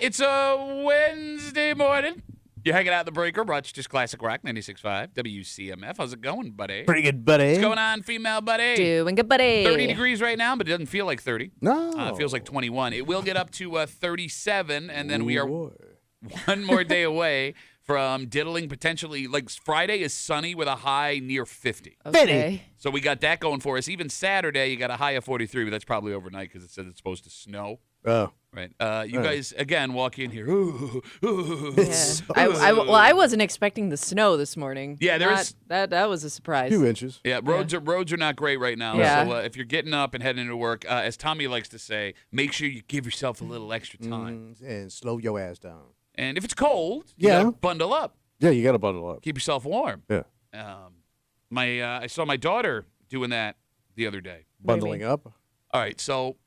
It's a Wednesday morning. You're hanging out in the breaker, Rochester's Classic Rock 96.5, WCMF. How's it going, buddy? Pretty good, buddy. What's going on, female buddy? Doing good, buddy. 30 degrees right now, but it doesn't feel like 30. No. It feels like 21. It will get up to 37, and then we are Boy. one more day away from diddling potentially. Like Friday is sunny with a high near 50. Okay. So we got that going for us. Even Saturday, you got a high of 43, but that's probably overnight because it said it's supposed to snow. Oh. Right. You guys, again, walk in here. Ooh, ooh. Yeah. I wasn't expecting the snow this morning. Yeah, there's that was a surprise. 2 inches. Yeah, roads are not great right now. Yeah. So if you're getting up and heading into work, as Tommy likes to say, make sure you give yourself a little extra time. And slow your ass down. And if it's cold, you Yeah. gotta bundle up. Yeah, you got to bundle up. Keep yourself warm. Yeah. I saw my daughter doing that the other day. Bundling up. All right, so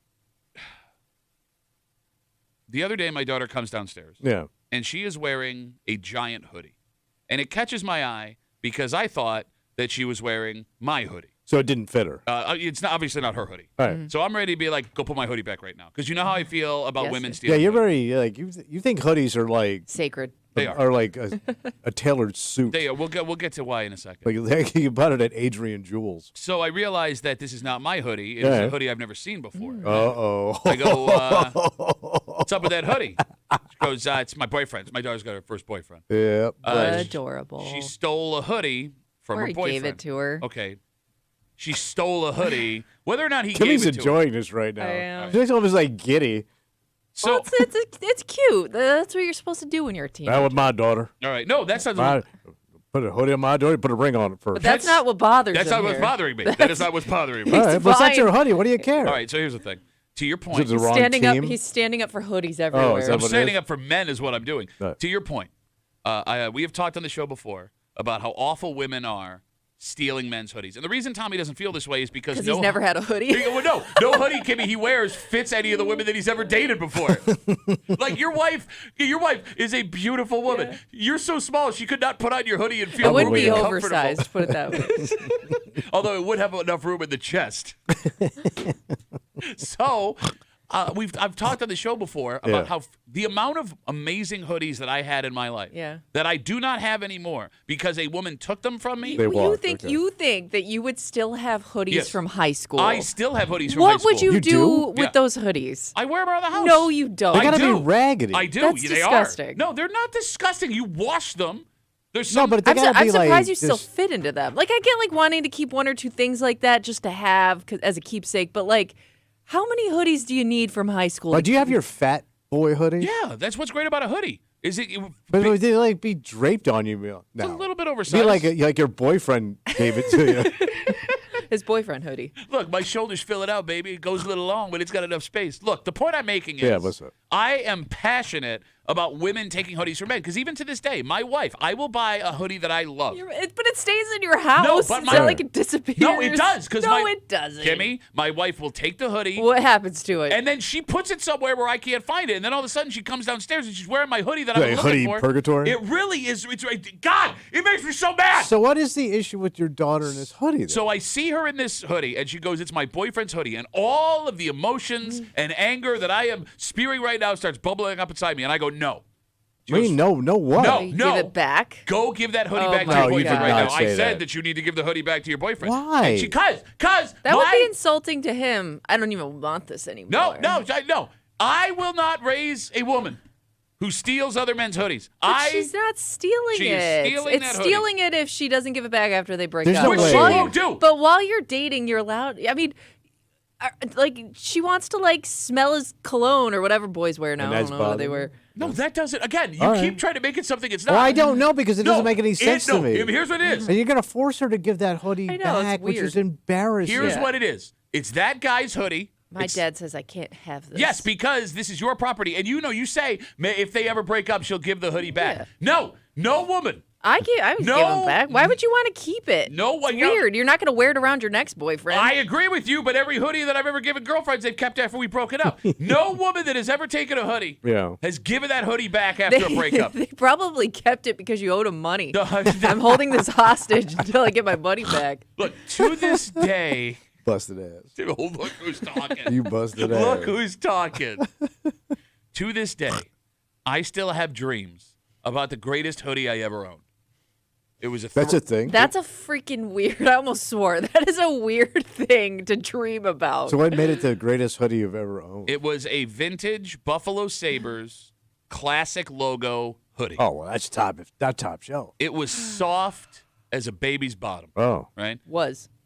the other day my daughter comes downstairs. Yeah. And she is wearing a giant hoodie. And it catches my eye because I thought that she was wearing my hoodie. So it didn't fit her. It's obviously not her hoodie. All right. So I'm ready to be like, go put my hoodie back right now. Because you know how I feel about Yes. women Yeah, stealing you're hoodies. very, like, you think hoodies are like, Sacred. They are. like a tailored suit. They are. We'll get to why in a second. Like you bought it at Adrian Jewels. So I realized that this is not my hoodie. It's a hoodie I've never seen before. Uh-oh. I go, what's up with that hoodie? She goes, it's my boyfriend's. My daughter's got her first boyfriend. Yep. Adorable. She stole a hoodie from Or her he boyfriend. gave it to her. Okay. She stole a hoodie. Whether or not he Kimmy's gave it to her. enjoying this right now. I am. She's almost like giddy. So, Well, it's cute. That's what you're supposed to do when you're a teenager. That was my daughter. all right. No, that's not. Put a hoodie on my daughter. Put a ring on it first. But that's not what bothers That's him not what's here. bothering me. That is not what's bothering me. All right, but it's not fine. your hoodie. What do you care? All right. So here's the thing. To your Is point, it the wrong Standing team? up, he's standing up for hoodies everywhere. is that I'm what it standing is? up for men is what I'm doing. Right. To your point, we have talked on the show before about how awful women are stealing men's hoodies. And the reason Tommy doesn't feel this way is because Because he's never had a hoodie. Well, no hoodie, Kimmy, he wears fits any of the women that he's ever dated before. Like your wife is a beautiful woman. Yeah. You're so small, she could not put on your hoodie and It feel wouldn't be comfortable. oversized, put it that way. Although it would have enough room in the chest. So I've talked on the show before about how the amount of amazing hoodies that I had in my life that I do not have anymore because a woman took them from me. They you walked, think okay. you think that you would still have hoodies Yes. from high school? I still have hoodies from high What school. would you, You do do? with Yeah. those hoodies? I wear them around the house. No, you don't. They gotta I do. be raggedy. I do. That's They disgusting. are. No, they're not disgusting. You wash them. There's No, some. but they gotta I'm be surprised like you still just- fit into them. Like, I get like wanting to keep one or two things like that just to have as a keepsake, but like, how many hoodies do you need from high school? Like, do you have your fat boy hoodie? Yeah, that's what's great about a hoodie. Is it? But Be, would they like be draped on you now? it's a little bit Be oversized. like your boyfriend gave it to you. His boyfriend hoodie. Look, my shoulders fill it out, baby. It goes a little long, but it's got enough space. Look, the point I'm making is Yeah, what's up? I am passionate about women taking hoodies from men because even to this day, my wife, I will buy a hoodie that I love. But it stays in your house. No, but it's my- not like it disappears. No, it does. No, it doesn't. Kimmy, my wife will take the hoodie. What happens to it? And then she puts it somewhere where I can't find it. And then all of a sudden she comes downstairs and she's wearing my hoodie that I've been Like looking hoodie for. purgatory? It really is. God, it makes me so mad. So what is the issue with your daughter and this hoodie? Then? So I see her in this hoodie, and she goes, it's my boyfriend's hoodie. And all of the emotions and anger that I am spewing right now starts bubbling up inside me. And I go, no. She I goes, mean, no, what? No. You give it back. Go give that hoodie Oh back to my your No, you boyfriend did right not now. I say said that. that you need to give the hoodie back to your boyfriend. Why? And cause That would be insulting to him. I don't even want this anymore. No. I will not raise a woman who steals other men's hoodies. But she's not stealing She it. is stealing it's that hoodie. stealing it if she doesn't give it back after they break There's up. no Which way. she While won't you're- do. But while you're dating, you're allowed. I mean, like she wants to like smell his cologne or whatever boys wear now. And I that's don't know what they bothering wear. No, that doesn't. Again, you All right. keep trying to make it something it's not. Well, I don't know because it doesn't make any sense to me. Here's what it is. And you're gonna force her to give that hoodie I know, it's back, which is weird. embarrassing. Here's Yeah. what it is. It's that guy's hoodie. My It's- dad says I can't have this. Yes, because this is your property, and you say if they ever break up, she'll give the hoodie back. Yeah. No woman. I would give No. him back. Why would you want to keep it? No one- It's weird. You're not going to wear it around your next boyfriend. I agree with you, but every hoodie that I've ever given girlfriends, they've kept after we broke it up. No woman that has ever taken a hoodie has given that hoodie back after a breakup. They probably kept it because you owed them money. No, I'm holding this hostage until I get my money back. Look, to this day, Busted ass. dude, look who's talking. You busted ass. Look who's talking. To this day, I still have dreams about the greatest hoodie I ever owned. It was a. That's a thing. That's a freaking weird. I almost swore. That is a weird thing to dream about. So what made it the greatest hoodie you've ever owned? It was a vintage Buffalo Sabres classic logo hoodie. Oh, well, that's top shelf. It was soft as a baby's bottom. Oh. Right?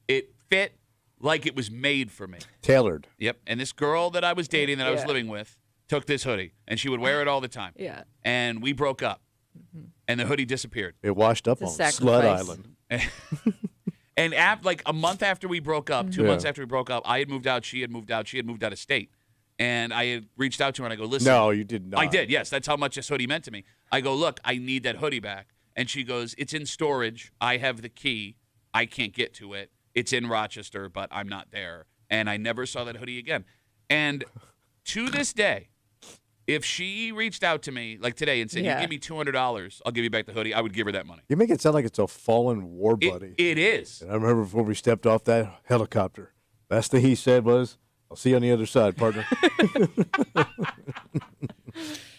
It fit like it was made for me. Tailored. Yep. And this girl that I was dating, that I was living with, took this hoodie, and she would wear it all the time. Yeah. And we broke up, and the hoodie disappeared. It washed up on Slut Island. And like a month after we broke up, 2 months after we broke up, I had moved out. She had moved out. She had moved out of state. And I had reached out to her, and I go, listen. No, you did not. I did, yes. That's how much this hoodie meant to me. I go, look, I need that hoodie back. And she goes, it's in storage. I have the key. I can't get to it. It's in Rochester, but I'm not there. And I never saw that hoodie again. And to this day, if she reached out to me, like today, and said, you give me $200, I'll give you back the hoodie, I would give her that money. You make it sound like it's a fallen war buddy. It is. And I remember before we stepped off that helicopter, last thing he said was, I'll see you on the other side, partner.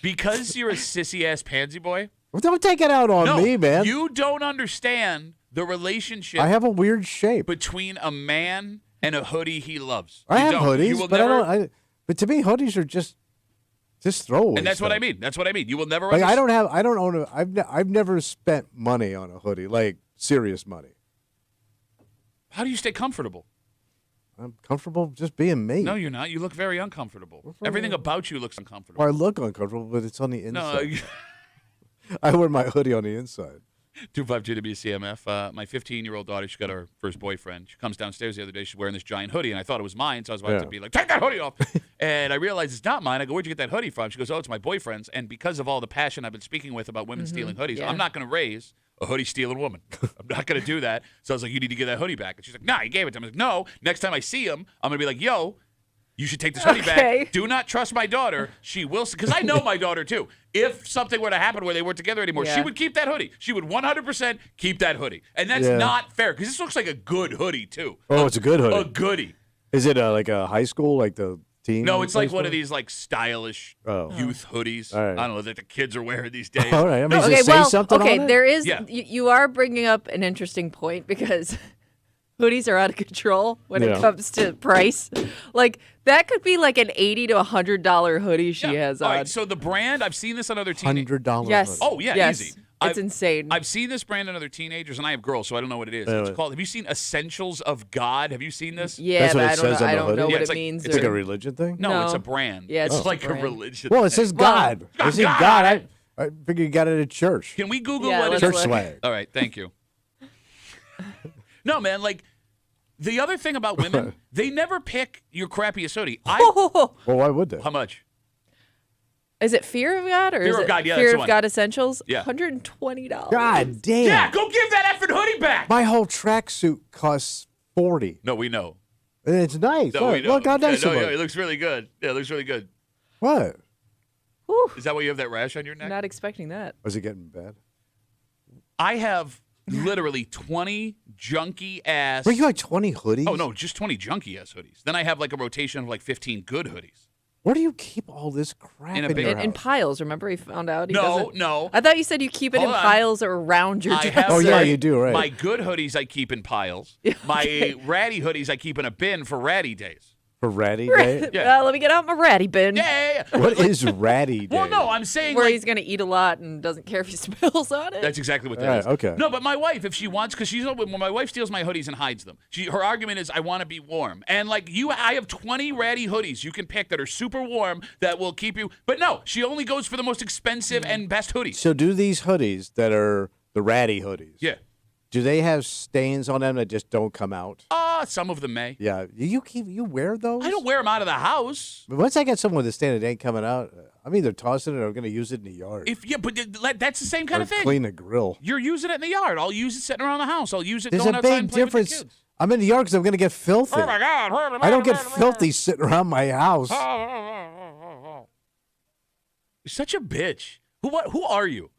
Because you're a sissy-ass pansy boy? Well, don't take it out on me, man. You don't understand the relationship I have a weird shape. between a man and a hoodie he loves. I You have don't. hoodies, You will but never, I don't. But to me, hoodies are just throwaways. and that's what stuff. I mean. That's what I mean. You will never Like understand. I don't own I've never spent money on a hoodie, like serious money. How do you stay comfortable? I'm comfortable just being me. No, you're not. You look very uncomfortable. Everything about you looks uncomfortable. Or I look uncomfortable, but it's on the No, inside. I wear my hoodie on the inside. 252 WCMF. My 15-year-old daughter, she got her first boyfriend. She comes downstairs the other day. She's wearing this giant hoodie, and I thought it was mine, so I was about to be like, take that hoodie off. And I realized it's not mine. I go, where'd you get that hoodie from? She goes, oh, it's my boyfriend's. And because of all the passion I've been speaking with about women stealing hoodies, I'm not going to raise a hoodie-stealing woman. I'm not going to do that. So I was like, you need to get that hoodie back. And she's like, nah, you gave it to him. I was like, no, next time I see him, I'm going to be like, yo, you should take this hoodie back. Do not trust my daughter. She will, because I know my daughter, too. If something were to happen where they weren't together anymore, she would keep that hoodie. She would 100% keep that hoodie. And that's not fair, because this looks like a good hoodie, too. Oh, it's a good hoodie. A goodie. Is it like a high school, like the team? No, it's like one of these like stylish youth hoodies. Right. I don't know that the kids are wearing these days. All right. I mean, okay, say something on it? there is. Yeah. You are bringing up an interesting point because hoodies are out of control when it comes to price. Like that could be like an $80 to $100 hoodie she has on. All right, so the brand, I've seen this on other teenagers. $100. Yes. Oh yeah, yes. easy. It's insane. I've seen this brand on other teenagers, and I have girls, so I don't know what it is. It's called. Have you seen Essentials of God? Have you seen this? Yeah, That's but what it I says on I the don't hoodie? know Yeah, what it's it like- means. It's like a religion thing? No, it's No. a brand. Yeah, it's it's like a a brand. religion. Well, it says God. got It says God God. on it. I figure you got it at church. Can we Google Yeah, what it let's is? Church look. swag. All right, thank you. No, man, like the other thing about women, they never pick your crappiest hoodie. Well, why would they? How much? Is it Fear of God or Fear is of it God, yeah, that's Fear the of one. God Essentials? Yeah. $120. God damn. Yeah, go give that effing hoodie back. My whole tracksuit costs $40. No, we know. And it's nice. No, we know. Look how nice no, it yeah, looks. it looks really good. Yeah, it looks really good. What? Whew, Is that why you have that rash on your neck? not expecting that. Was it getting bad? I have literally 20 junky ass. Were you like 20 hoodies? Oh no, just 20 junky ass hoodies. Then I have like a rotation of like 15 good hoodies. Where do you keep all this crap In a in big- your In house? piles, remember he found out? He No, doesn't- no. I thought you said you keep it Hold in on. piles or around your I dresser. have Oh, yeah, my- you do, right. My good hoodies I keep in piles. My ratty hoodies I keep in a bin for ratty days. For Ratty Day? Yeah. Let me get out my ratty bin. Yeah. What is Ratty Day? Well, no, I'm saying Where like, he's going to eat a lot and doesn't care if he spills on it. that's exactly what that Right, is. okay. No, but my wife, if she wants, because she's when my wife steals my hoodies and hides them, her argument is I want to be warm. And like I have 20 ratty hoodies you can pick that are super warm that will keep you. But no, she only goes for the most expensive and best hoodies. So do these hoodies that are the ratty hoodies, Yeah. do they have stains on them that just don't come out? Some of them may. Yeah. You wear those? I don't wear them out of the house. But once I get someone with a stain that ain't coming out, I'm either tossing it or I'm going to use it in the yard. But that's the same kind or of thing. clean the grill. You're using it in the yard. I'll use it sitting around the house. I'll use it There's going a outside big and playing with the difference. kids. I'm in the yard because I'm going to get filthy. Oh my God! I don't get filthy sitting around my house. You're such a bitch. Who are you?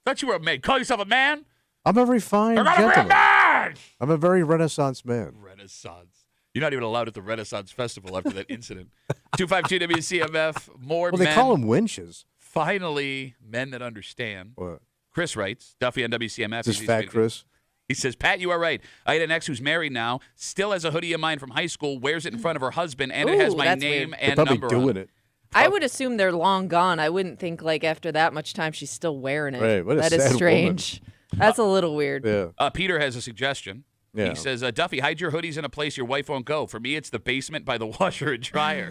Thought you were a man. Call yourself a man? I'm a refined You're gonna be a gentleman. man! I'm a very Renaissance man. Renaissance. You're not even allowed at the Renaissance Festival after that incident. 252 WCMF. More Well, they men. call them winches. finally, men that understand. What? Chris writes, Duffy on WCMF. Is this fat Chris? He says, Pat, you are right. I had an ex who's married now, still has a hoodie of mine from high school, wears it in front of her husband, and it has Ooh, my that's name weird. and They're probably number doing on it. I would assume they're long gone. I wouldn't think like after that much time she's still wearing it. Right, what a That is sad strange. That's a little weird. Yeah. Peter has a suggestion. Yeah. He says, Duffy, hide your hoodies in a place your wife won't go. For me, it's the basement by the washer and dryer.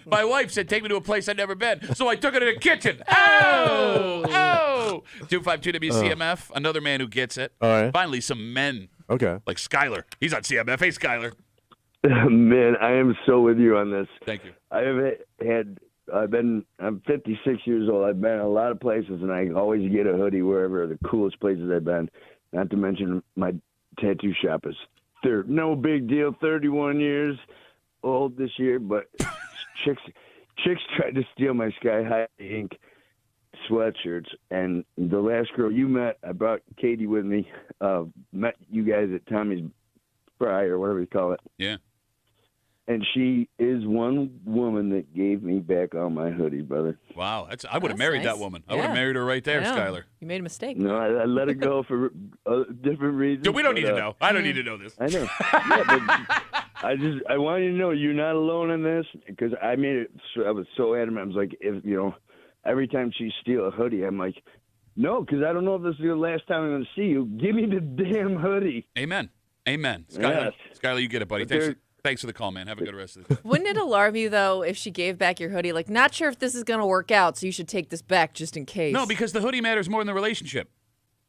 My wife said, take me to a place I'd never been, so I took it to the kitchen. Oh! 252 WCMF, another man who gets it. All right. Finally, some men Okay. like Skyler. He's on CMF. Hey, Skyler. Man, I am so with you on this. Thank you. I'm 56 years old. I've been in a lot of places, and I always get a hoodie wherever the coolest places I've been. Not to mention my tattoo shop is no big deal. 31 years old this year, but chicks tried to steal my Sky High ink sweatshirts. And the last girl you met, I brought Katie with me. Met you guys at Tommy's Fry or whatever you call it. Yeah. And she is one woman that gave me back all my hoodies, brother. Wow. I would have married nice. that woman. I would Yeah. have married her right there, I know. Skyler. You made a mistake. No, I let her go for different reasons. Dude, we don't but, need to know. I don't need to know this. I know. Yeah, but I want you to know you're not alone in this because I made it. I was so adamant. I was like, every time she steal a hoodie, I'm like, no, because I don't know if this is the last time I'm going to see you. Give me the damn hoodie. Amen. Skyler, Yes. Skyler, you get it, buddy. But Thanks for the call, man. Have a good rest of the day. Wouldn't it alarm you though if she gave back your hoodie? Like, not sure if this is gonna work out, so you should take this back just in case. No, because the hoodie matters more than the relationship.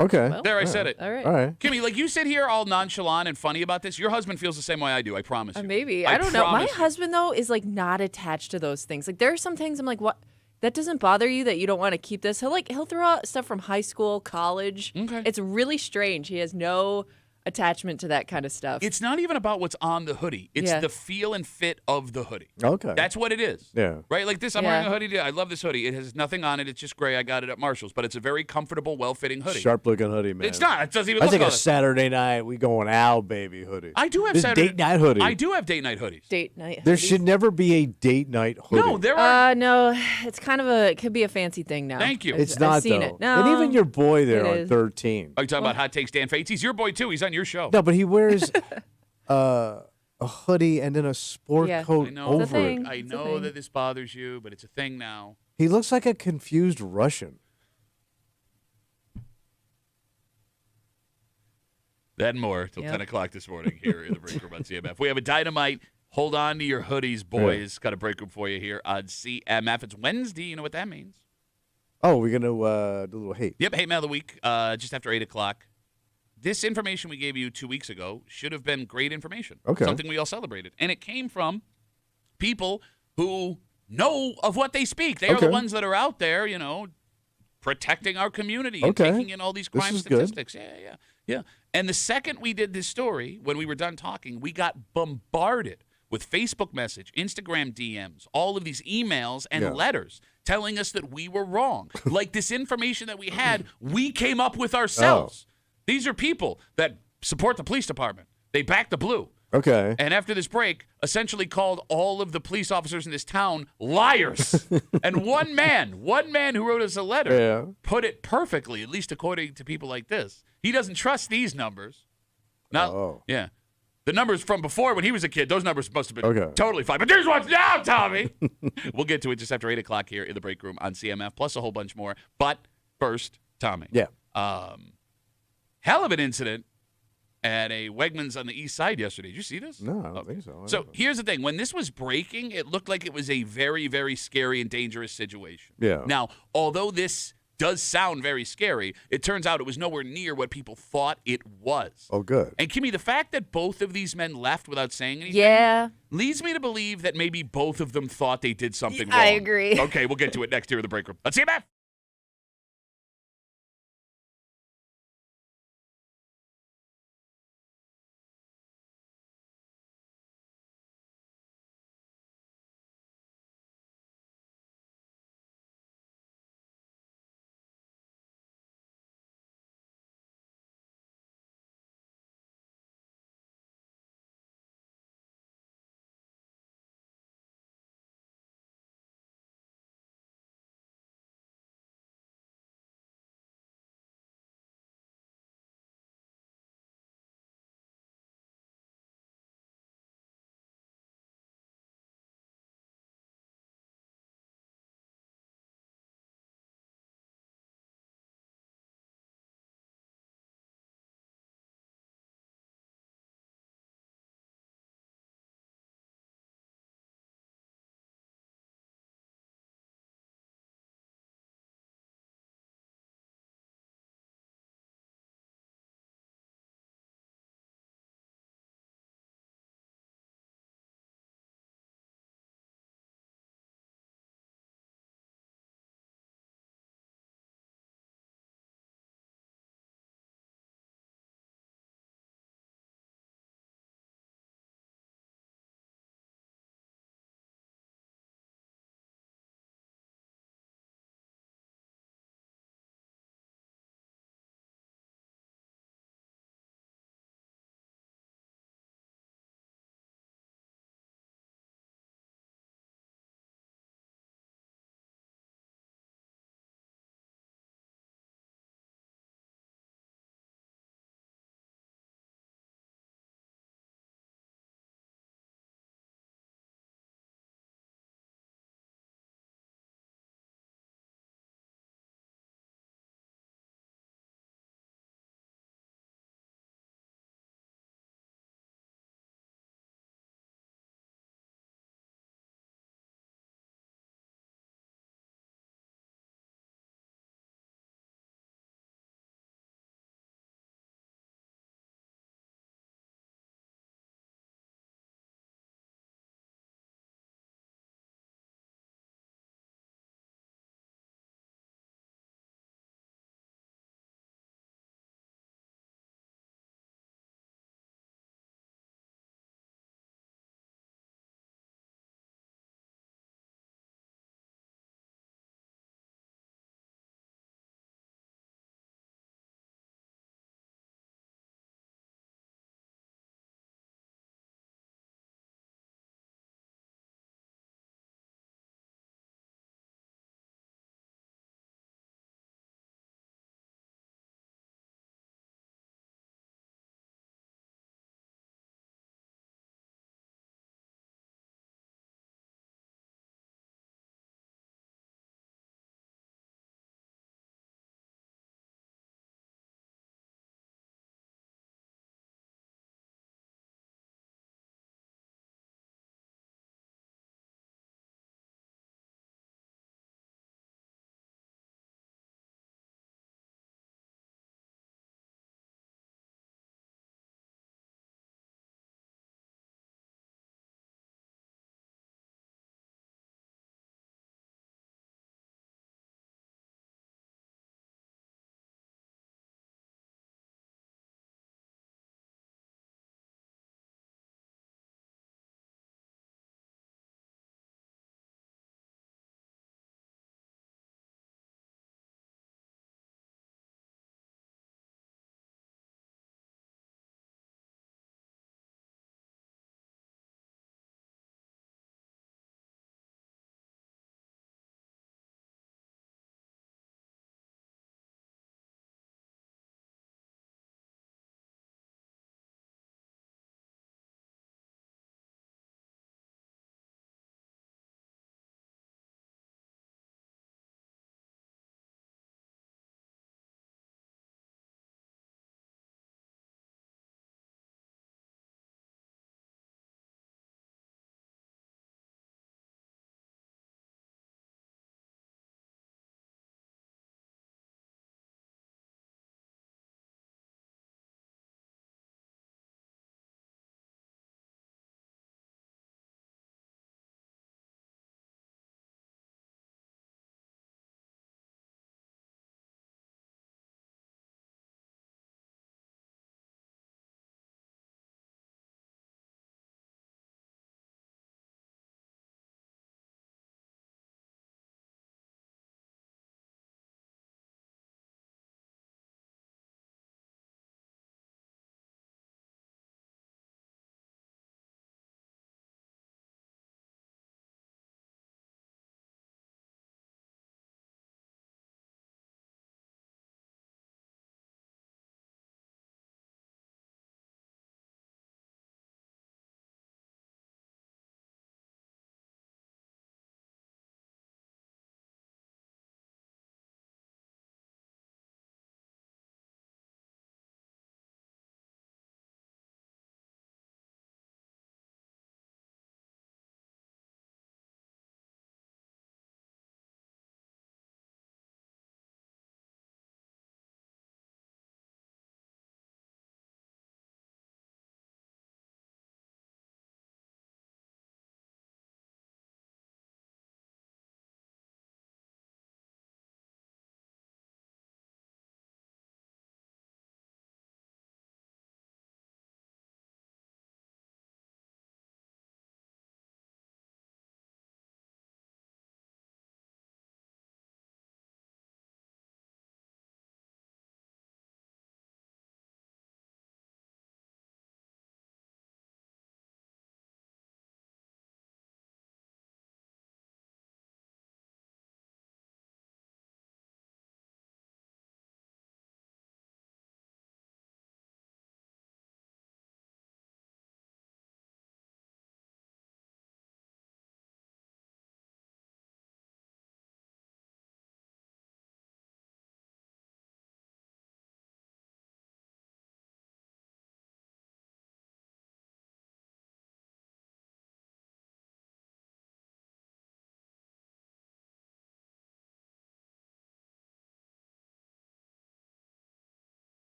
Okay. Well, There, I said it. all right. All right. Kimmy, like you sit here all nonchalant and funny about this. Your husband feels the same way I do. I promise you. Maybe I don't know. My promise you. husband though is like not attached to those things. Like there are some things I'm like, what? That doesn't bother you that you don't want to keep this? He'll throw out stuff from high school, college. Okay. It's really strange. He has no attachment to that kind of stuff. It's not even about what's on the hoodie. It's Yeah. the feel and fit of the hoodie. Okay. That's what it is. Yeah. Right? Like this, I'm Yeah. wearing a hoodie. I love this hoodie. It has nothing on it. It's just gray. I got it at Marshall's, but it's a very comfortable, well-fitting hoodie. Sharp looking hoodie, man. It's not. It doesn't even That's look like a on it. Saturday night. We going out, baby hoodie. I do have This Saturday date night hoodie. I do have date night hoodies. Date night. There hoodies. should never be a date night hoodie. No, there are. No, it's kind of it could be a fancy thing now. Thank you. It's I've not seen though. It. No, And even your boy there it on is. 13. Are you talking about Hot Takes Dan Fates? He's your boy too. He's on your show. No, but he wears a hoodie and then a sport Yeah. coat I know. It's a over it. thing. I It's a know thing. that this bothers you, but it's a thing now. He looks like a confused Russian. That and more till Yep. 10 o'clock this morning here in the break room on CMF. We have a dynamite. Hold on to your hoodies, boys. Got a break room for you here on CMF. It's Wednesday. You know what that means. Oh, we're going to do a little hate. Yep, Hate Mail of the Week, just after 8 o'clock. This information we gave you 2 weeks ago should have been great information. Okay. Something we all celebrated. And it came from people who know of what they speak. They are the Okay. ones that are out there, protecting our community and Okay. taking in all these This crime is good. statistics. Yeah. And the second we did this story, when we were done talking, we got bombarded with Facebook message, Instagram DMs, all of these emails and Yeah. letters telling us that we were wrong. Like this information that we had, we came up with ourselves. These are people that support the police department. They back the blue. Okay. And after this break, essentially called all of the police officers in this town liars. And one man who wrote us a letter, Yeah. put it perfectly, at least according to people like this. He doesn't trust these numbers. Yeah. The numbers from before when he was a kid, those numbers must have been Okay. totally fine. But there's what's now, Tommy. We'll get to it just after 8 o'clock here in the break room on CMF, plus a whole bunch more. But first, Tommy. Yeah. Hell of an incident at a Wegmans on the east side yesterday. Did you see this? No, I don't think so. So here's the thing. When this was breaking, it looked like it was a very, very scary and dangerous situation. Yeah. Now, although this does sound very scary, it turns out it was nowhere near what people thought it was. Oh, good. And Kimmy, the fact that both of these men left without saying anything Yeah. leads me to believe that maybe both of them thought they did something I wrong. agree. Okay, we'll get to it next here in the break room. Let's see you back.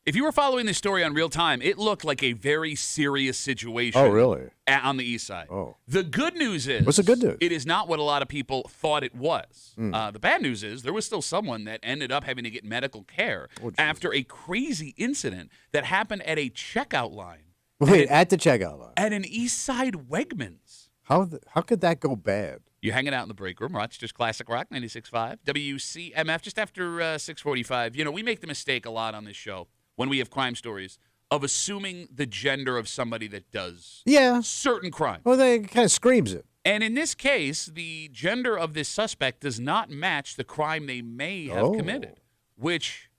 If you were following this story on real time, it looked like a very serious situation. Oh, really? On the east side. Oh. The good news is... What's the good news? It is not what a lot of people thought it was. The bad news is there was still someone that ended up having to get medical care after a crazy incident that happened at a checkout line. Wait, at the checkout line? At an east side Wegmans. How could that go bad? You're hanging out in the break room. Rochester's Classic Rock, 96.5. WCMF, just after 6:45. You know, we make the mistake a lot on this show when we have crime stories of assuming the gender of somebody that does certain crimes. Well, they kind of screams it. And in this case, the gender of this suspect does not match the crime they may have committed, which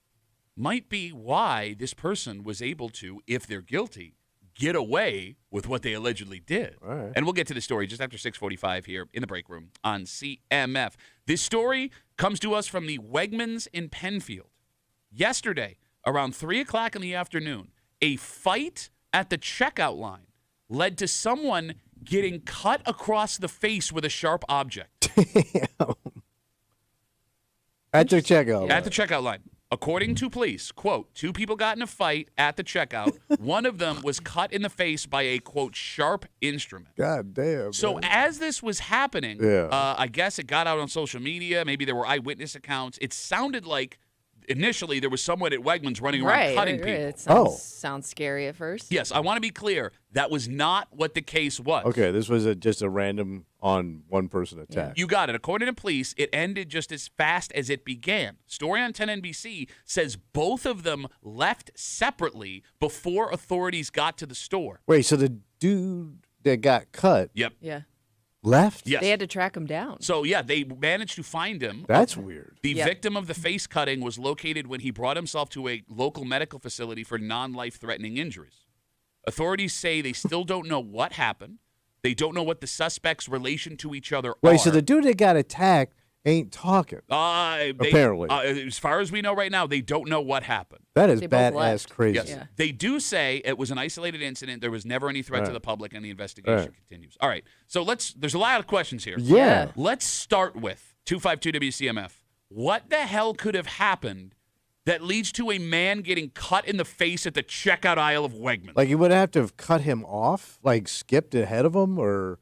might be why this person was able to, if they're guilty, get away with what they allegedly did. All right. And we'll get to the story just after 6:45 here in the break room on CMF. This story comes to us from the Wegmans in Penfield. Yesterday, around 3 o'clock in the afternoon, a fight at the checkout line led to someone getting cut across the face with a sharp object. At the checkout line. At the checkout line. According to police, quote, 2 people got in a fight at the checkout. One of them was cut in the face by a, quote, sharp instrument. God damn. So man. as this was happening, I guess it got out on social media. Maybe there were eyewitness accounts. It sounded like initially there was someone at Wegmans running around cutting people. It sounds scary at first. Yes, I want to be clear. That was not what the case was. Okay, this was just a random on one person attack. You got it. According to police, it ended just as fast as it began. Story on 10 NBC says both of them left separately before authorities got to the store. Wait, so the dude that got cut Yep. Yeah. left? Yes. They had to track him down. So, yeah, they managed to find him. That's weird. The victim of the face cutting was located when he brought himself to a local medical facility for non-life-threatening injuries. Authorities say they still don't know what happened. They don't know what the suspects' relation to each other are. Wait, so the dude that got attacked ain't talking. Apparently. As far as we know right now, they don't know what happened. That is They both badass left. crazy. Yes. Yeah. They do say it was an isolated incident. There was never any threat to the public, and the investigation continues. All right. So there's a lot of questions here. Yeah. Let's start with 252 WCMF. What the hell could have happened that leads to a man getting cut in the face at the checkout aisle of Wegmans? Like, you would have to have cut him off, like skipped ahead of him, or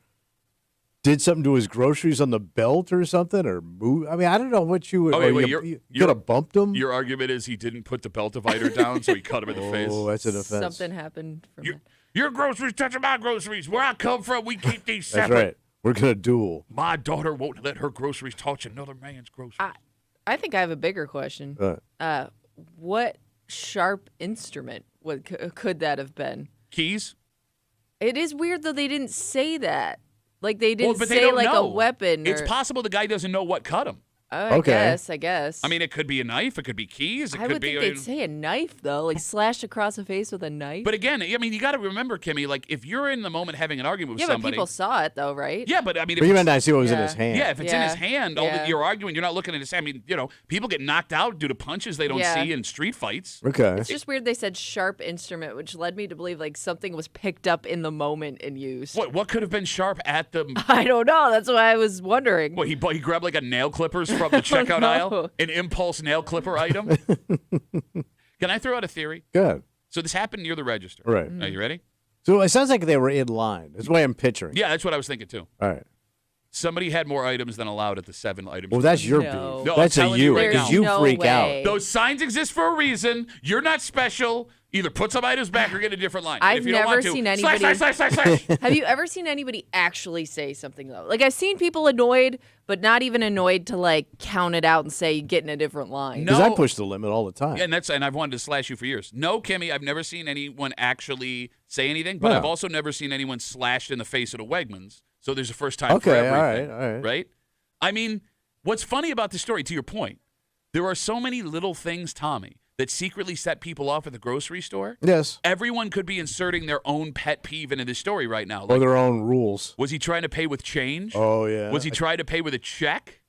did something to his groceries on the belt or something, or move. I mean, I don't know what you would. Wait, you could have bumped him. Your argument is he didn't put the belt divider down, so he cut him in the face. Oh, that's an offense. Something happened from that. Your groceries touching my groceries. Where I come from, we keep these That's separate. right. We're gonna duel. My daughter won't let her groceries touch another man's groceries. I think I have a bigger question. What sharp instrument could that have been? Keys? It is weird though they didn't say that. Like they didn't but they say don't like know. a weapon. It's or, possible the guy doesn't know what cut him. I guess. I mean, it could be a knife. It could be keys. It I could would be. think they'd say a knife though, like slashed across the face with a knife. But again, I mean, you got to remember, Kimmy. Like, if you're in the moment having an argument with yeah, but somebody, people saw it though, right? yeah, but I mean, if But you it's- might not see what was in Yeah. his hand. yeah, if it's in his hand, all that Yeah. you're arguing, you're not looking at his hand. I mean, people get knocked out due to punches they don't Yeah. see in street fights. Okay. It's just weird they said sharp instrument, which led me to believe like something was picked up in the moment and used. What could have been sharp at the? I don't know. That's why I was wondering. What he grabbed like a nail clippers from the checkout no. aisle, an impulse nail clipper item. Can I throw out a theory? Good. So this happened near the register. Right. Are you ready? So it sounds like they were in line. That's the way I'm picturing. Yeah, that's what I was thinking too. All right. Somebody had more items than allowed at the 7 items. Well, that's your No. beef. No, I'm That's a telling you you right because now. you There's freak no way. out. Those signs exist for a reason. You're not special. Either put some items back or get a different line. And I've if you don't never want to, seen slash, anybody- slash, slash, slash, slash. Have you ever seen anybody actually say something though? Like I've seen people annoyed, but not even annoyed to like count it out and say get in a different line. Because No. I push the limit all the time. And I've wanted to slash you for years. No, Kimmy, I've never seen anyone actually say anything, but No. I've also never seen anyone slashed in the face at a Wegmans. So there's a first time for Okay, everything. all right. Right? I mean, what's funny about this story, to your point, there are so many little things, Tommy, that secretly set people off at the grocery store. Yes. Everyone could be inserting their own pet peeve into this story right now. Or Like, their own rules. was he trying to pay with change? Oh, yeah. Was he trying to pay with a check?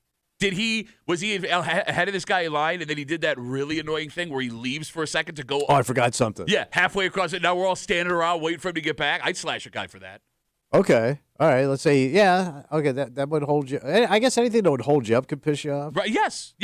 Was he ahead of this guy in line, and then he did that really annoying thing where he leaves for a second to go? Oh, I forgot something. Yeah, halfway across it. Now we're all standing around waiting for him to get back. I'd slash a guy for that. Okay. All right. Let's say, yeah. Okay. That would hold you. I guess anything that would hold you up could piss you off. Right? Yes.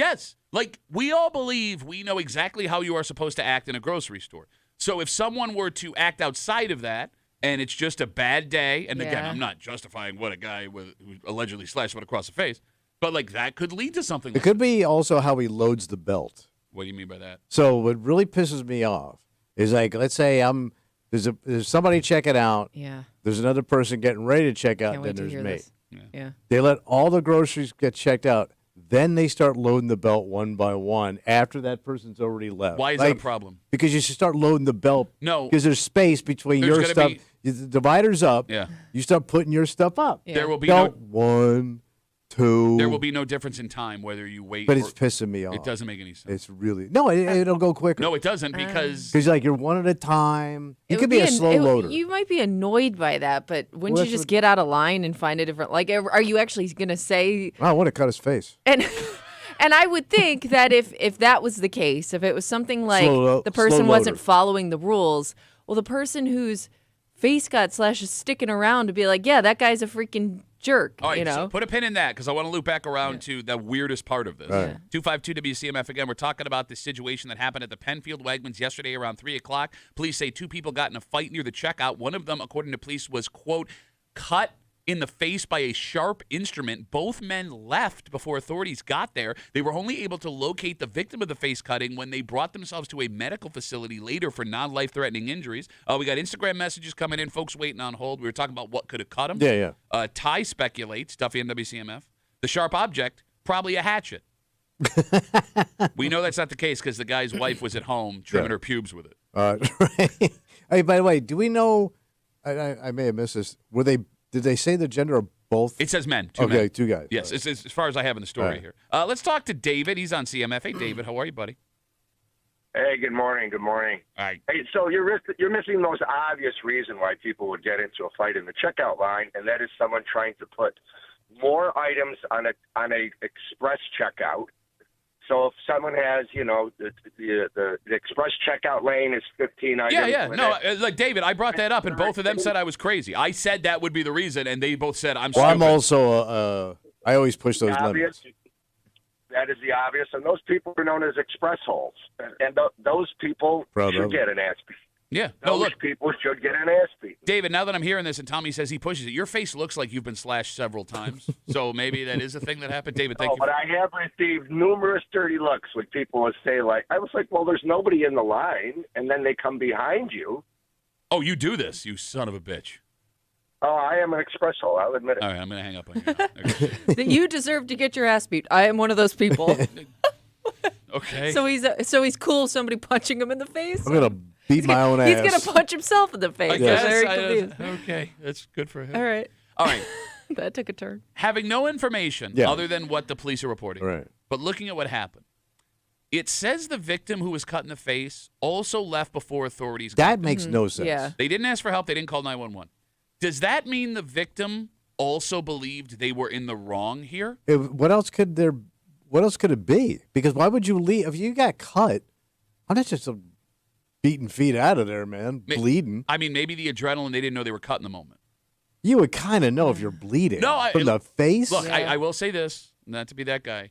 Like, we all believe we know exactly how you are supposed to act in a grocery store. So if someone were to act outside of that, and it's just a bad day, and again, I'm not justifying what a guy who allegedly slashed someone across the face, but like that could lead to something. It could be also how he loads the belt. What do you mean by that? So what really pisses me off is like, let's say there's somebody checking out. Yeah. There's another person getting ready to check out. Can't Then wait to there's hear me. this. Yeah. They let all the groceries get checked out. Then they start loading the belt one by one after that person's already left. Why is that a problem? Because you should start loading the belt. No. Because there's space between There's your gonna stuff. be- The divider's up. Yeah. You start putting your stuff up. Yeah. There will be Belt 1, 2. there will be no difference in time whether you wait. But or, it's pissing me off. It doesn't make any sense. It's really it'll go quicker. No, it doesn't because Because like you're one at a time. You It could would be a slow loader. You might be annoyed by that, but wouldn't Well, you that's just get out of line and find a different? Like, are you actually going to say? I want to cut his face. And and I would think that if that was the case, if it was something like Slow the person loader. wasn't following the rules, well, the person whose face got slashed is sticking around to be like, yeah, that guy's a freaking jerk. all right, you know. so put a pin in that because I want to loop back around to the weirdest part of this. Right. 252 WCMF again. We're talking about this situation that happened at the Penfield Wegmans yesterday around 3 o'clock. Police say 2 people got in a fight near the checkout. One of them, according to police, was, quote, cut in the face by a sharp instrument. Both men left before authorities got there. They were only able to locate the victim of the face cutting when they brought themselves to a medical facility later for non-life-threatening injuries. We got Instagram messages coming in, folks waiting on hold. We were talking about what could have cut him. Yeah. Ty speculates, Duffy and WCMF, the sharp object, probably a hatchet. We know that's not the case because the guy's wife was at home trimming her pubes with it. Right. Hey, by the way, do we know? I may have missed this. Did they say the gender of both? It says men. 2 okay, men. 2 guys. Yes, it's as far as I have in the story All right. here. Let's talk to David. He's on CMF. Hey, David, how are you, buddy? Hey, good morning. Good morning. All right. Hey, so you're missing the most obvious reason why people would get into a fight in the checkout line, and that is someone trying to put more items on a express checkout. So if someone has, the express checkout lane is 15 items. Yeah. with No, it. like David, I brought that up, and both of them said I was crazy. I said that would be the reason, and they both said I'm Well, stupid. I'm also. I always push those obvious. limits. That is the obvious, and those people are known as express holes, and those people Proud should of get an ass beat. Yeah. No, Those look, people should get an ass beat. David, now that I'm hearing this and Tommy says he pushes it, your face looks like you've been slashed several times. So maybe that is a thing that happened. David, thank you. But I have received numerous dirty looks when people would say, like, I was like, well, there's nobody in the line, and then they come behind you. Oh, you do this, you son of a bitch. Oh, I am an express hole. I'll admit it. All right, I'm going to hang up on you now. Okay. That you deserve to get your ass beat. I am one of those people. Okay. So he's cool. Somebody punching him in the face. I'm gonna beat my own ass. He's gonna punch himself in the face. I I'm guess. very confused. Okay, that's good for him. All right, All right. that took a turn. Having no information Yeah. other than what the police are reporting, Right. but looking at what happened, it says the victim who was cut in the face also left before authorities got That there. makes no sense. Yeah. They didn't ask for help. They didn't call 911. Does that mean the victim also believed they were in the wrong here? What else could it be? Because why would you leave if you got cut? I'm not just beating feet out of there, man. Bleeding. I mean, maybe the adrenaline, they didn't know they were cut in the moment. You would kind of know if you're bleeding. No, from the face. Look, Yeah. I will say this, not to be that guy,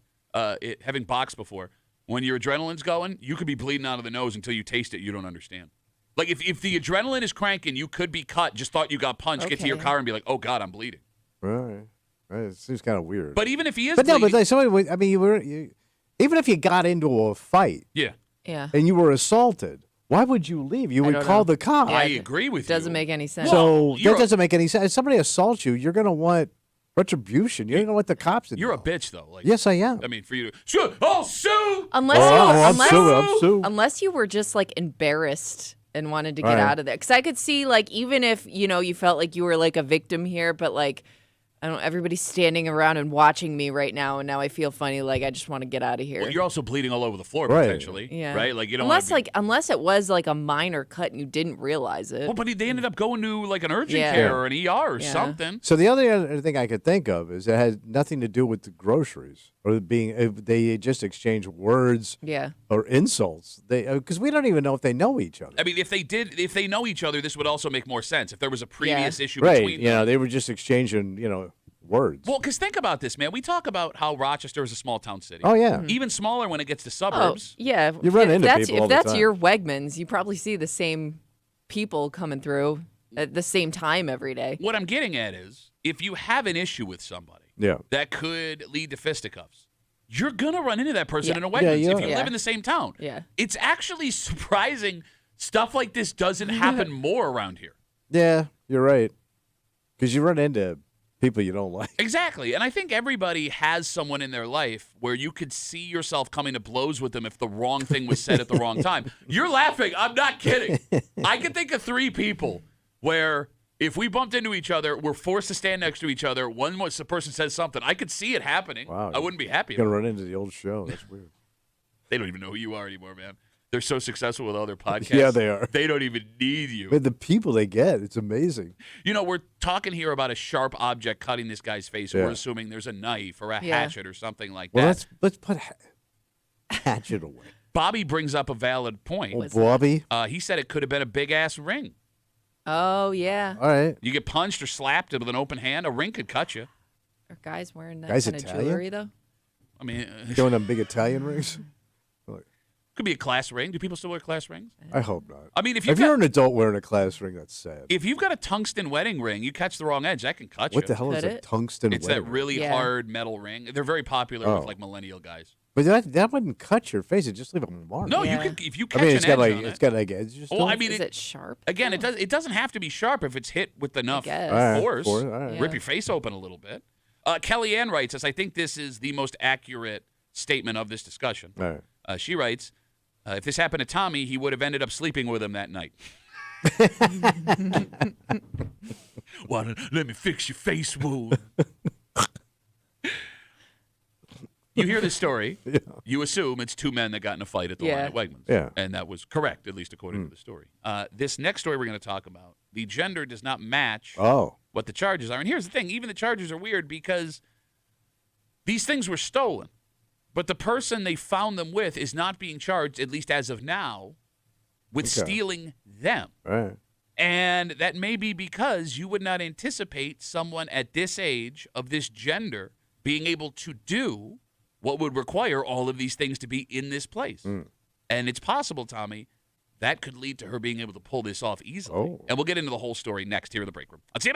having boxed before, when your adrenaline's going, you could be bleeding out of the nose until you taste it. You don't understand. Like, if the adrenaline is cranking, you could be cut, just thought you got punched, get to your Okay. car and be like, oh, God, I'm bleeding. Right. It seems kind of weird. But even if he is But no, bleeding, but like somebody would. I mean, even if you got into a fight yeah, Yeah. and you were assaulted, why would you leave? You would don't call know. the cops. I it agree with you. Doesn't make any sense. So you're that doesn't make any sense. If somebody assaults you, you're going to want retribution. You're going to want the cops to You're a bitch, though. Like, Yes, I am. I mean, for you to sue. unless I'm unless, suing. unless you were just like embarrassed and wanted to get Right. out of there, because I could see like even if you felt like you were like a victim here, but like I don't. Everybody's standing around and watching me right now, and now I feel funny. Like I just want to get out of here. Well, you're also bleeding all over the floor Right. potentially, yeah. right? Like you don't unless wanna be, unless it was like a minor cut and you didn't realize it. Well, but they ended up going to like an urgent Yeah. care or an ER or Yeah. something. So the other thing I could think of is it had nothing to do with the groceries. or if they just exchange words Yeah. or insults. Because we don't even know if they know each other. I mean, if they know each other, this would also make more sense. If there was a previous issue Right. between them. They were just exchanging, words. Well, because think about this, man. We talk about how Rochester is a small town city. Oh, yeah. Even smaller when it gets to Oh, suburbs. yeah. You run If into that's, people all If the that's time. your Wegmans, you probably see the same people coming through at the same time every day. What I'm getting at is, if you have an issue with somebody Yeah. that could lead to fisticuffs, you're going to run into that person Yeah. in a Wegmans Yeah, if you you are. live in the same town. Yeah. It's actually surprising stuff like this doesn't happen more around here. Yeah, you're right. Because you run into people you don't like. Exactly. And I think everybody has someone in their life where you could see yourself coming to blows with them if the wrong thing was said at the wrong time. You're laughing. I'm not kidding. I can think of 3 people where if we bumped into each other, we're forced to stand next to each other. The person says something. I could see it happening. Wow. I wouldn't be happy. You're going to run into the old show. That's weird. They don't even know who you are anymore, man. They're so successful with all their podcasts. Yeah, they are. They don't even need you. But the people they get, it's amazing. We're talking here about a sharp object cutting this guy's face. Yeah. We're assuming there's a knife or a Yeah. hatchet or something like Well, that. let's put hatchet away. Bobby brings up a valid point. Oh, Bobby. He said it could have been a big-ass ring. Oh, yeah. All right. You get punched or slapped with an open hand, a ring could cut you. Are guys wearing that Guys kind of Italian? jewelry, though? I mean, Going on big Italian rings? could be a class ring. Do people still wear class rings? I hope not. I mean, if If you're an adult wearing a class ring, that's sad. you've got a tungsten wedding ring, you catch the wrong edge, that can cut What you. the hell is Could a it? tungsten It's wedding that ring? really Yeah. hard metal ring. They're very popular Oh. with like millennial guys. But that wouldn't cut your face. It just leave a mark. No, Yeah. you could if you I catch mean, an it's edge got like on it's it. got like edges. Well, I to it? mean, Is it sharp? again, it doesn't have to be sharp if it's hit with enough guess. All right, force. all right. Yeah. Rip your face open a little bit. Kellyanne writes us, I think this is the most accurate statement of this discussion. All right. She writes, if this happened to Tommy, he would have ended up sleeping with him that night. Well, let me fix your face wound. You hear this story, you assume it's 2 men that got in a fight at the line Yeah. at Wegmans. Yeah. And that was correct, at least according to the story. This next story we're going to talk about, the gender does not match Oh. what the charges are. And here's the thing, even the charges are weird because these things were stolen. But the person they found them with is not being charged, at least as of now, with Okay. stealing them. All right. And that may be because you would not anticipate someone at this age of this gender being able to do what would require all of these things to be in this place. And it's possible, Tommy, that could lead to her being able to pull this off easily. Oh. And we'll get into the whole story next here in the break room. Let's see you,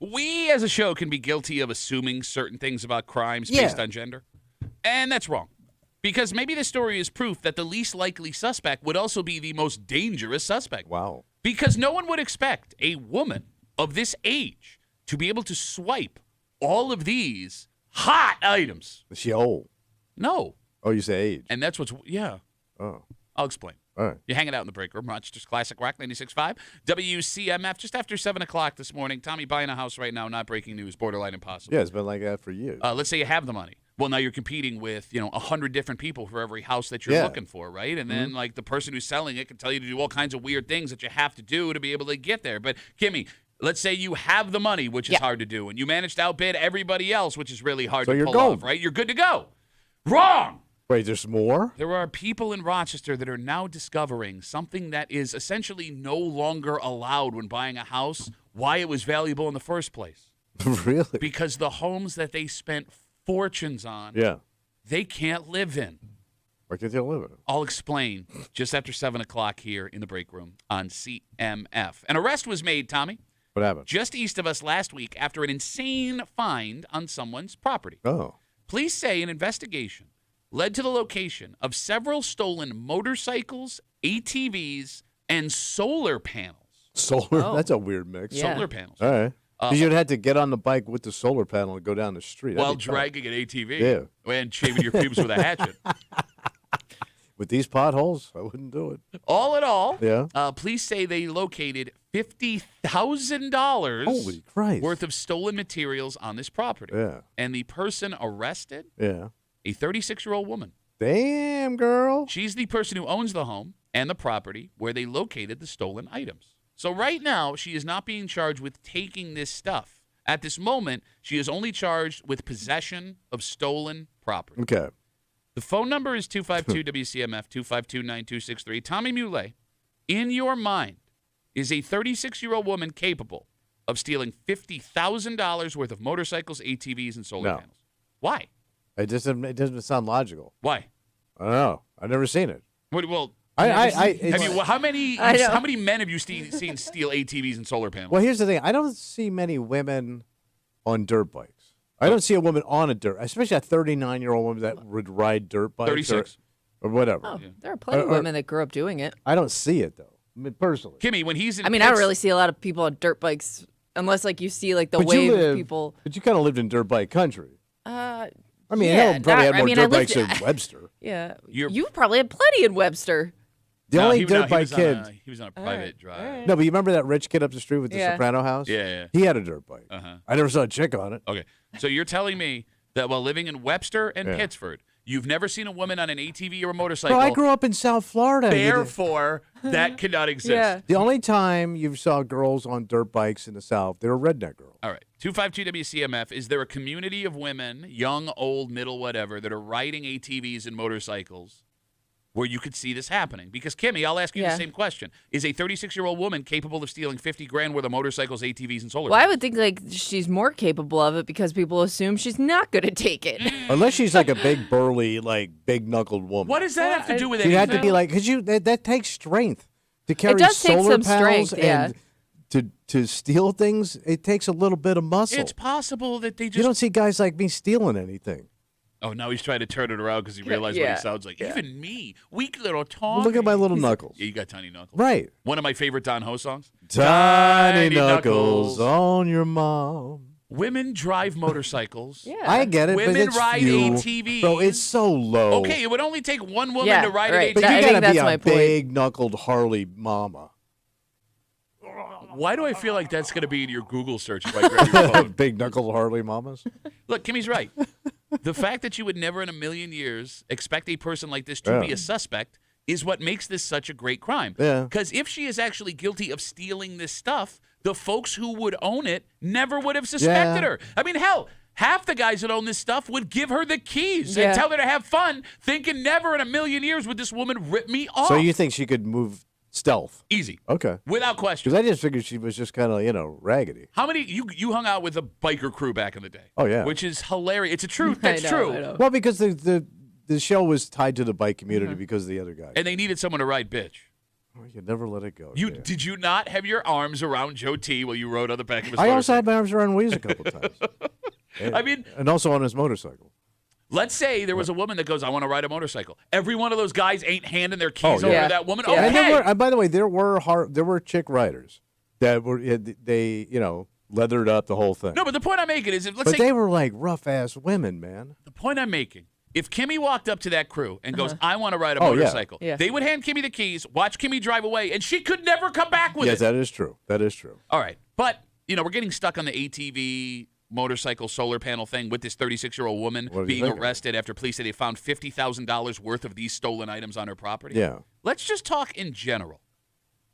We as a show can be guilty of assuming certain things about crimes based on gender. And that's wrong. Because maybe this story is proof that the least likely suspect would also be the most dangerous suspect. Wow. Because no one would expect a woman of this age to be able to swipe all of these hot items. Is she old? No. Oh, you say age. And that's what's, yeah. Oh. I'll explain. All right. You're hanging out in the break room. Rochester's Classic Rock 96.5. WCMF, just after 7 o'clock this morning. Tommy buying a house right now, not breaking news, borderline impossible. Yeah, it's been like that for years. Let's say you have the money. Well, now you're competing with, 100 different people for every house that you're looking for, right? And then, like, the person who's selling it can tell you to do all kinds of weird things that you have to do to be able to get there. But, Kimmy, let's say you have the money, which is hard to do, and you manage to outbid everybody else, which is really hard to pull off, right? You're good to go. Wrong! Wait, there's more? There are people in Rochester that are now discovering something that is essentially no longer allowed when buying a house, why it was valuable in the first place. Really? Because the homes that they spent fortunes on, they can't live in. Why can't they live in it? I'll explain just after 7 o'clock here in the break room on CMF. An arrest was made, Tommy. What happened? Just east of us last week after an insane find on someone's property. Oh. Police say an investigation led to the location of several stolen motorcycles, ATVs, and solar panels. Solar? That's a weird mix. Yeah. Solar panels. All right. Because you'd have to get on the bike with the solar panel and go down the street. While dragging an ATV. Yeah. And shaving your pubes with a hatchet. With these potholes, I wouldn't do it. All in all, police say they located $50,000 Holy Christ. worth of stolen materials on this property. Yeah. And the person arrested, Yeah. a 36-year-old woman. Damn, girl. She's the person who owns the home and the property where they located the stolen items. So right now, she is not being charged with taking this stuff. At this moment, she is only charged with possession of stolen property. Okay. The phone number is 252-WCMF, 252-9263. Tommy Muley, in your mind, is a 36-year-old woman capable of stealing $50,000 worth of motorcycles, ATVs, and solar panels? Why? It doesn't sound logical. Why? I don't know. I've never seen it. Well, How many men have you seen steal ATVs and solar panels? Well, here's the thing. I don't see many women on dirt bikes. I don't see a woman on a dirt, especially a 39-year-old woman that would ride dirt bikes. 36. Or whatever. Oh, there are plenty of women that grew up doing it. I don't see it, though. I mean, personally. Kimmy, when he's in I don't really see a lot of people on dirt bikes unless, like, you see, like, the wave of people. But you kind of lived in dirt bike country. I mean, yeah, hell, probably had more dirt I bikes lived- than Webster. Yeah. You're- You probably had plenty in Webster. The only dirt bike kid. He was on a private drive. No, but you remember that rich kid up the street with the Soprano house? Yeah. He had a dirt bike. Uh-huh. I never saw a chick on it. Okay. So you're telling me that while living in Webster and Pittsford, you've never seen a woman on an ATV or a motorcycle. Bro, I grew up in South Florida. Therefore, that cannot exist. Yeah. The only time you saw girls on dirt bikes in the South, they were redneck girls. All right. 252-WCMF, is there a community of women, young, old, middle, whatever, that are riding ATVs and motorcycles where you could see this happening? Because, Kimmy, I'll ask you the same question. Is a 36-year-old woman capable of stealing $50,000 worth of motorcycles, ATVs, and solar Well, I panels? would think, like, she's more capable of it because people assume she's not going to take it. Unless she's like a big, burly, like, big-knuckled woman. What does that have to do with She'd anything? have to be like, because that takes strength. To carry does take solar some panels strength, yeah. and to steal things, it takes a little bit of muscle. It's possible that they You just... don't see guys like me stealing anything. Oh, now he's trying to turn it around because he realized what Yeah. he sounds like. Yeah. Even me, weak little Tommy. Well, look at my little knuckles. Yeah, you got tiny knuckles. Right. One of my favorite Don Ho songs. Tiny knuckles. knuckles on your mom. Women drive motorcycles. Yeah. I get it, Women but it's ride few. ATVs. Bro, it's so low. Okay, it would only take one woman Yeah, to ride right. an But ATV. I you think gotta be that's a my point. big-knuckled Harley mama. Why do I feel like that's going to be in your Google search if I grab your phone? Big-knuckled Harley mamas. Look, Kimmy's right. The fact that you would never in a million years expect a person like this to be a suspect is what makes this such a great crime. Yeah. Because if she is actually guilty of stealing this stuff, the folks who would own it never would have suspected Yeah. her. I mean, hell, half the guys that own this stuff would give her the keys Yeah. and tell her to have fun, thinking never in a million years would this woman rip me off. So you think she could move stealth? Easy. Okay. Without question. Because I just figured she was just kind of, raggedy. How many you hung out with a biker crew back in the day? Oh, yeah. Which is hilarious. It's a truth. That's I know, true. I know. Well, because the show was tied to the bike community because of the other guys. And they needed someone to ride bitch. Well, you never let it go. You Dan. did you not have your arms around Joe T while you rode on the back of his I also motorcycle? had my arms around Weeze a couple times. I mean, and also on his motorcycle. let's say there was a woman that goes, I want to ride a motorcycle. Every one of those guys ain't handing their keys Oh, over yeah. to that woman. Yeah. And Okay. and by the way, there were chick riders that were they leathered up the whole thing. No, but the point I'm making is, but they were like rough ass women, man. the point I'm making, if Kimmy walked up to that crew and goes, I want to ride a Oh, yeah. motorcycle, Yeah. they would hand Kimmy the keys, watch Kimmy drive away, and she could never come back with Yes, it. that is true. That is true. All right. But, we're getting stuck on the ATV motorcycle solar panel thing with this 36-year-old woman What do you being think? arrested after police say they found $50,000 worth of these stolen items on her property. Yeah. Let's just talk in general.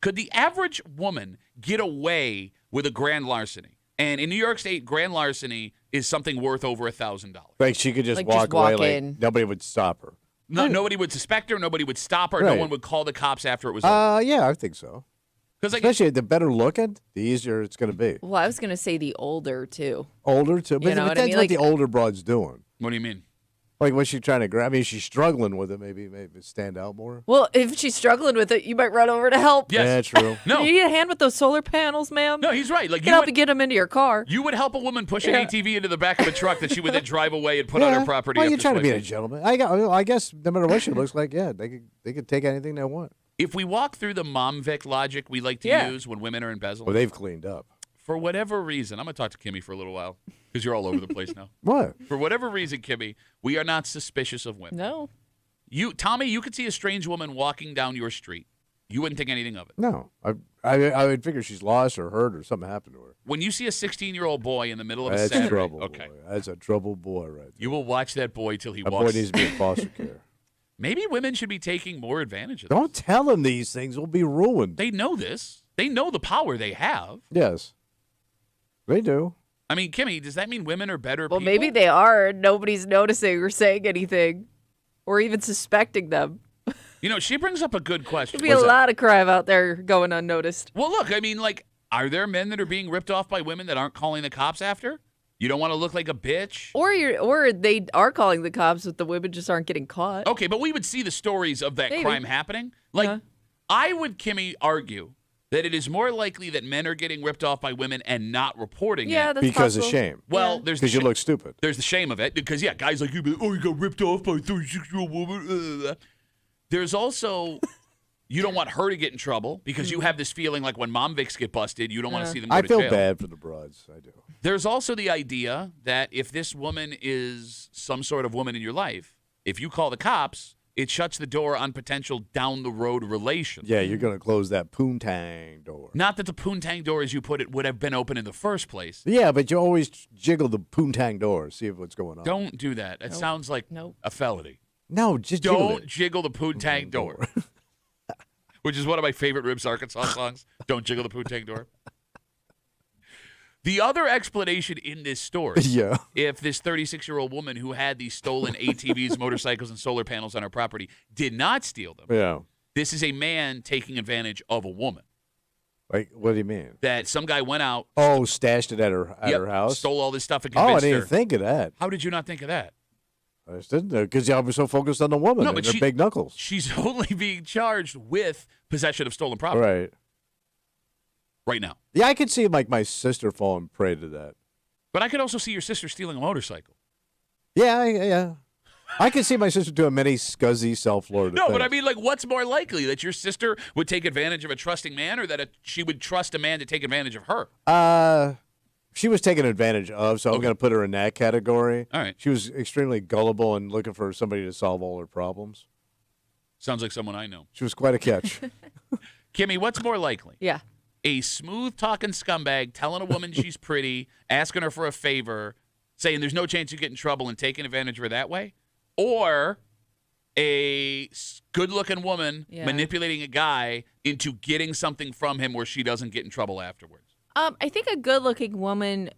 Could the average woman get away with a grand larceny? And in New York State, grand larceny is something worth over $1,000. Like she could just Like, walk just walk away in. like nobody would stop her. Nobody would suspect her. Nobody would stop her. No Right. one would call the cops after it was over. Yeah, I think so. Because Especially the better looking, the easier it's going to be. Well, I was going to say the older, too. Older too, but, You know but what I that's mean? what Like- the older broad's doing. what do you mean? Like, what's she trying to grab? I mean, she's struggling with it. Maybe stand out more. Well, if she's struggling with it, you might run over to help. Yes. Yeah, true. No. You need a hand with those solar panels, ma'am? No, he's right. Like Can you help would, you get them into your car. you would help a woman push an Yeah. ATV into the back of a truck that she would then drive away and put on her property. Well, you're after trying to be a swiping. gentleman. I guess no matter what she looks like, yeah, they could take anything they want. If we walk through the mom Vic logic we like to Yeah. use when women are embezzling, Well, they've cleaned up. for whatever reason, I'm going to talk to Kimmy for a little while because you're all over the place now. What? For whatever reason, Kimmy, we are not suspicious of women. No. Tommy, you could see a strange woman walking down your street. You wouldn't think anything of it. No, I would figure she's lost or hurt or something happened to her. When you see a 16-year-old boy in the middle of a That's Saturday, trouble. okay, Boy. That's a trouble boy right there. you will watch that boy till he That boy walks. needs to be in foster care. Maybe women should be taking more advantage of this. Don't tell him these things; will be ruined. They know this. They know the power they have. Yes, they do. I mean, Kimmy, does that mean women are better Well, people? maybe they are, and nobody's noticing or saying anything or even suspecting them. She brings up a good question. There'd be a lot of crime out there going unnoticed. Well, look, I mean, are there men that are being ripped off by women that aren't calling the cops after? You don't want to look like a bitch? Or they are calling the cops, but the women just aren't getting caught. Okay, but we would see the stories of that Maybe. crime happening. Like, Uh-huh. I would, Kimmy, argue that it is more likely that men are getting ripped off by women and not reporting Yeah, it. that's Because possible. of shame. Well, Yeah. there's the Because you sh- look stupid. There's the shame of it because, guys like you be like, oh, you got ripped off by a 36-year-old woman. There's also, you don't want her to get in trouble because you have this feeling like when mom Vicks get busted, you don't want to see them go I to feel jail. bad for the broads. I do. There's also the idea that if this woman is some sort of woman in your life, if you call the cops, it shuts the door on potential down-the-road relations. Yeah, you're gonna close that poontang door. Not that the poontang door, as you put it, would have been open in the first place. Yeah, but you always jiggle the poontang door, see what's going on. Don't do that. It sounds like Nope. a felony. No, just jiggle Don't it. jiggle the poontang door, which is one of my favorite Ribs Arkansas songs. Don't jiggle the poontang door. The other explanation in this story, Yeah. if this 36-year-old woman who had these stolen ATVs, motorcycles, and solar panels on her property did not steal them, Yeah. this is a man taking advantage of a woman. Like, what do you mean? That some guy went out, Oh, stashed it at her yep, house. stole all this stuff and Oh, I convinced didn't her. even think of that. How did you not think of that? I just didn't because y'all were so focused on the woman No, and but her she- big knuckles. She's only being charged with possession of stolen property right now. Yeah, I could see like my sister falling prey to that. But I could also see your sister stealing a motorcycle. Yeah. I could see my sister doing many scuzzy self-lord No, things. but I mean, what's more likely? That your sister would take advantage of a trusting man or that she would trust a man to take advantage of her? She was taken advantage of, so I'm going to put her in that category. All right. She was extremely gullible and looking for somebody to solve all her problems. Sounds like someone I know. She was quite a catch. Kimmy, what's more likely? Yeah. A smooth-talking scumbag telling a woman she's pretty, asking her for a favor, saying there's no chance you get in trouble and taking advantage of her that way? Or a good-looking woman Yeah. manipulating a guy into getting something from him where she doesn't get in trouble afterwards? I think a good-looking woman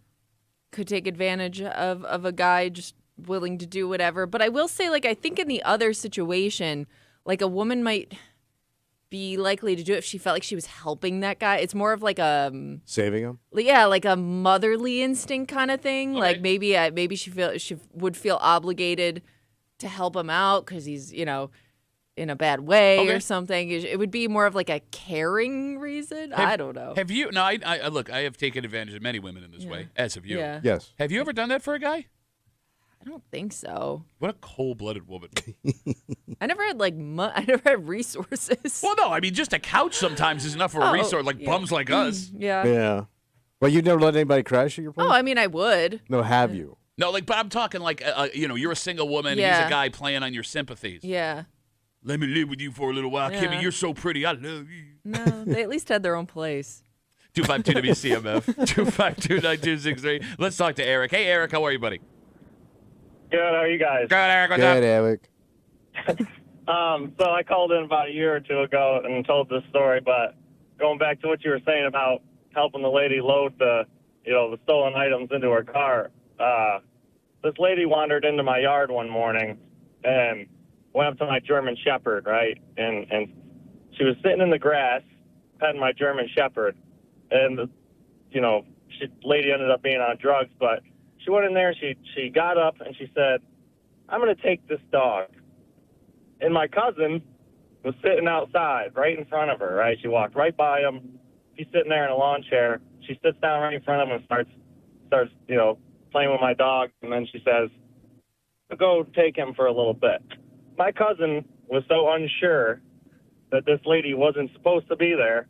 could take advantage of a guy just willing to do whatever. But I will say, I think in the other situation, a woman might be likely to do it if she felt like she was helping that guy. It's more of Saving him? like a motherly instinct kind of thing. Okay. Like maybe she would feel obligated to help him out because he's in a bad way Okay. or something. It would be more of like a caring reason. I don't know. Have you? No, I look. I have taken advantage of many women in this way, as have you. Yeah. Yes. Have you ever done that for a guy? I don't think so. What a cold-blooded woman. I never had I never had resources. Well, no, I mean just a couch sometimes is enough for a resource. Like bums like us. Yeah. Yeah. Well, you never let anybody crash at your place? Oh, I mean, I would. No, have you? No, like, but I'm talking like, you're a single woman. Yeah. He's a guy playing on your sympathies. Yeah. Let me live with you for a little while, Yeah. Kimmy. You're so pretty. I love you. No, they at least had their own place. 252 WCMF 252-9263. Let's talk to Eric. Hey, Eric, how are you, buddy? Good. How are you guys? Good, Eric. What's Good, up? Eric. So I called in about a year or two ago and told this story, but going back to what you were saying about helping the lady load the stolen items into her car, this lady wandered into my yard one morning and went up to my German Shepherd, right? And she was sitting in the grass petting my German Shepherd, and lady ended up being on drugs, but she went in there, she got up and she said, "I'm going to take this dog." And my cousin was sitting outside right in front of her, right? She walked right by him. He's sitting there in a lawn chair. She sits down right in front of him and starts playing with my dog. And then she says, "I'll go take him for a little bit." My cousin was so unsure that this lady wasn't supposed to be there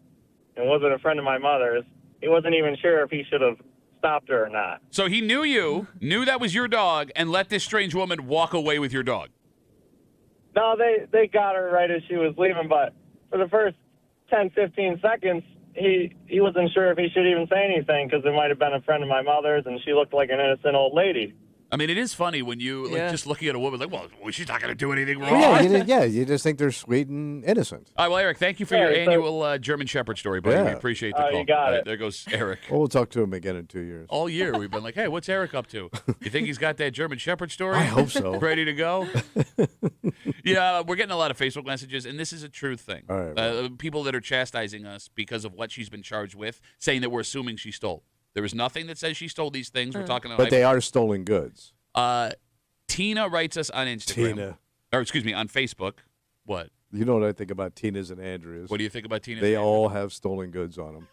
and wasn't a friend of my mother's. He wasn't even sure if he should have stopped her or not. So he knew you, knew that was your dog, and let this strange woman walk away with your dog. No, they got her right as she was leaving, but for the first 10, 15 seconds, he wasn't sure if he should even say anything because it might have been a friend of my mother's, and she looked like an innocent old lady. I mean, it is funny when you just looking at a woman like, well, she's not going to do anything wrong. Well, you just think they're sweet and innocent. All right, well, Eric, thank you for your annual German Shepherd story, buddy. We appreciate the call. You got it. There goes Eric. Well, we'll talk to him again in 2 years. All year we've been like, hey, what's Eric up to? You think he's got that German Shepherd story? I hope so. Ready to go? Yeah, we're getting a lot of Facebook messages, and this is a true thing. All right, People that are chastising us because of what she's been charged with, saying that we're assuming she stole. There is nothing that says she stole these things. We're talking about. But they are stolen goods. Tina writes us on Instagram. Or excuse me, on Facebook. What? You know what I think about Tina's and Andrea's? What do you think about Tina? They all have stolen goods on them.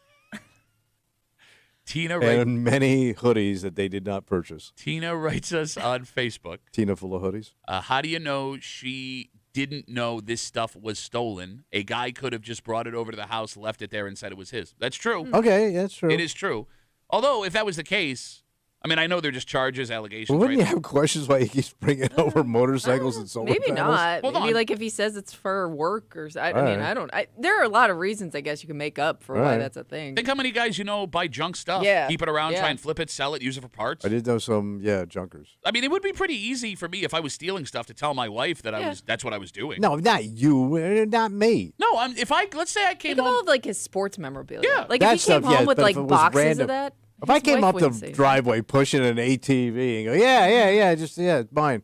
Tina writes. And many hoodies that they did not purchase. Tina writes us on Facebook. Tina full of hoodies? How do you know she didn't know this stuff was stolen? A guy could have just brought it over to the house, left it there, and said it was his. That's true. Okay, that's true. It is true. Although, if that was the case, I mean, I know they're just charges, allegations. Well, wouldn't right? you have questions why he keeps bringing over motorcycles and solar Maybe panels? not. Hold Maybe on. like if he says it's for work or I All mean, right. I don't. There are a lot of reasons I guess you can make up for All why right. that's a thing. Think how many guys you know buy junk stuff, Yeah. keep it around, Yeah. try and flip it, sell it, use it for parts. I did know some, junkers. I mean, it would be pretty easy for me if I was stealing stuff to tell my wife that that's what I was doing. No, not you, not me. No, let's say I came Think of all home. of like his sports memorabilia. Yeah. Like That if he came stuff, yeah, home with but like if it was boxes random- of that. If I his came wife up wouldn't the say driveway pushing an ATV and go, it's mine.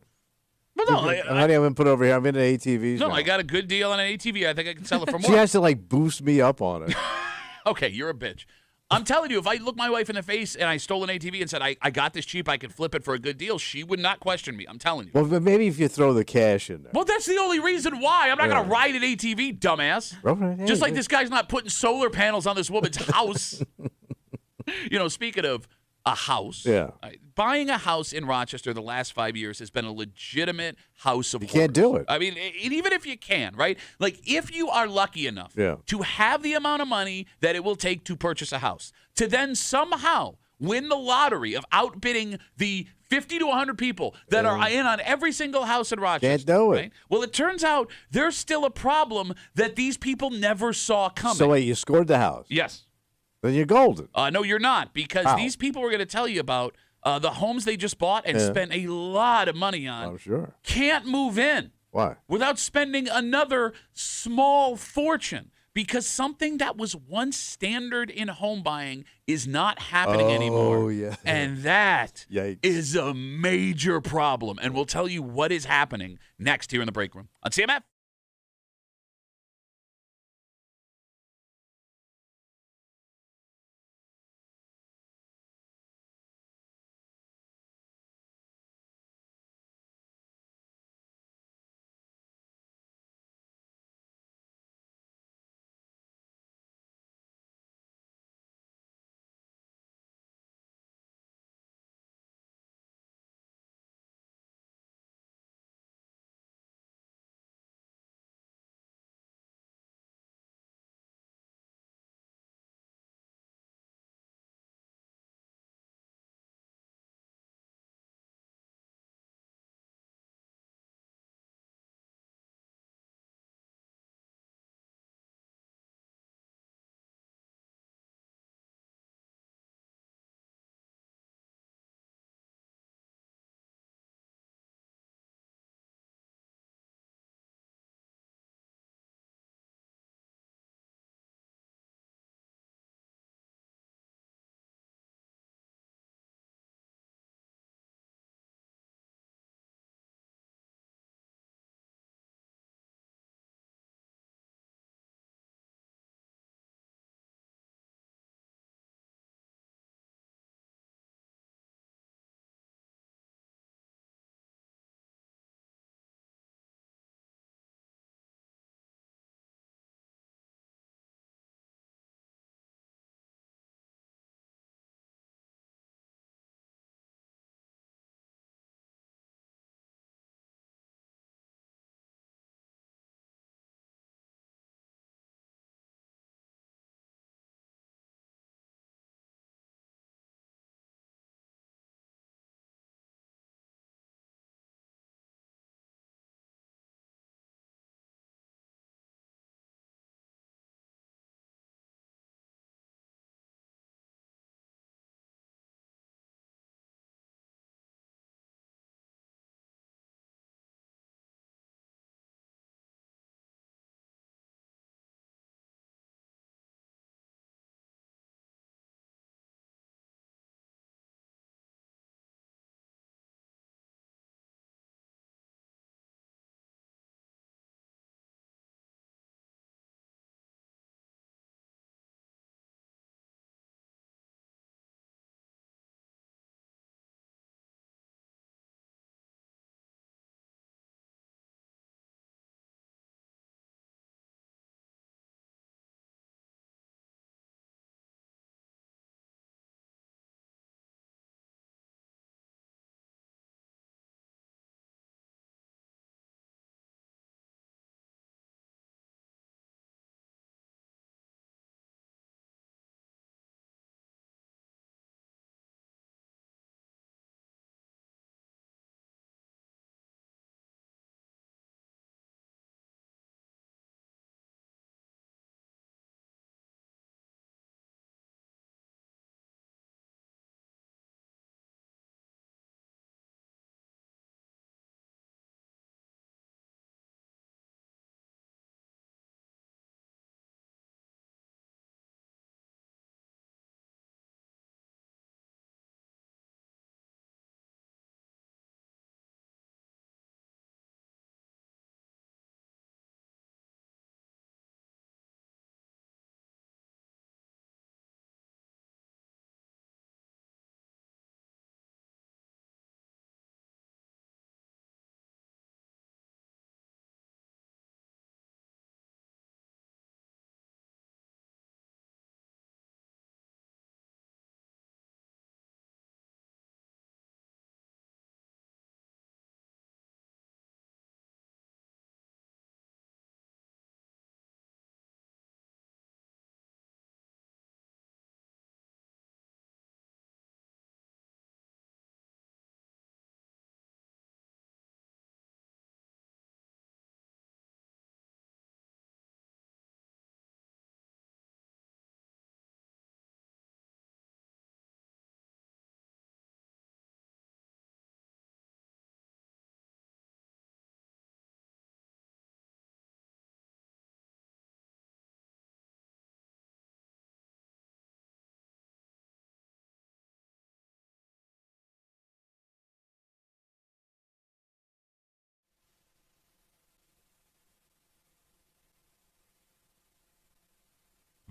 Well, no, Honey, I'm going to put it over here. I'm into ATVs no, now. I got a good deal on an ATV. I think I can sell it for She more. has to, boost me up on it. Okay, you're a bitch. I'm telling you, if I look my wife in the face and I stole an ATV and said, I got this cheap, I could flip it for a good deal, she would not question me. I'm telling you. Well, but maybe if you throw the cash in there. Well, that's the only reason why. I'm not going to ride an ATV, dumbass. Okay, Just like hey. this guy's not putting solar panels on this woman's house. Speaking of a house. Yeah. Buying a house in Rochester the last 5 years has been a legitimate house of You can't horrors. do it. I mean, even if you can, right? Like, if you are lucky enough to have the amount of money that it will take to purchase a house, to then somehow win the lottery of outbidding the 50 to 100 people that are in on every single house in Rochester. Can't do it. Right? Well, it turns out there's still a problem that these people never saw coming. So wait, you scored the house. Yes. Then you're golden. No, you're not, because How? these people were going to tell you about the homes they just bought and spent a lot of money on. I'm sure. Can't move in Why? without spending another small fortune, because something that was once standard in home buying is not happening anymore. Oh, yeah. And that Yikes. is a major problem. And we'll tell you what is happening next here in the break room on CMF.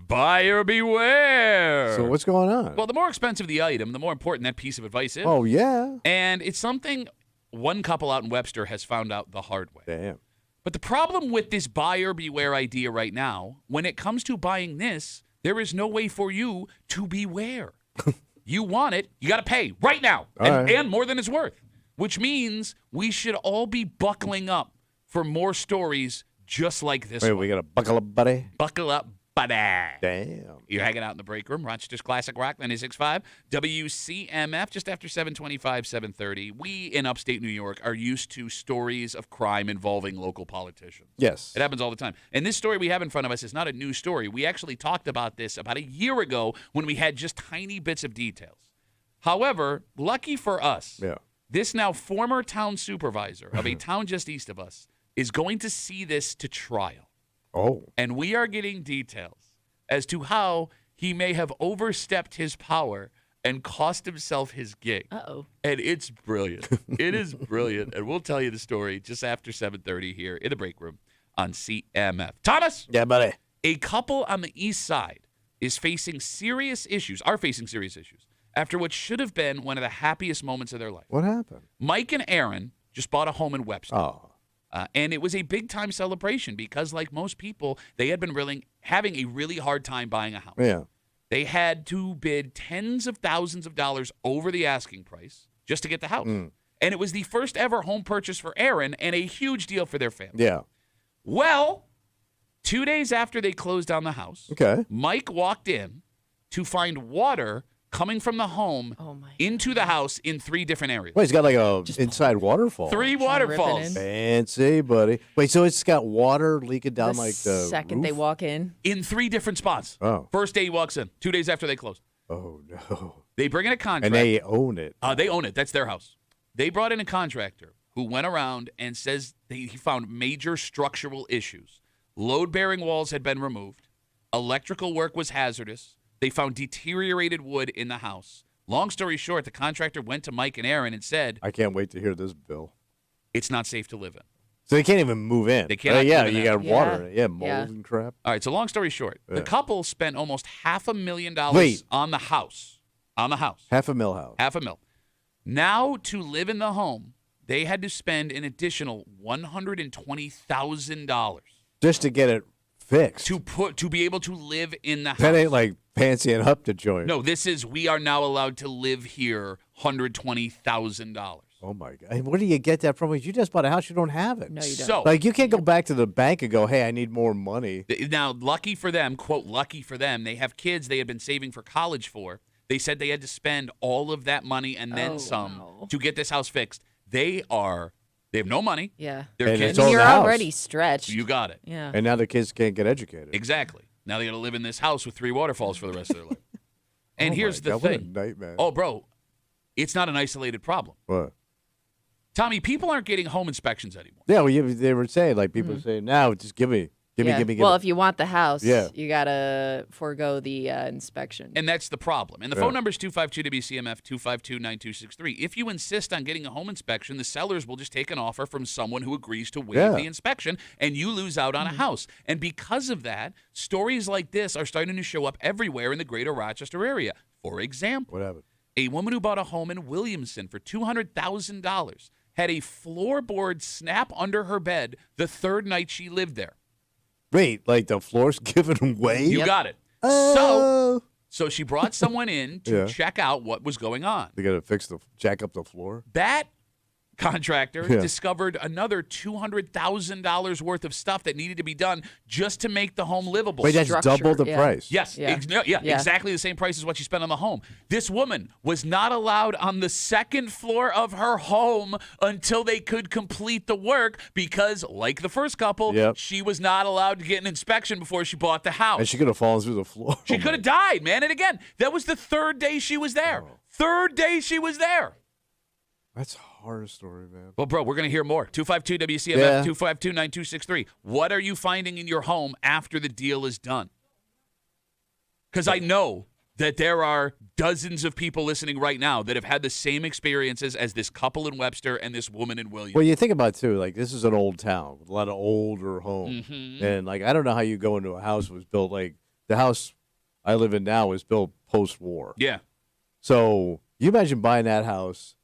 Buyer beware. So what's going on? Well, the more expensive the item, the more important that piece of advice is. Oh, yeah. And it's something one couple out in Webster has found out the hard way. Damn. But the problem with this buyer beware idea right now, when it comes to buying this, there is no way for you to beware. You want it, you got to pay right now, and more than it's worth, which means we should all be buckling up for more stories just like this Wait, one. we got to buckle up, buddy? Buckle up, buddy. Damn. You're hanging out in the break room, Rochester's Classic Rock 96.5, WCMF, just after 7:25, 7:30. We in upstate New York are used to stories of crime involving local politicians. Yes. It happens all the time. And this story we have in front of us is not a new story. We actually talked about this about a year ago when we had just tiny bits of details. However, lucky for us, this now former town supervisor of a town just east of us is going to see this to trial. Oh. And we are getting details as to how he may have overstepped his power and cost himself his gig. Uh-oh. And it's brilliant. It is brilliant. And we'll tell you the story just after 7:30 here in the break room on CMF. Thomas? Yeah, buddy. A couple on the east side are facing serious issues after what should have been one of the happiest moments of their life. What happened? Mike and Aaron just bought a home in Webster. Oh. And it was a big-time celebration because, like most people, they had been having a really hard time buying a house. Yeah. They had to bid tens of thousands of dollars over the asking price just to get the house. And it was the first ever home purchase for Aaron and a huge deal for their family. Yeah. Well, 2 days after they closed down the house, Mike walked in to find water coming from the home into the house in 3 different areas. Wait, it's got like a inside waterfall. 3 waterfalls. Fancy, buddy. Wait, so it's got water leaking down like the second roof? they walk in. In 3 different spots. Oh. First day he walks in, 2 days after they closed. Oh, no. They bring in a contractor. And they own it. They own it. That's their house. They brought in a contractor who went around and says he found major structural issues. Load-bearing walls had been removed. Electrical work was hazardous. They found deteriorated wood in the house. Long story short, the contractor went to Mike and Aaron and said, I can't wait to hear this, Bill. It's not safe to live in. So they can't even move in. They cannot yeah, live in you that. got water. Yeah, mold and crap. All right, so long story short, the couple spent almost $500,000 on the house. On the house. $500,000 house. $500,000. Now, to live in the home, they had to spend an additional $120,000 just to get it fixed. To be able to live in the house. That ain't like fancying up the joint. No, this is we are now allowed to live here $120,000. Oh my God! And where do you get that from? You just bought a house, you don't have it. No, you don't. So, like you can't go back to the bank and go, "Hey, I need more money." Now, lucky for them, quote, lucky for them, they have kids they had been saving for college for. They said they had to spend all of that money and then some to get this house fixed. They have no money. Yeah. Their And kids. it's all You're the house. already stretched. You got it. Yeah. And now the kids can't get educated. Exactly. Now they got to live in this house with 3 waterfalls for the rest of their life. And Oh here's my the God, what a thing. nightmare. Oh, bro, it's not an isolated problem. What? Tommy, people aren't getting home inspections anymore. Yeah, well, they were saying like people Mm-hmm. saying, "Now, just give me." Well, if you want the house, Yeah. you got to forego the inspection. And that's the problem. And the phone number is 252-WCMF, 252-9263. If you insist on getting a home inspection, the sellers will just take an offer from someone who agrees to waive the inspection, and you lose out on a house. And because of that, stories like this are starting to show up everywhere in the greater Rochester area. For example, what happened? a woman who bought a home in Williamson for $200,000 had a floorboard snap under her bed the 3rd night she lived there. Wait, like the floor's given away? You got it. Oh. So she brought someone in to Yeah. check out what was going on. They got to jack up the floor. That contractor discovered another $200,000 worth of stuff that needed to be done just to make the home livable. Wait, that's Structure, double the yeah. price. Yes, Yeah. exactly the same price as what she spent on the home. This woman was not allowed on the 2nd floor of her home until they could complete the work because, like the first couple, she was not allowed to get an inspection before she bought the house. And she could have fallen through the floor. She could have died, man. And again, that was the 3rd day she was there. 3rd day she was there. That's a horror story, man. Well, bro, we're going to hear more. 252-WCMF, 252-9263. What are you finding in your home after the deal is done? Because I know that there are dozens of people listening right now that have had the same experiences as this couple in Webster and this woman in Williams. Well, you think about it, too, like this is an old town with a lot of older homes. Mm-hmm. And like I don't know how you go into a house that was built like the house I live in now is built post-war. Yeah. So you imagine buying that house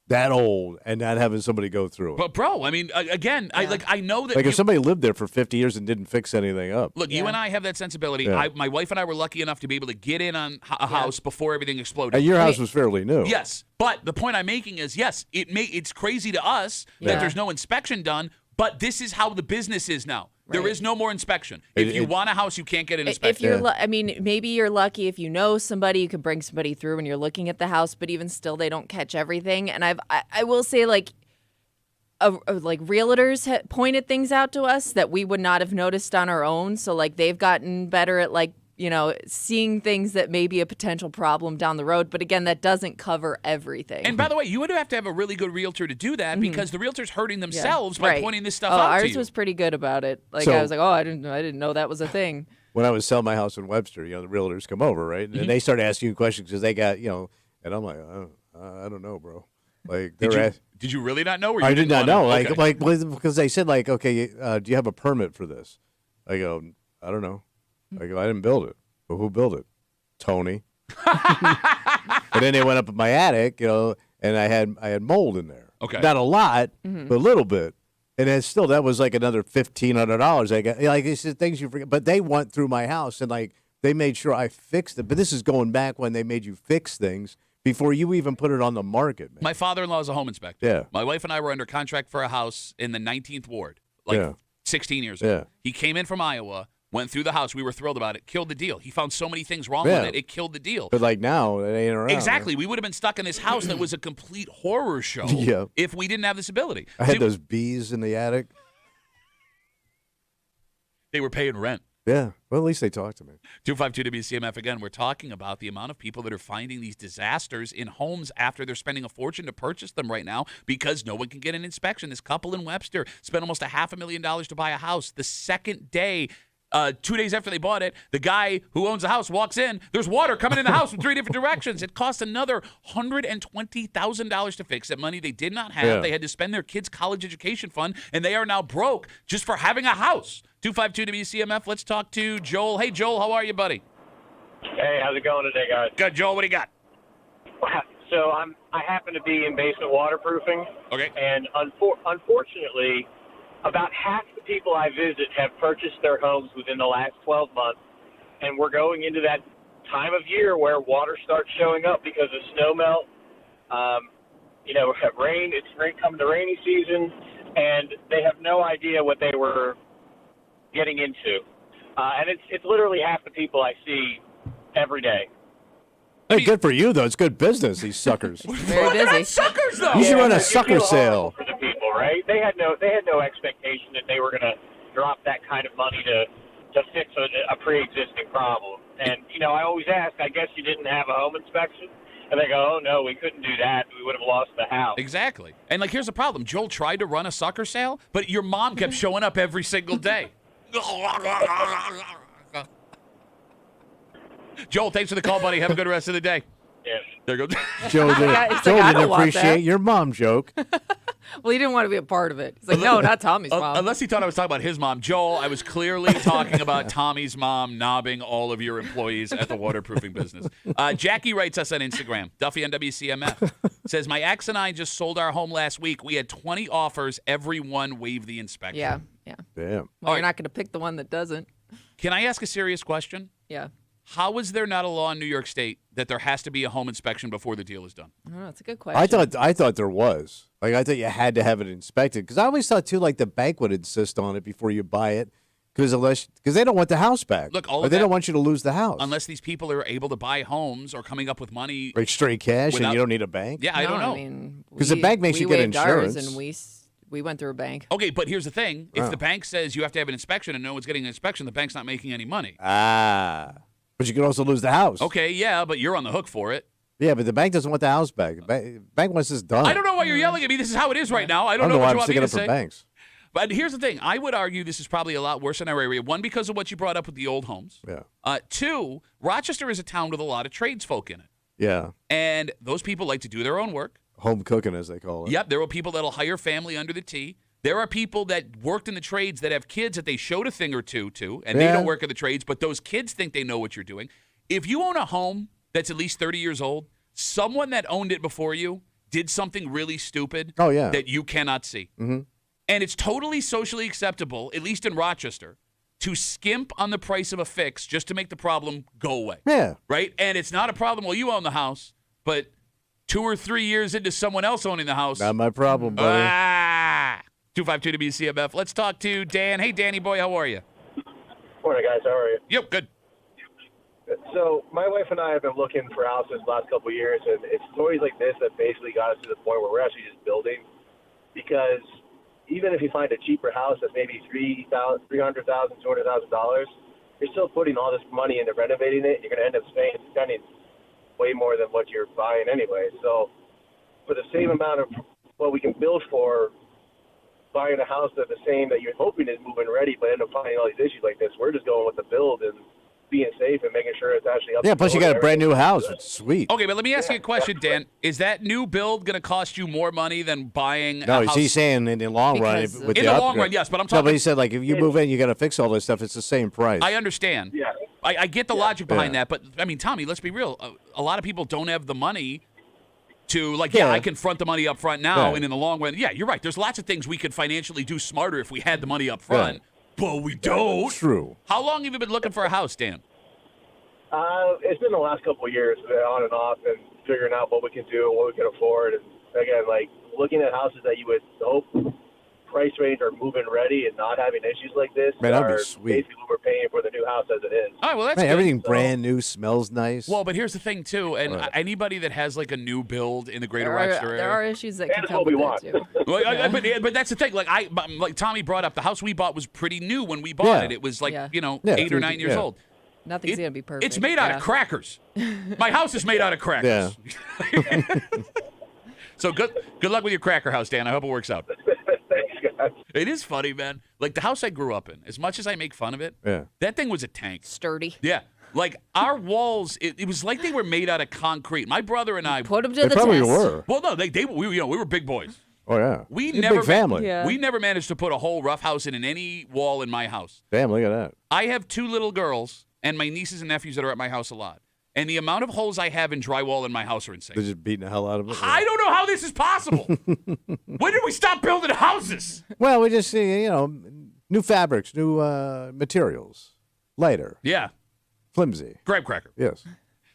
that old and not having somebody go through it. But bro, I mean, again, I know that Like if somebody lived there for 50 years and didn't fix anything up. Look, you and I have that sensibility. Yeah. My wife and I were lucky enough to be able to get in on a house before everything exploded. And your house was fairly new. Yes, but the point I'm making is, yes, it's crazy to us that there's no inspection done, but this is how the business is now. Right. There is no more inspection. If you want a house, you can't get an inspection. If you're, I mean, maybe you're lucky if you know somebody, you could bring somebody through when you're looking at the house. But even still, they don't catch everything. And I will say, like realtors pointed things out to us that we would not have noticed on our own. So like they've gotten better at seeing things that may be a potential problem down the road. But again, that doesn't cover everything. And by the way, you would have to have a really good realtor to do that because the realtor's hurting themselves by pointing this stuff out to you. Ours was pretty good about it. Like So- I was like, I didn't know that was a thing. When I was selling my house in Webster, the realtors come over, right? And they start asking you questions because they got, and I'm like, I don't know, bro. Like Did you really not know? Or you I did didn't not know. wanna- okay. Because they said, like, okay, do you have a permit for this? I go, I don't know. I go, I didn't build it. Well, who built it? Tony. But then they went up in my attic, and I had mold in there. Okay. Not a lot, but a little bit. And then still, that was like another $1,500. I got it's the things you forget. But they went through my house and they made sure I fixed it. But this is going back when they made you fix things before you even put it on the market, man. My father-in-law is a home inspector. Yeah. My wife and I were under contract for a house in the 19th Ward, 16 years ago. Yeah. He came in from Iowa, went through the house. We were thrilled about it. Killed the deal. He found so many things wrong with it. It killed the deal. But like now, it ain't around. Exactly. We would have been stuck in this house that was a complete horror show if we didn't have this ability. I had those bees in the attic. They were paying rent. Yeah. Well, at least they talked to me. 252 WCMF again. We're talking about the amount of people that are finding these disasters in homes after they're spending a fortune to purchase them right now because no one can get an inspection. This couple in Webster spent almost $500,000 to buy a house. The second day, 2 days after they bought it, the guy who owns the house walks in. There's water coming in the house from 3 different directions. It cost another $120,000 to fix it. Money they did not have. Yeah. They had to spend their kids' college education fund, and they are now broke just for having a house. 252 WCMF. Let's talk to Joel. Hey, Joel, how are you, buddy? Hey, how's it going today, guys? Good, Joel. What do you got? So I happen to be in basement waterproofing, Okay. and unfortunately, about half the people I visit have purchased their homes within the last 12 months, and we're going into that time of year where water starts showing up because of snow melt. Rain. It's coming to rainy season, and they have no idea what they were getting into. And it's literally half the people I see every day. Hey, good for you, though. It's good business, these suckers. Very busy. Suckers, though. You should run a you sucker feel sale. horrible for the people, right? They had no expectation that they were going to drop that kind of money to fix a pre-existing problem. And I always ask. I guess you didn't have a home inspection, and they go, "Oh no, we couldn't do that. We would have lost the house." Exactly. And here's the problem. Joel tried to run a sucker sale, but your mom kept showing up every single day. Joel, thanks for the call, buddy. Have a good rest of the day. Yes. There goes. Joe I didn't don't want appreciate that. your mom joke. Well, he didn't want to be a part of it. He's like, no, not Tommy's mom. Unless he thought I was talking about his mom. Joel, I was clearly talking about Tommy's mom knobbing all of your employees at the waterproofing business. Jackie writes us on Instagram, Duffy on WCMF, says, my ex and I just sold our home last week. We had 20 offers. Every one waived the inspection. Yeah. Damn. Well, right. you're not going to pick the one that doesn't. Can I ask a serious question? Yeah. How is there not a law in New York State that there has to be a home inspection before the deal is done? Oh, that's a good question. I thought there was. I thought you had to have it inspected because I always thought too, the bank would insist on it before you buy it because they don't want the house back. Look, they don't want you to lose the house Unless these people are able to buy homes or coming up with money. like straight cash, without- and you don't need a bank. Yeah, I don't know. I mean, 'Cause the bank makes you get waived ours insurance. and we went through a bank. Okay, but here's the thing. If Oh. the bank says you have to have an inspection and no one's getting an inspection, the bank's not making any money. But you can also lose the house. Okay, yeah, but you're on the hook for it. Yeah, but the bank doesn't want the house back. The bank wants this done. I don't know why you're yelling at me. This is how it is right now. I I don't don't know what why you I'm want me sticking to up for say. banks. But here's the thing. I would argue this is probably a lot worse in our area. One, because of what you brought up with the old homes. Yeah. Two, Rochester is a town with a lot of tradesfolk in it. Yeah. And those people like to do their own work. Home cooking, as they call it. Yep, there are people that'll hire family under the T. There are people that worked in the trades that have kids that they showed a thing or two to, and they don't work in the trades, but those kids think they know what you're doing. If you own a home that's at least 30 years old, someone that owned it before you did something really stupid that you cannot see. Mm-hmm. And it's totally socially acceptable, at least in Rochester, to skimp on the price of a fix just to make the problem go away. Yeah. Right? And it's not a problem while you own the house, but 2 or 3 years into someone else owning the house. Not my problem, buddy. 252 WCMF. Let's talk to Dan. Hey, Danny boy, how are you? Morning, guys. How are you? Yep, good. So my wife and I have been looking for houses the last couple of years, and it's stories like this that basically got us to the point where we're actually just building. Because even if you find a cheaper house that's maybe $300,000, $200,000, you're still putting all this money into renovating it. You're going to end up spending way more than what you're buying anyway. So for the same amount of what we can build for, buying a house that's the same that you're hoping is move-in ready, but end up finding all these issues like this, we're just going with the build and being safe and making sure it's actually up. Yeah, plus you got a brand new house. It's sweet. Okay, but let me ask you a question, Dan. Is that new build going to cost you more money than buying a No, house? he's saying in the long run. Because With in the the long upgrade. run, yes, but I'm No, talking. but he said, like, if you move in, you got to fix all this stuff. It's the same price. I understand. Yeah. I get the logic behind Yeah. that, but I mean, Tommy, let's be real. A lot of people don't have the money to Yeah. I can front the money up front now, Yeah. and in the long run, you're right. There's lots of things we could financially do smarter if we had the money up front, but we don't. True. How long have you been looking for a house, Dan? It's been the last couple of years, on and off, and figuring out what we can do, what we can afford, and again, like looking at houses that you would hope price range are move-in ready and not having issues like this. Man, that'd be are sweet. Basically, what we're paying for the new house as it is. All right, well, that's Man, good. everything brand new, smells nice. Well, but here's the thing, too, and Right. anybody that has, like, a new build in the greater There Rochester are, area. there are issues that can That's come what with we it want. too. Well, but that's the thing. Like Tommy brought up, the house we bought was pretty new when we bought it. It was like, Yeah. 8 or 9 years old. Nothing's gonna be perfect. It's made out of crackers. My house is made out of crackers. So good luck with your cracker house, Dan. I hope it works out. Thanks, guys. It is funny, man. Like the house I grew up in, as much as I make fun of it, Yeah. that thing was a tank. sturdy. Yeah. Like our walls, it was like they were made out of concrete. My brother and I. Put them to They the probably test. were. Well, no, we were big boys. Oh, yeah. We You're a never big family. Yeah. We never managed to put a whole rough house in any wall in my house. Damn, look at that. I have 2 little girls and my nieces and nephews that are at my house a lot. And the amount of holes I have in drywall in my house are insane. They're just beating the hell out of it. I don't know how this is possible. When did we stop building houses? Well, we just see, new fabrics, new materials, lighter, Yeah, flimsy. graham cracker. Yes.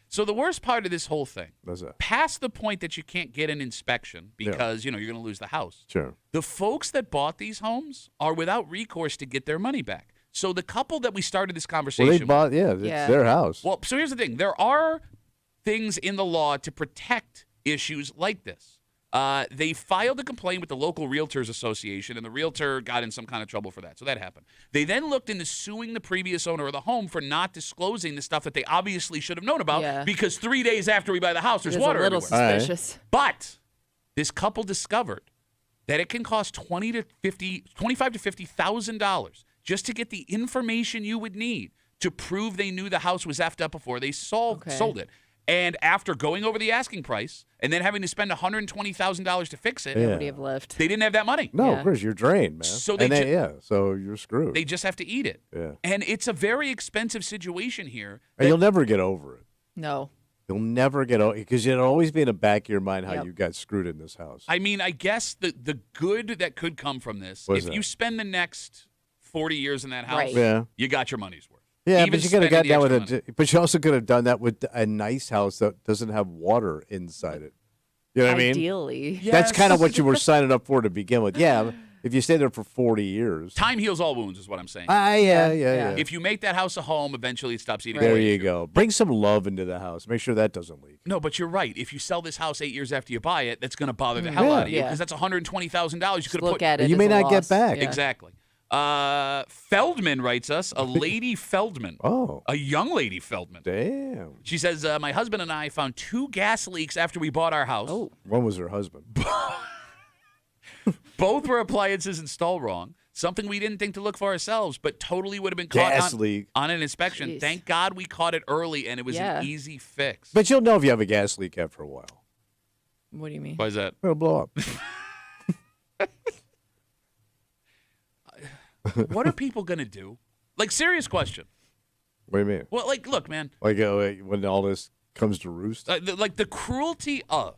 So the worst part of this whole thing, That's that. past the point that you can't get an inspection because, you're going to lose the house. Sure. The folks that bought these homes are without recourse to get their money back. So the couple that we started this conversation Well, they bought, it's Yeah. their house. Well, so here's the thing. There are things in the law to protect issues like this. They filed a complaint with the local Realtors Association, and the realtor got in some kind of trouble for that. So that happened. They then looked into suing the previous owner of the home for not disclosing the stuff that they obviously should have known about Yeah. because 3 days after we buy the house, there's It's a water little everywhere. suspicious. But this couple discovered that it can cost $25,000 to $50,000 just to get the information you would need to prove they knew the house was effed up before they sold it. And after going over the asking price and then having to spend $120,000 to fix it, Yeah. Nobody have left. they didn't have that money. No, Yeah. of course, you're drained, man. So they and then, so you're screwed. They just have to eat it. Yeah. And it's a very expensive situation here. And you'll never get over it. No. You'll never get over it because it'll always be in the back of your mind how Yep. you got screwed in this house. I mean, I guess the good that could come from this, What if is that? you spend the next 40 years in that house, Right. Yeah. you got your money's worth. Yeah, Even but you could have spending gotten that the with extra but you also could have done that with a nice house that doesn't have water inside it. You know what I mean? Ideally. That's kind of what you were signing up for to begin with. Yeah, if you stay there for 40 years. Time heals all wounds is what I'm saying. Yeah. If you make that house a home, eventually it stops eating There away you at go. Bring some love into the house. Make sure that doesn't leak. No, but you're right. If you sell this house 8 years after you buy it, that's going to bother the hell Yeah. out of you Yeah. because that's $120,000 you could have Look put. at it. You as may a not get loss. back. Yeah. Exactly. Feldman writes us, a lady Feldman, Oh, a young lady Feldman. damn. She says, my husband and I found 2 gas leaks after we bought our house. Oh. One was her husband. Both were appliances installed wrong. Something we didn't think to look for ourselves, but totally would have been caught Gas leak. on an inspection. Jeez. Thank God we caught it early, and it was Yeah. an easy fix. But you'll know if you have a gas leak after a while. What do you mean? Why is that? It'll blow up. what are people going to do? Like, serious question. What do you mean? Well, like, look, man. Like when all this comes to roost? Like the cruelty of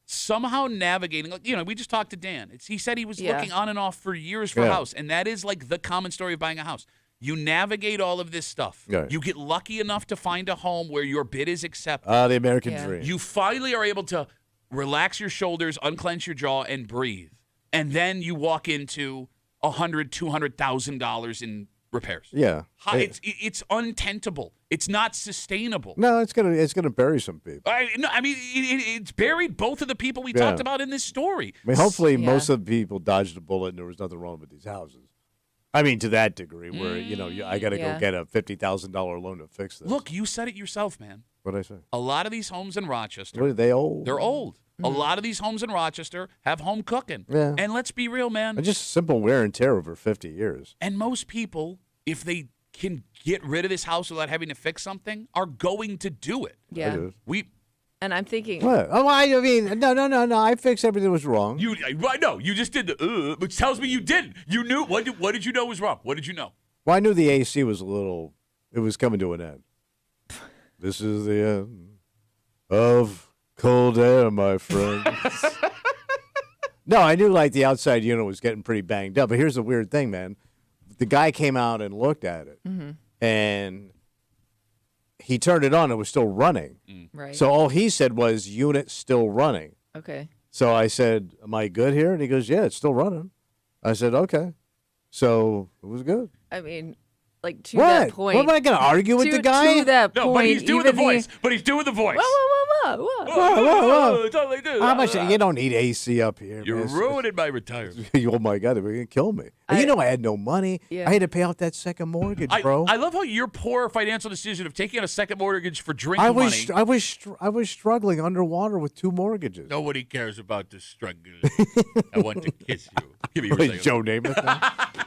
somehow navigating. Like, we just talked to Dan. He said he was looking on and off for years for a house, and that is like the common story of buying a house. You navigate all of this stuff. Right. You get lucky enough to find a home where your bid is accepted. The American dream. You finally are able to relax your shoulders, unclench your jaw, and breathe. And then you walk into $100,000, $200,000 in repairs. Yeah. It's untenable. It's not sustainable. No, it's gonna bury some people. It's buried both of the people we talked about in this story. I mean, hopefully most of the people dodged a bullet and there was nothing wrong with these houses. I mean, to that degree, where I got to go get a $50,000 loan to fix this. Look, you said it yourself, man. What'd I say? A lot of these homes in Rochester. What are they old? They're old. A lot of these homes in Rochester have home cooking. Yeah. And let's be real, man. And just simple wear and tear over 50 years. And most people, if they can get rid of this house without having to fix something, are going to do it. Yeah. And I'm thinking. What? Oh, I mean, no. I fixed everything that was wrong. I know. You just did the, which tells me you didn't. You knew. What did you know was wrong? What did you know? Well, I knew the AC was it was coming to an end. This is the end of cold air, my friends. No, I knew like the outside unit was getting pretty banged up. But here's the weird thing, man. The guy came out and looked at it, and he turned it on. It was still running. Right. So all he said was, unit still running. Okay. So I said, am I good here? And he goes, yeah, it's still running. I said, okay. So it was good. I mean, like to that point. What am I going to argue with the guy? To that point. No, but he's doing the voice. But he's doing the voice. Whoa. It's all they do. How much? You don't need AC up here. You're man. ruining my retirement. Oh, my God. They're going to kill me. I had no money. Yeah. I had to pay out that second mortgage, bro. I love how your poor financial decision of taking out a second mortgage for drinking money. I was struggling underwater with 2 mortgages. Nobody cares about the struggle. I want to kiss you. Give me your Wait, second. Joe Namath.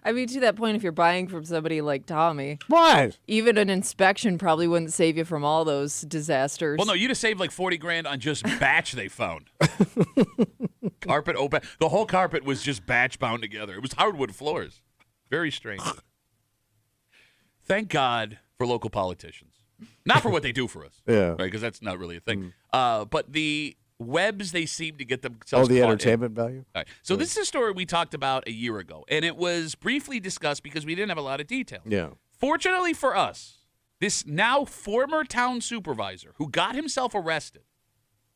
I mean, to that point, if you're buying from somebody like Tommy, What? even an inspection probably wouldn't save you from all those disasters. Well, no, you'd have saved like $40,000 on just batch they found. Carpet open. The whole carpet was just batch bound together. It was hardwood floors. Very strange. Thank God for local politicians. Not for what they do for us. Yeah. Right, because that's not really a thing. But the webs they seem to get themselves The caught entertainment in. value? All right. So this is a story we talked about a year ago, and it was briefly discussed because we didn't have a lot of detail. Yeah. Fortunately for us, this now former town supervisor who got himself arrested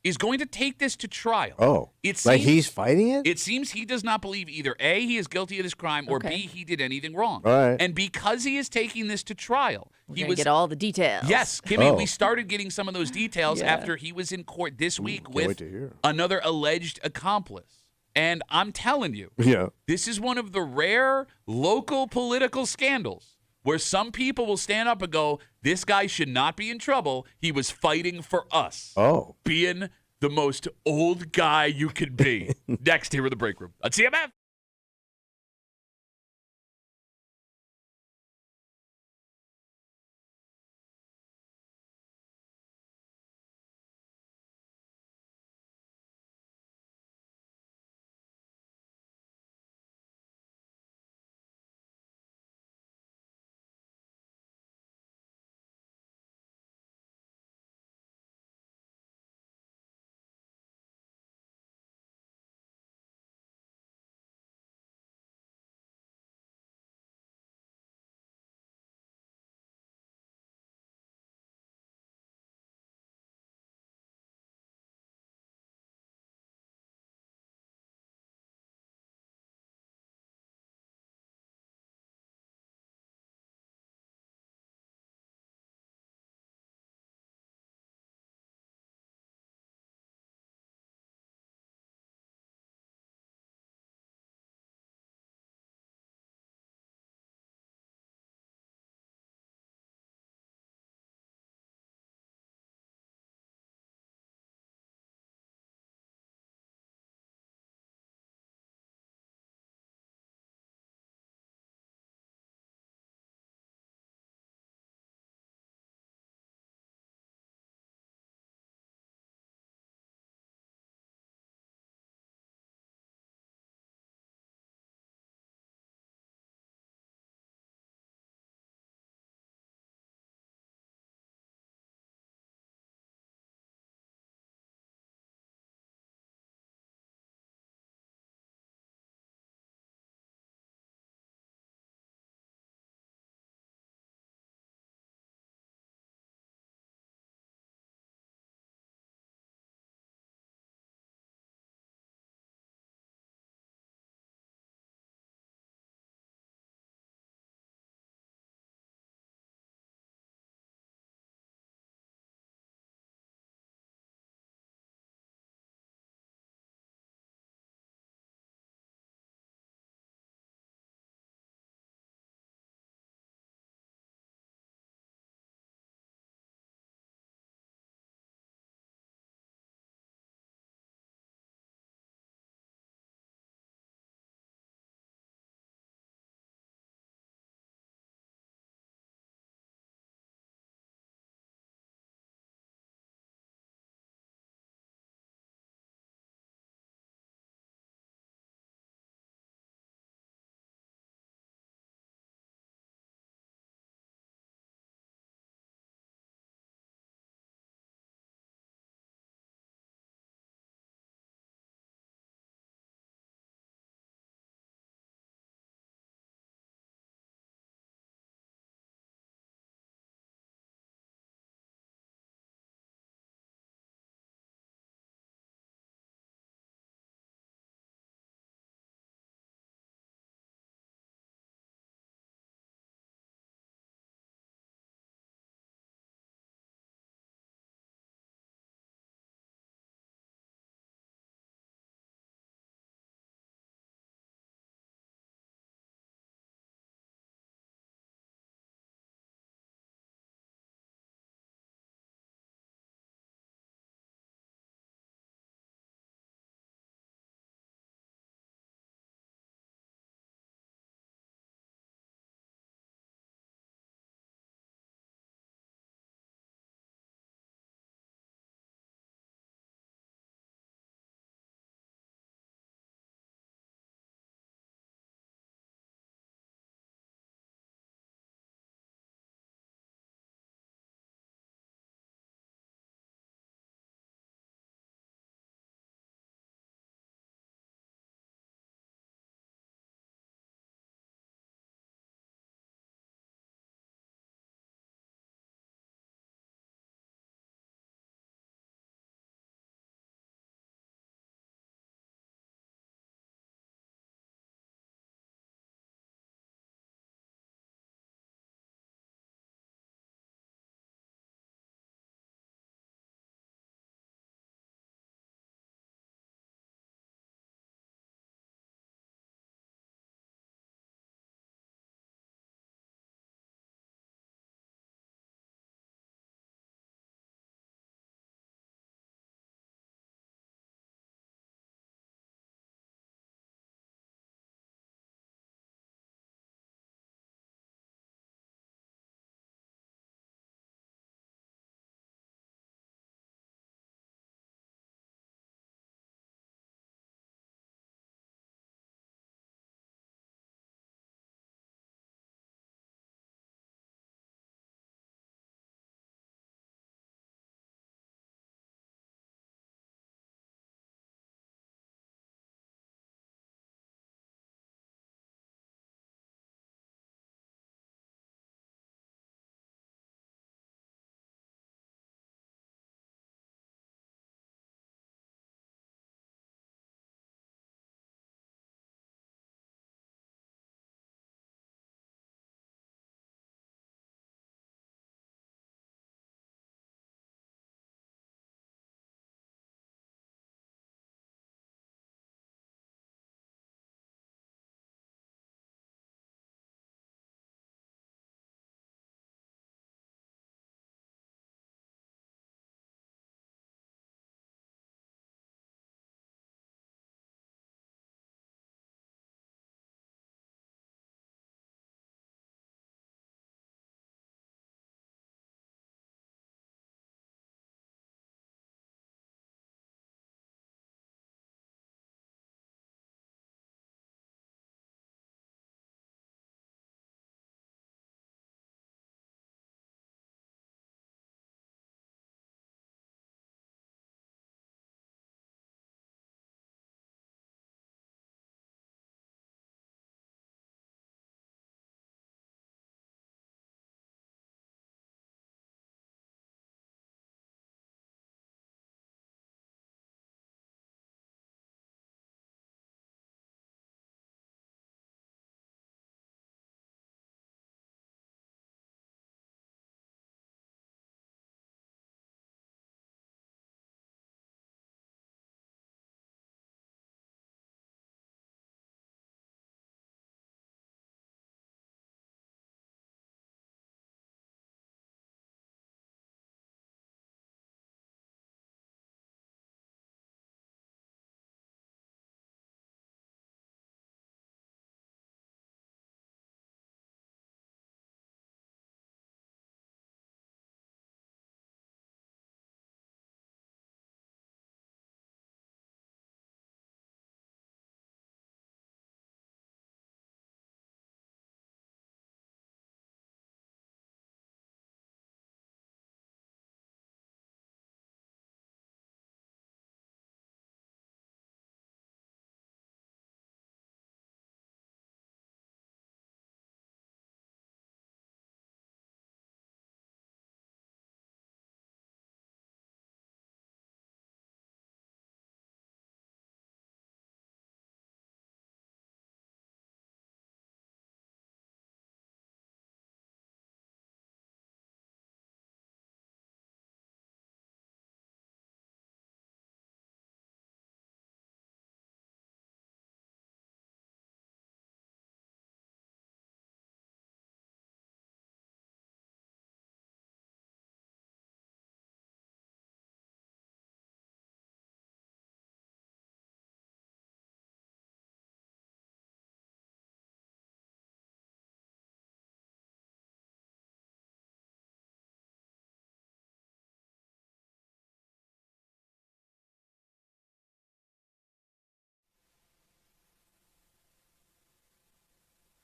is going to take this to trial. Oh. Like he's fighting it? It seems he does not believe either A, he is guilty of this crime, or B, he did anything wrong. All right. And because he is taking this to trial, We're gonna get all the details. Yes, Kimmy, we started getting some of those details after he was in court this week with another alleged accomplice. And I'm telling you, this is one of the rare local political scandals where some people will stand up and go, this guy should not be in trouble. He was fighting for us. Oh. Being the most old guy you could be. Next, here in the break room on CMF.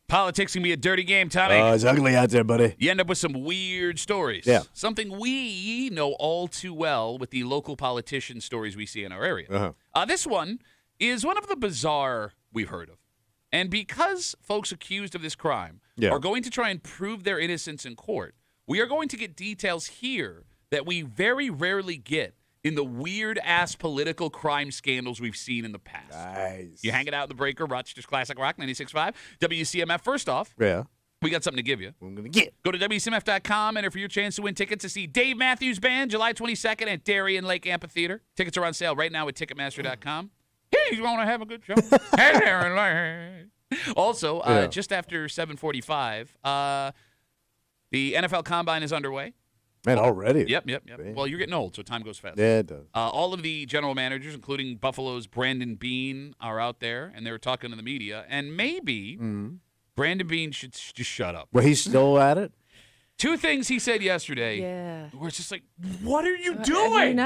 Politics can be a dirty game, Tommy. It's ugly out there, buddy. You end up with some weird stories. Yeah. Something we know all too well with the local politician stories we see in our area. This one is one of the bizarre we've heard of. And because folks accused of this crime are going to try and prove their innocence in court, we are going to get details here that we very rarely get in the weird-ass political crime scandals we've seen in the past. Nice. You hanging out in the breaker, Rochester's Classic Rock 96.5, WCMF. First off, we got something to give you. I'm going to get. Go to WCMF.com, enter for your chance to win tickets to see Dave Matthews Band July 22nd at Darien Lake Amphitheater. Tickets are on sale right now at Ticketmaster.com. He's going to have a good show. Also, just after 7:45, the NFL Combine is underway. Man, already? Yep. Well, you're getting old, so time goes fast. Yeah, it does. All of the general managers, including Buffalo's Brandon Beane, are out there, and they're talking to the media. And maybe Brandon Beane should just shut up. Well, he's still at it? Two things he said yesterday. Yeah. Where it's just like, what are you doing?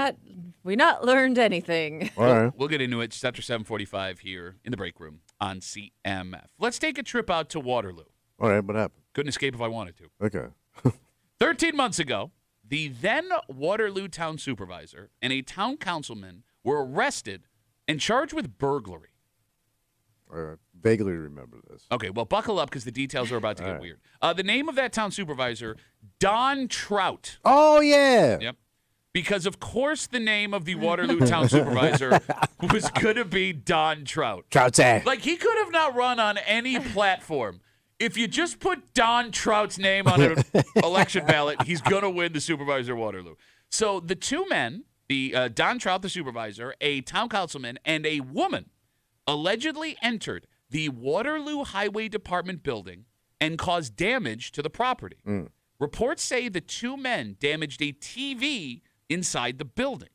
We not learned anything. All right. We'll get into it just after 7:45 here in the break room on CMF. Let's take a trip out to Waterloo. All right, what happened? Couldn't escape if I wanted to. Okay. 13 months ago, the then Waterloo town supervisor and a town councilman were arrested and charged with burglary. I vaguely remember this. Okay, well, buckle up because the details are about to get weird. The name of that town supervisor, Don Trout. Oh, yeah. Yep. Because, of course, the name of the Waterloo town supervisor was going to be Don Trout. Trout's. Like, he could have not run on any platform. If you just put Don Trout's name on an election ballot, he's going to win the supervisor of Waterloo. So the two men, the Don Trout, the supervisor, a town councilman, and a woman, allegedly entered the Waterloo Highway Department building and caused damage to the property. Reports say the two men damaged a TV inside the building.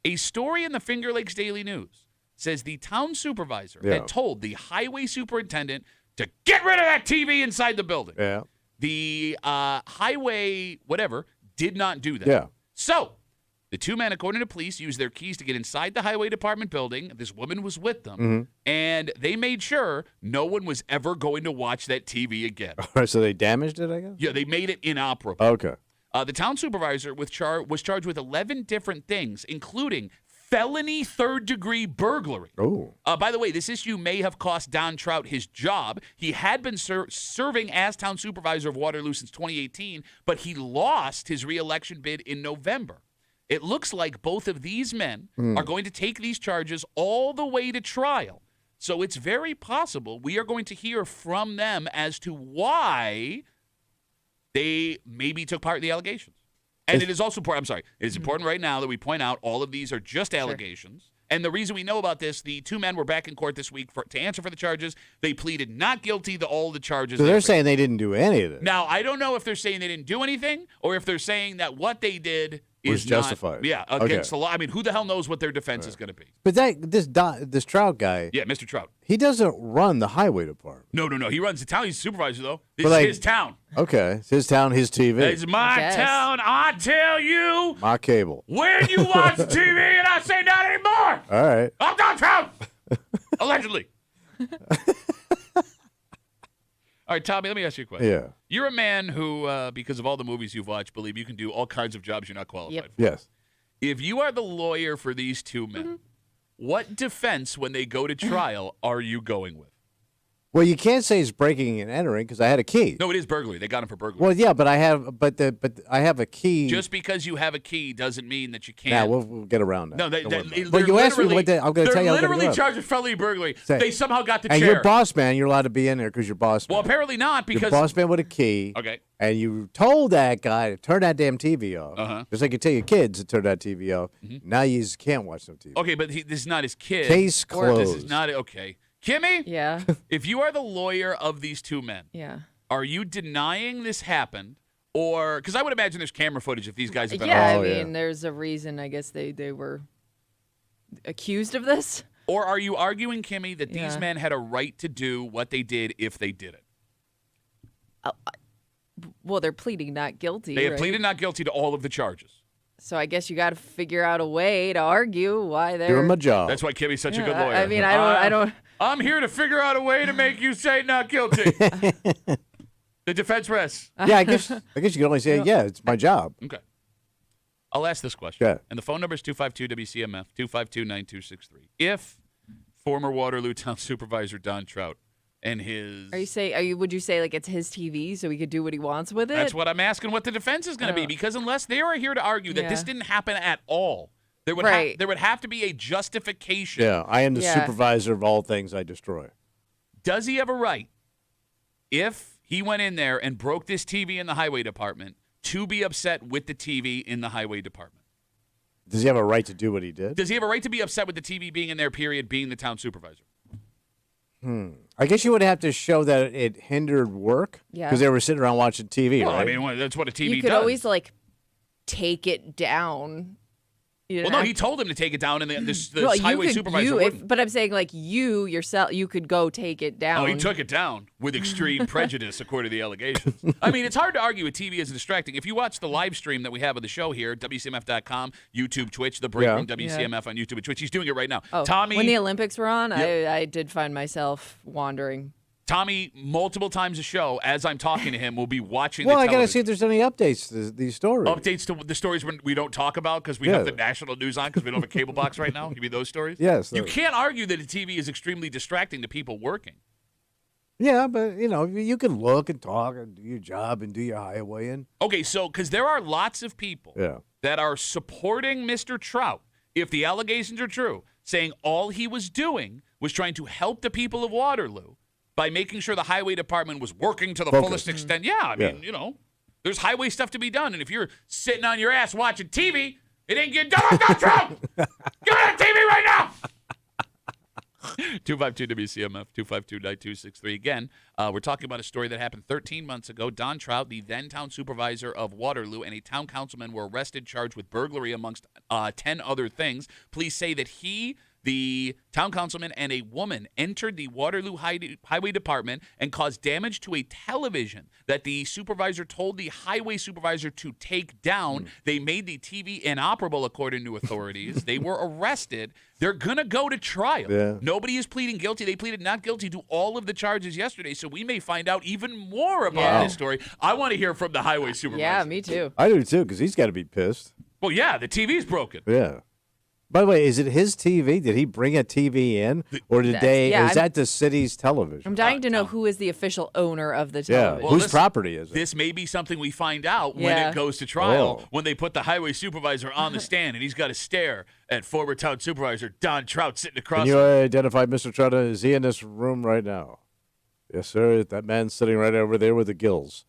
A story in the Finger Lakes Daily News says the town supervisor had told the highway superintendent to get rid of that TV inside the building. Yeah. The highway, whatever, did not do that. Yeah. So the two men, according to police, used their keys to get inside the highway department building. This woman was with them, and they made sure no one was ever going to watch that TV again. All right, so they damaged it, I guess? Yeah, they made it inoperable. Okay. The town supervisor was charged with 11 different things, including felony third-degree burglary. Oh. By the way, this issue may have cost Don Trout his job. He had been serving as town supervisor of Waterloo since 2018, but he lost his re-election bid in November. It looks like both of these men are going to take these charges all the way to trial. So it's very possible we are going to hear from them as to why they maybe took part in the allegations. And it is also important, it is important right now that we point out all of these are just allegations. Sure. And the reason we know about this, the two men were back in court this week to answer for the charges. They pleaded not guilty to all the charges. So they're saying they didn't do any of this. Now, I don't know if they're saying they didn't do anything or if they're saying that what they did was is justified. Against the law. I mean, who the hell knows what their defense is going to be? But this Trout guy. Yeah, Mr. Trout. He doesn't run the highway department. No. He runs the town. He's a supervisor, though. This is his town. Okay. It's his town, his TV. It's my town. I tell you. My cable. When you watch TV and I say not anymore. All right. I'm Don Trout. Allegedly. All right, Tommy, let me ask you a question. Yeah. You're a man who, because of all the movies you've watched, believe you can do all kinds of jobs you're not qualified for. Yes. If you are the lawyer for these two men, what defense, when they go to trial, are you going with? Well, you can't say it's breaking and entering because I had a key. No, it is burglary. They got him for burglary. Well, yeah, but I have a key. Just because you have a key doesn't mean that you can't. Yeah, we'll get around that. No, well, you asked me what I'm going to tell you. They're literally charged with felony burglary. They somehow got the chair. And your boss man, you're allowed to be in there because you're boss man. Well, apparently not because your boss man with a key. Okay. And you told that guy to turn that damn TV off. Just like you tell your kids to turn that TV off. Now you just can't watch no TV. Okay, but this is not his kid. Case closed. This is not okay. Kimmy? Yeah. If you are the lawyer of these two men, are you denying this happened? Or, because I would imagine there's camera footage if these guys have been I mean, there's a reason, I guess, they were accused of this. Or are you arguing, Kimmy, that these men had a right to do what they did if they did it? Well, they're pleading not guilty. They have pleaded not guilty to all of the charges. So I guess you got to figure out a way to argue why they're doing my job. That's why Kimmy's such a good lawyer. I mean, I don't. I'm here to figure out a way to make you say not guilty. The defense rests. Yeah, I guess you can only say, yeah, it's my job. Okay. I'll ask this question. Yeah. And the phone number is 252-WCMF, 252-9263. If former Waterloo Town Supervisor Don Trout and his... Would you say like it's his TV so he could do what he wants with it? That's what I'm asking what the defense is going to be, because unless they are here to argue that this didn't happen at all, there would have to be a justification. Yeah, I am the supervisor of all things I destroy. Does he have a right, if he went in there and broke this TV in the highway department, to be upset with the TV in the highway department? Does he have a right to do what he did? Does he have a right to be upset with the TV being in there, period, being the town supervisor? I guess you would have to show that it hindered work because they were sitting around watching TV, Well, right? I mean, that's what a TV does. You could always like take it down. Well, no, he told him to take it down, and the highway supervisor wouldn't. But I'm saying, like, you yourself, you could go take it down. Oh, he took it down with extreme prejudice, according to the allegations. I mean, it's hard to argue with TV as distracting. If you watch the live stream that we have of the show here, WCMF.com, YouTube, Twitch, The Break Room, WCMF on YouTube and Twitch. He's doing it right now. Oh, Tommy, when the Olympics were on, I did find myself wandering. Tommy, multiple times a show, as I'm talking to him, will be watching well, the I television. got to see if there's any updates to these stories. Updates to the stories we don't talk about because we have the national news on because we don't have a cable box right now. You mean those stories? Yes. You can't argue that a TV is extremely distracting to people working. Yeah, but, you can look and talk and do your job and do your highway in. Okay, so because there are lots of people that are supporting Mr. Trout, if the allegations are true, saying all he was doing was trying to help the people of Waterloo by making sure the highway department was working to the fullest extent. Yeah, I mean, there's highway stuff to be done. And if you're sitting on your ass watching TV, it ain't getting done on Donald Trump. Get on TV right now. 252-WCMF, 252-9263. Again, we're talking about a story that happened 13 months ago. Don Trout, the then town supervisor of Waterloo, and a town councilman were arrested, charged with burglary amongst 10 other things. Police say that he, the town councilman, and a woman entered the Waterloo Highway Department and caused damage to a television that the supervisor told the highway supervisor to take down. They made the TV inoperable, according to authorities. They were arrested. They're going to go to trial. Yeah. Nobody is pleading guilty. They pleaded not guilty to all of the charges yesterday, so we may find out even more about this story. I want to hear from the highway supervisor. Yeah, me too. I do, too, because he's got to be pissed. Well, yeah, the TV's broken. Yeah. By the way, is it his TV? Did he bring a TV in, or is that the city's television? I'm dying to know who is the official owner of the Yeah, television. whose property is it? This may be something we find out when it goes to trial, when they put the highway supervisor on the stand, and he's got to stare at former town supervisor Don Trout sitting across. Can you identify Mr. Trout? Is he in this room right now? Yes, sir. That man's sitting right over there with the gills.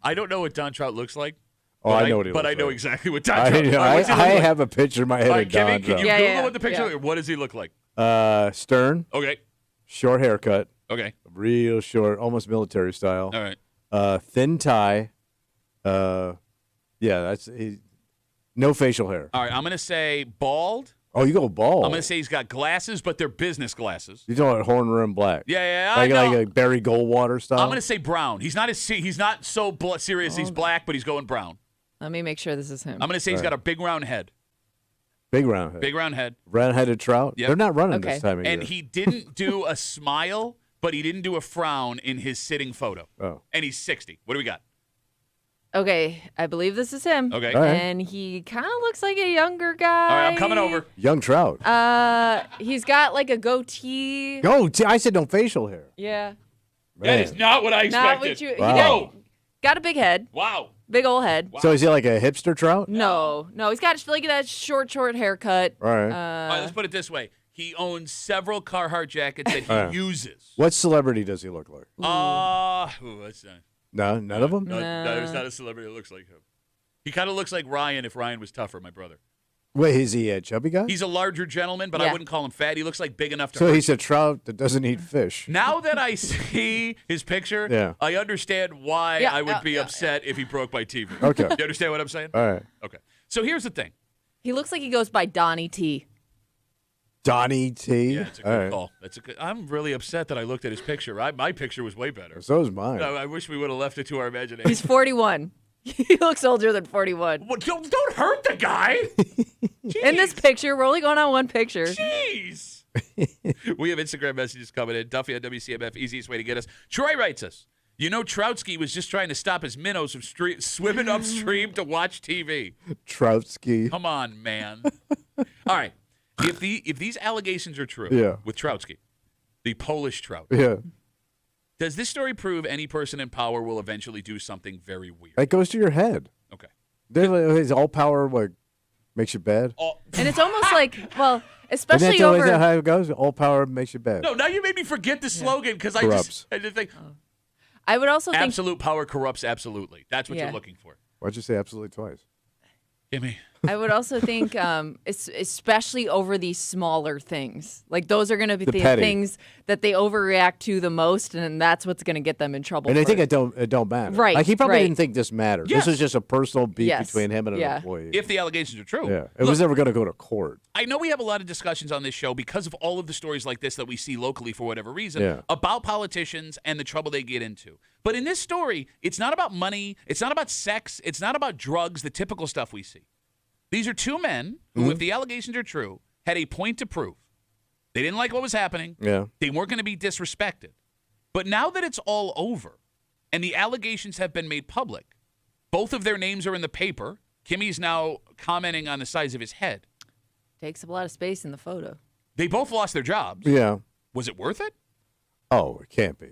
I don't know what Don Trout looks like. Oh, I know what he looks like. But I know exactly what Don Trout looks like. I have a picture in my head of Don Can you Trout. Google what the picture looks like? What does he look like? Stern. Okay. Short haircut. Okay. Real short, almost military style. All right. Thin tie. That's no facial hair. All right. I'm going to say bald. Oh, you go bald. I'm going to say he's got glasses, but they're business glasses. You talking about horn rim black? Yeah, like a Barry Goldwater style. I'm going to say brown. He's not so serious. He's black, but he's going brown. Let me make sure this is him. I'm going to say he's got a big round head. Big round head. Big round head. Round-headed trout. Yep. They're not running this time of year. And he didn't do a smile, but he didn't do a frown in his sitting photo. Oh. And he's 60. What do we got? Okay, I believe this is him. Okay. All right. And he kind of looks like a younger guy. All right, I'm coming over. Young trout. He's got like a goatee. I said no facial hair. Yeah. That is not what I expected. Not what you. Wow. He got a big head. Wow. Big old head. So is he like a hipster trout? No, he's got like that short haircut. All right. All right, let's put it this way. He owns several Carhartt jackets that he uses. What celebrity does he look like? That's not. No, none of them? No, there's not a celebrity that looks like him. He kind of looks like Ryan if Ryan was tougher, my brother. Wait, is he a chubby guy? He's a larger gentleman, but I wouldn't call him fat. He looks like big enough to So hurt he's a trout that doesn't eat fish. Now that I see his picture, I understand why I would be upset if he broke my TV. Okay. You understand what I'm saying? All right. Okay. So here's the thing. He looks like he goes by Donnie T. Donnie T. Yeah, it's a good call. I'm really upset that I looked at his picture. My picture was way better. So is mine. I wish we would have left it to our imagination. He's 41. He looks older than 41. Well, don't hurt the guy. In this picture, we're only going on one picture. Jeez. We have Instagram messages coming in. Duffy on WCMF, easiest way to get us. Troy writes us, you know Troutski was just trying to stop his minnows from swimming upstream to watch TV. Troutski. Come on, man. All right. If these allegations are true with Troutski, the Polish trout, does this story prove any person in power will eventually do something very weird? That goes to your head. Okay. His all power makes you bad. And it's almost like, well, especially Isn't over. that how it goes? All power makes you bad. No, now you made me forget the slogan because I just think I would also think absolute power corrupts absolutely. That's what you're looking for. Why'd you say absolutely twice? Gimme. I would also think, especially over these smaller things, like those are going to be the things that they overreact to the most, and that's what's going to get them in trouble. And I think it don't matter. Right. Like he probably didn't think this mattered. Yes. This is just a personal beef between him and an employee. If the allegations are true. Yeah. It was never going to go to court. I know we have a lot of discussions on this show because of all of the stories like this that we see locally for whatever reason about politicians and the trouble they get into. But in this story, it's not about money. It's not about sex. It's not about drugs, the typical stuff we see. These are two men who, if the allegations are true, had a point to prove. They didn't like what was happening. Yeah. They weren't going to be disrespected. But now that it's all over and the allegations have been made public, both of their names are in the paper. Kimmy's now commenting on the size of his head. takes up a lot of space in the photo. They both lost their jobs. Yeah. Was it worth it? Oh, it can't be.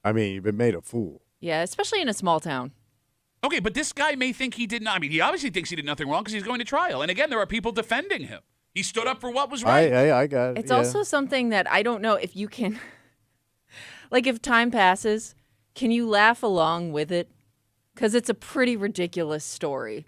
I mean, you've been made a fool. Yeah, especially in a small town. Okay, but this guy may think he did not. I mean, he obviously thinks he did nothing wrong because he's going to trial. And again, there are people defending him. He stood up for what was right. I got it. It's also something that I don't know if you can, like if time passes, can you laugh along with it? Because it's a pretty ridiculous story.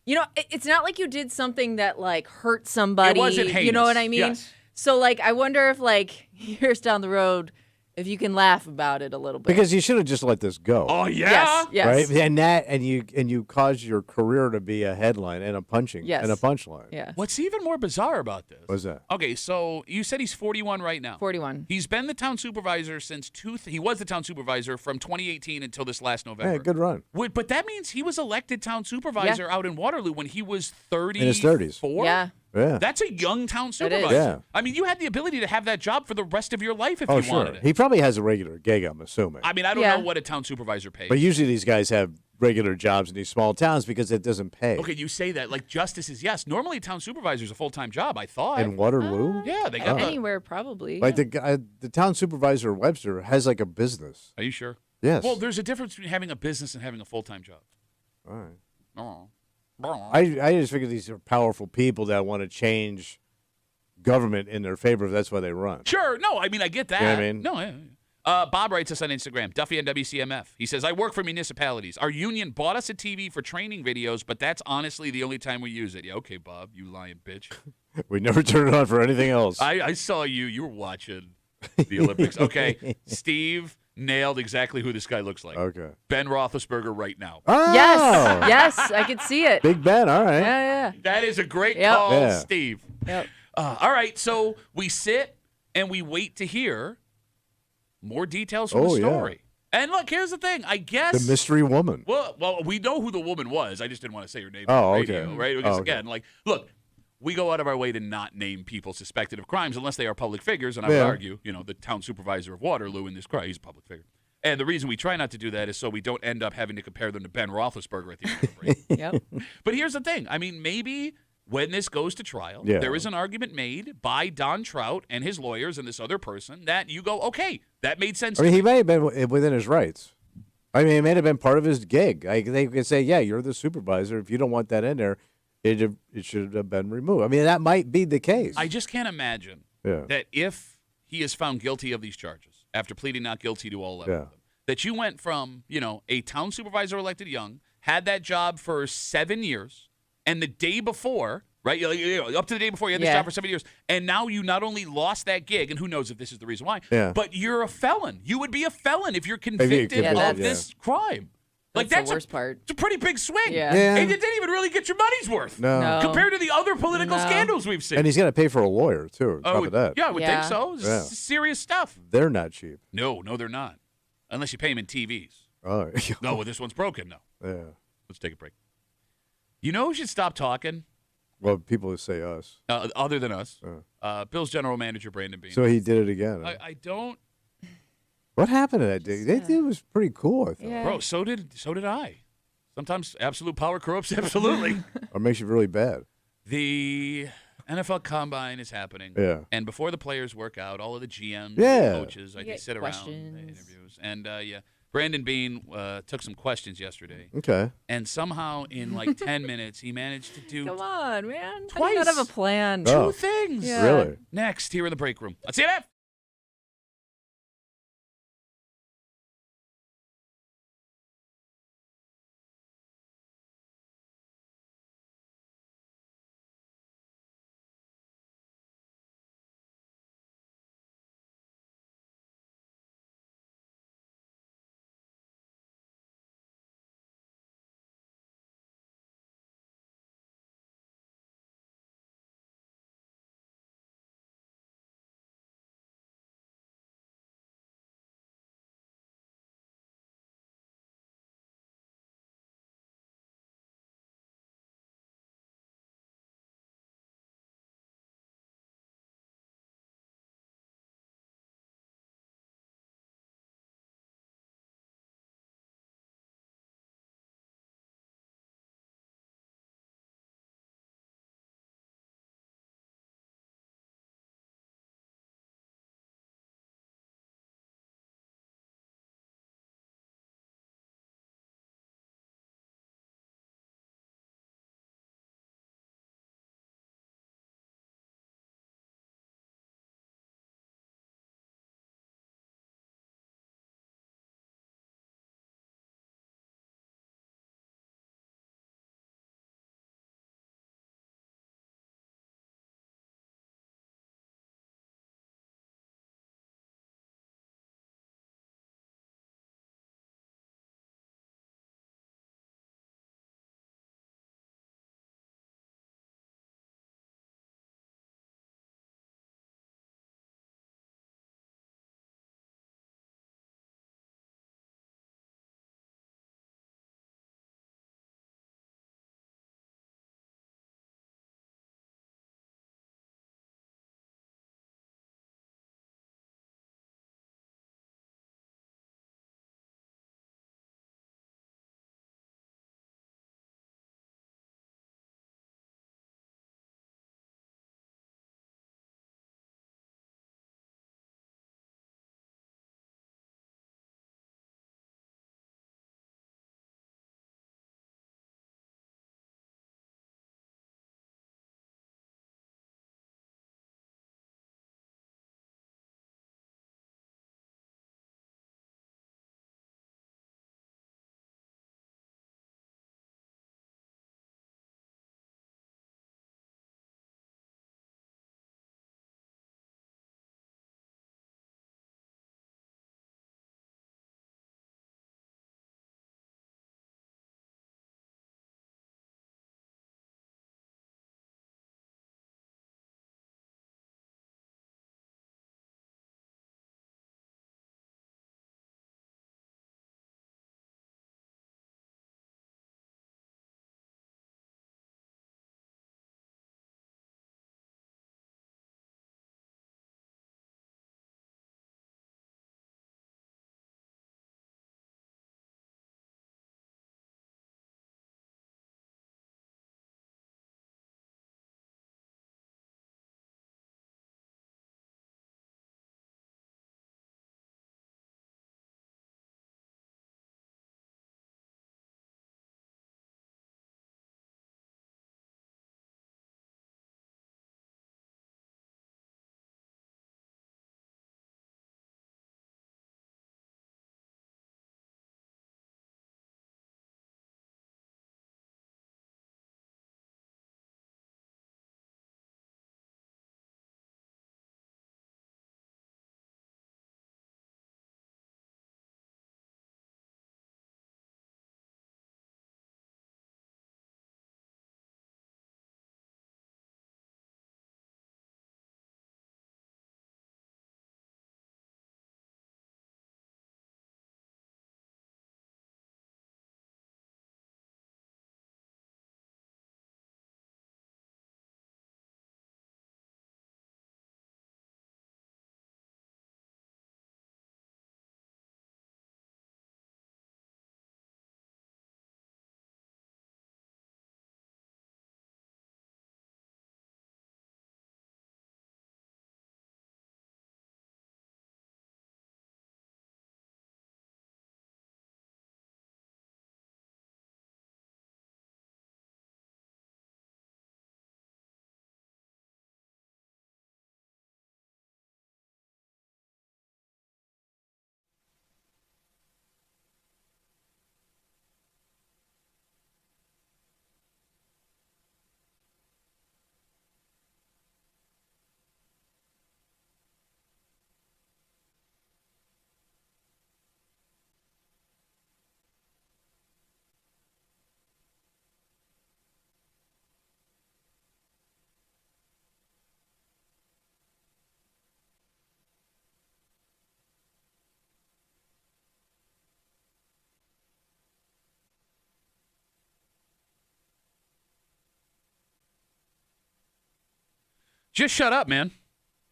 You know, it's not like you did something that like hurt somebody. It wasn't heinous. You know what I mean? Yes. So like, I wonder if like years down the road, if you can laugh about it a little bit. Because you should have just let this go. Oh yeah. Yes. Right? And you caused your career to be a headline and a punchline. Yeah. What's even more bizarre about this? What's that? Okay, so you said he's 41 right now. 41. He's been the town supervisor since he was the town supervisor from 2018 until this last November. Yeah, good run. But that means he was elected town supervisor out in Waterloo when he was 34. In his 30s. Yeah. Yeah. That's a young town It supervisor. is. Yeah. I mean, you had the ability to have that job for the rest of your life if you wanted it. He probably has a regular gig, I'm assuming. I mean, I don't know what a town supervisor pays. But usually these guys have regular jobs in these small towns because it doesn't pay. Okay, you say that. Like, justice is yes. Normally, a town supervisor is a full-time job, I thought. In Waterloo? Yeah, they got Anywhere probably. Like the town supervisor Webster has like a business. Are you sure? Yes. Well, there's a difference between having a business and having a full-time job. All right. Oh. I just figure these are powerful people that want to change government in their favor. That's why they run. Sure. No, I mean, I get that. You know what I mean? No, yeah. Bob writes us on Instagram, Duffy and WCMF. He says, I work for municipalities. Our union bought us a TV for training videos, but that's honestly the only time we use it. Yeah, okay, Bob, you lying bitch. We never turn it on for anything else. I saw you. You were watching the Olympics. Okay, Steve nailed exactly who this guy looks like. Okay. Ben Roethlisberger right now. Oh! Yes, I could see it. Big Ben, all right. Yeah. That is a great Yep. call, Yeah. Steve. Yep. All right, so we sit and we wait to hear more details from the story. And look, here's the thing. I guess The mystery woman. Well, we know who the woman was. I just didn't want to say her name Oh, on the okay. radio, right? Because okay. again, like, look, we go out of our way to not name people suspected of crimes unless they are public figures. And I would argue, the town supervisor of Waterloo in this crime, he's a public figure. And the reason we try not to do that is so we don't end up having to compare them to Ben Roethlisberger at the end of the break. Yep. But here's the thing. I mean, maybe when this goes to trial, there is an argument made by Don Trout and his lawyers and this other person that you go, okay, that made sense. I mean, he may have been within his rights. I mean, it may have been part of his gig. Like, they could say, yeah, you're the supervisor. If you don't want that in there, it should have been removed. I mean, that might be the case. I just can't imagine that if he is found guilty of these charges after pleading not guilty to all 11 of them, that you went from, a town supervisor elected young, had that job for 7 years, and the day before, right, up to the day before you had this job for 7 years, and now you not only lost that gig, and who knows if this is the reason why, but you're a felon. You would be a felon if you're convicted of this crime. Like That's the worst part. It's a pretty big swing. Yeah. And you didn't even really get your money's worth. No. Compared to the other political scandals we've seen. And he's going to pay for a lawyer, too, on top of that. Yeah, I would think so. This is serious stuff. They're not cheap. No, they're not. Unless you pay them in TVs. Oh, No, well, this one's broken. No. yeah. Let's take a break. You know who should stop talking? Well, people would say us. Other than us. Bill's general manager, Brandon Bean. So he did it again. Huh? I don't. What happened to that dude? That dude was pretty cool, I thought. Yeah. Bro, so did I. Sometimes absolute power corrupts absolutely. Or makes you really bad. The NFL Combine is happening. Yeah. And before the players work out, all of the GMs, Yeah. and coaches, like, they get sit questions. around, they interviews. And, Brandon Bean took some questions yesterday. Okay. And somehow in like 10 minutes, he managed to do Come on, man. Twice. How do you not have a plan? Oh. two things. Yeah. Really? Next, here in the break room. Let's see it. Just shut up, man.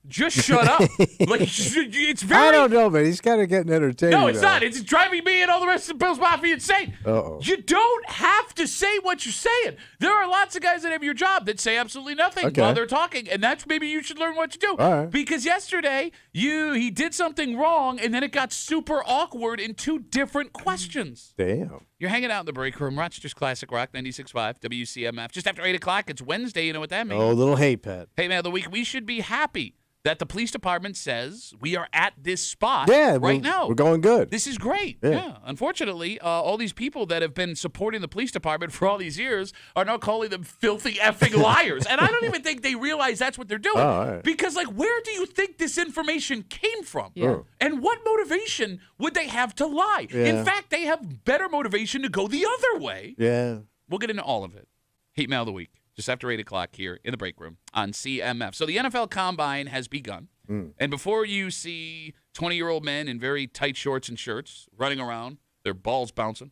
Just shut up. Like it's very. I don't know, but he's kind of getting entertained. No, it's not. It's driving me and all the rest of the Bills Mafia insane. Uh-oh. You don't have to say what you're saying. There are lots of guys that have your job that say absolutely nothing Okay. while they're talking, and that's maybe you should learn what to do. All right. Because yesterday he did something wrong, and then it got super awkward in 2 different questions. Damn. You're hanging out in the break room, Rochester's Classic Rock 96.5 WCMF. Just after 8 o'clock, it's Wednesday. You know what that means? Oh, little hey, Pat. Hey, man of the week, we should be happy that the police department says we are at this spot Yeah, right now. We're going good. This is great. Yeah. Unfortunately, all these people that have been supporting the police department for all these years are now calling them filthy effing liars. And I don't even think they realize that's what they're doing. Oh, all right. Because, like, where do you think this information came from? Yeah. And what motivation would they have to lie? Yeah. In fact, they have better motivation to go the other way. Yeah. We'll get into all of it. Hate Mail of the Week, just after 8 o'clock here in the break room on CMF. So the NFL Combine has begun. And before you see 20-year-old men in very tight shorts and shirts running around, their balls bouncing.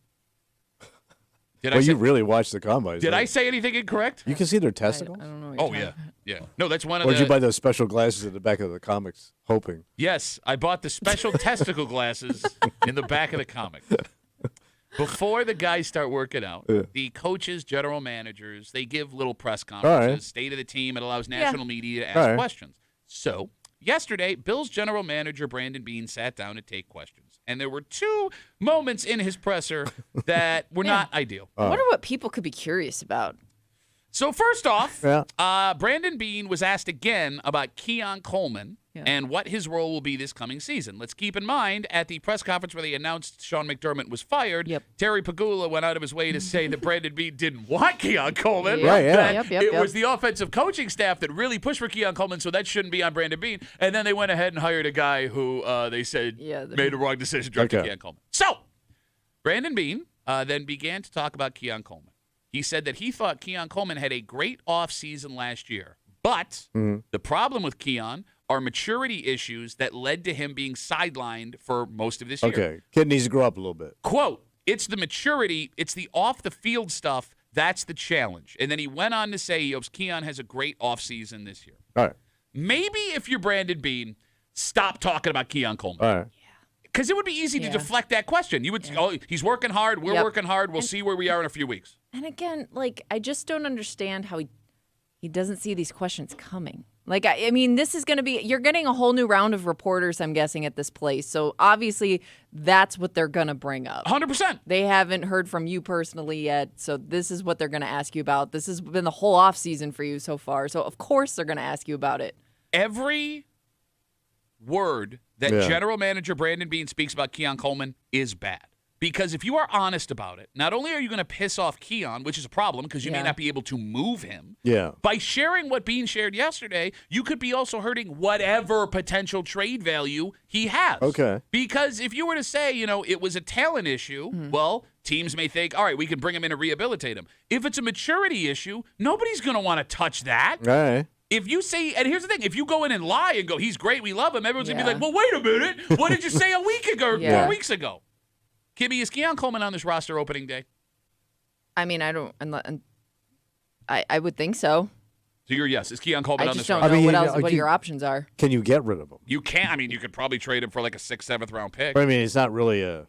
You really watched the Combines. Did I say anything incorrect? You can see their I testicles? don't know. What Oh, you're yeah. talking Yeah. No, that's one of Or the... did you buy those special glasses at the back of the comics, hoping? Yes, I bought the special testicle glasses in the back of the comic. Before the guys start working out, the coaches, general managers, they give little press conferences, right. state of the team. It allows national media to ask All right. questions. So yesterday, Bills general manager Brandon Beane sat down to take questions. And there were 2 moments in his presser that were not ideal. I wonder what people could be curious about. So first off, Yeah. Brandon Beane was asked again about Keon Coleman and what his role will be this coming season. Let's keep in mind, at the press conference where they announced Sean McDermott was fired, Terry Pagula went out of his way to say that Brandon Beane didn't want Keon Coleman. Yep. Right, yeah. That it was the offensive coaching staff that really pushed for Keon Coleman, so that shouldn't be on Brandon Beane. And then they went ahead and hired a guy who they said made a wrong decision drafting Keon Coleman. So Brandon Beane then began to talk about Keon Coleman. He said that he thought Keon Coleman had a great offseason last year. But the problem with Keon are maturity issues that led to him being sidelined for most of this year. Okay. Kid needs to grow up a little bit. Quote, it's the maturity, it's the off-the-field stuff, that's the challenge. And then he went on to say he hopes Keon has a great offseason this year. All right. Maybe if you're Brandon Beane, stop talking about Keon Coleman. All right. Because it would be easy to deflect that question. You would, oh, he's working hard, we're working hard, we'll see where we are in a few weeks. And again, like, I just don't understand how he doesn't see these questions coming. Like, I mean, this is going to be, you're getting a whole new round of reporters, I'm guessing, at this place. So obviously, that's what they're going to bring up. 100%. They haven't heard from you personally yet. So this is what they're going to ask you about. This has been the whole off season for you so far. So of course they're going to ask you about it. Every word that general manager Brandon Beane speaks about Keon Coleman is bad. Because if you are honest about it, not only are you going to piss off Keon, which is a problem because you may not be able to move him. Yeah. By sharing what Beane shared yesterday, you could be also hurting whatever potential trade value he has. Okay. Because if you were to say, you know, it was a talent issue, well, teams may think, all right, we can bring him in and rehabilitate him. If it's a maturity issue, nobody's going to want to touch that. All right. If you say, and here's the thing, if you go in and lie and go, he's great, we love him, everyone's going to be like, well, wait a minute. What did you say a week ago or 4 weeks ago? Kimmy, is Keon Coleman on this roster opening day? I mean, I would think so. So you're yes. Is Keon Coleman I on just this don't roster? know I mean, what else. like What you- your options are? Can you get rid of him? You can't. I mean, you could probably trade him for like a 6th, 7th round pick. I mean, it's not really a.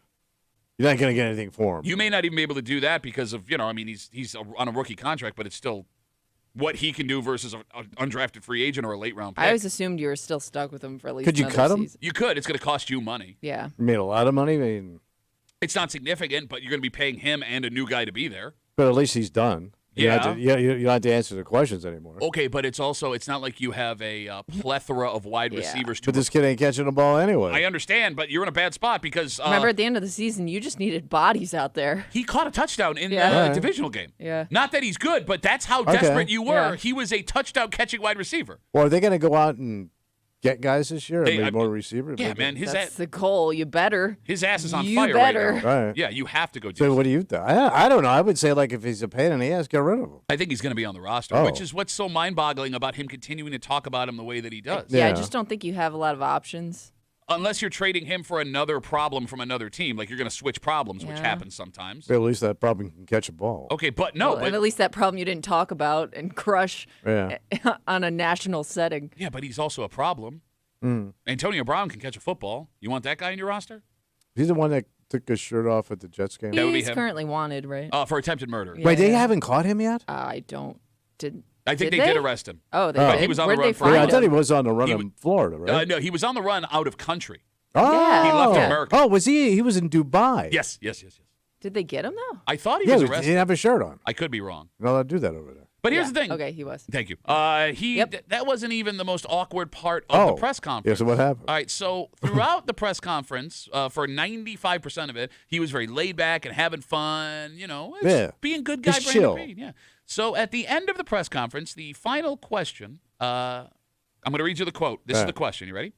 You're not going to get anything for him. You may not even be able to do that because of, you know, I mean, he's on a rookie contract, but it's still what he can do versus an undrafted free agent or a late round pick. I always assumed you were still stuck with him for at least. Could you another cut him? season. You could. It's going to cost you money. Yeah. You made a lot of money. I mean, It's not significant, but you're going to be paying him and a new guy to be there. but at least he's done. You Yeah. don't have to, you don't have to answer the questions anymore. Okay, but it's not like you have a plethora of wide receivers to But this kid ain't catching the ball anyway. I understand, but you're in a bad spot because Remember, at the end of the season, you just needed bodies out there. he caught a touchdown in Yeah. a divisional game. Yeah. Not that he's good, but that's how Okay. desperate you were. Yeah. He was a touchdown catching wide receiver. Well, are they going to go out and get guys this year? They- Maybe more receivers? Yeah, Maybe- man, his That's the goal. You better. ass is on You fire better. right now. Right. Yeah, you have to go do So something. what do you think? I don't know. I would say, like, if he's a pain in the ass, get rid of him. I think he's going to be on the roster, Oh. which is what's so mind-boggling about him continuing to talk about him the way that he does. Yeah, I Yeah. just don't think you have a lot of options. Unless you're trading him for another problem from another team, like you're going to switch problems, which Yeah. happens sometimes. At least that problem can catch a ball. Okay, but no, Well, and at least that problem you didn't talk about and crush Yeah. on a national setting. yeah, but he's also a problem. Antonio Brown can catch a football. You want that guy in your roster? He's the one that took his shirt off at the Jets game. That would be He's him. currently wanted, right? For attempted murder. Yeah. Wait, they haven't caught him yet? I don't. I think Did they did they? arrest him. Oh, they Oh. did? He was on the Where'd run they for- find Yeah, I him? thought he was on the run He in Florida, right? No, he was on the run out of country. Oh, Yeah. He left Yeah. America. Oh, was he? He was in Dubai. Yes. Did they get him, though? I thought he Yeah, was he arrested. didn't have a shirt on. I could be wrong. You're not allowed to do that over there. But here's Yeah. the thing. Okay, he was. Thank you. Yep. That wasn't even the most awkward part of the press conference. Yeah, so what happened? All right, so throughout the press conference, for 95% of it, he was very laid back and having fun, being good guy, Just Brandon chill. Beane. Yeah. So at the end of the press conference, the final question, I'm going to read you the quote. This is the question. You ready?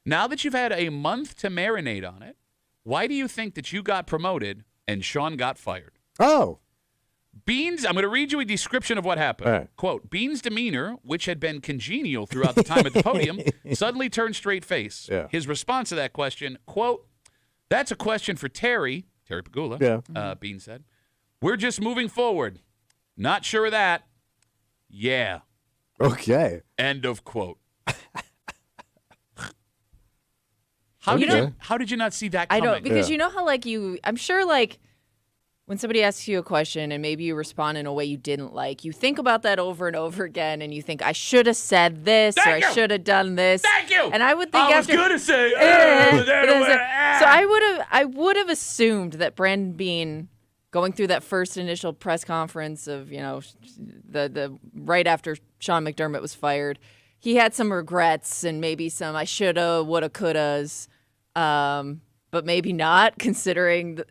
Now that you've had a month to marinate on it, why do you think that you got promoted and Sean got fired? Oh. Bean's, I'm going to read you a description of what happened. All right. Quote, Bean's demeanor, which had been congenial throughout the time at the podium, suddenly turned straight face. Yeah. His response to that question, quote, that's a question for Terry Pagula, Yeah. Bean said. We're just moving forward. Not sure of that. Yeah. Okay. End of quote. Okay. How did you not see that I coming? don't, because Yeah. you know how, I'm sure, when somebody asks you a question and maybe you respond in a way you didn't like, you think about that over and over again and you think, I should have said this or Thank you. I should have done this. Thank you. And I would think I was after. going to say. So I would have assumed that Brandon Beane, going through that first initial press conference of, the right after Sean McDermott was fired, he had some regrets and maybe some I shoulda, woulda, couldas, but maybe not, considering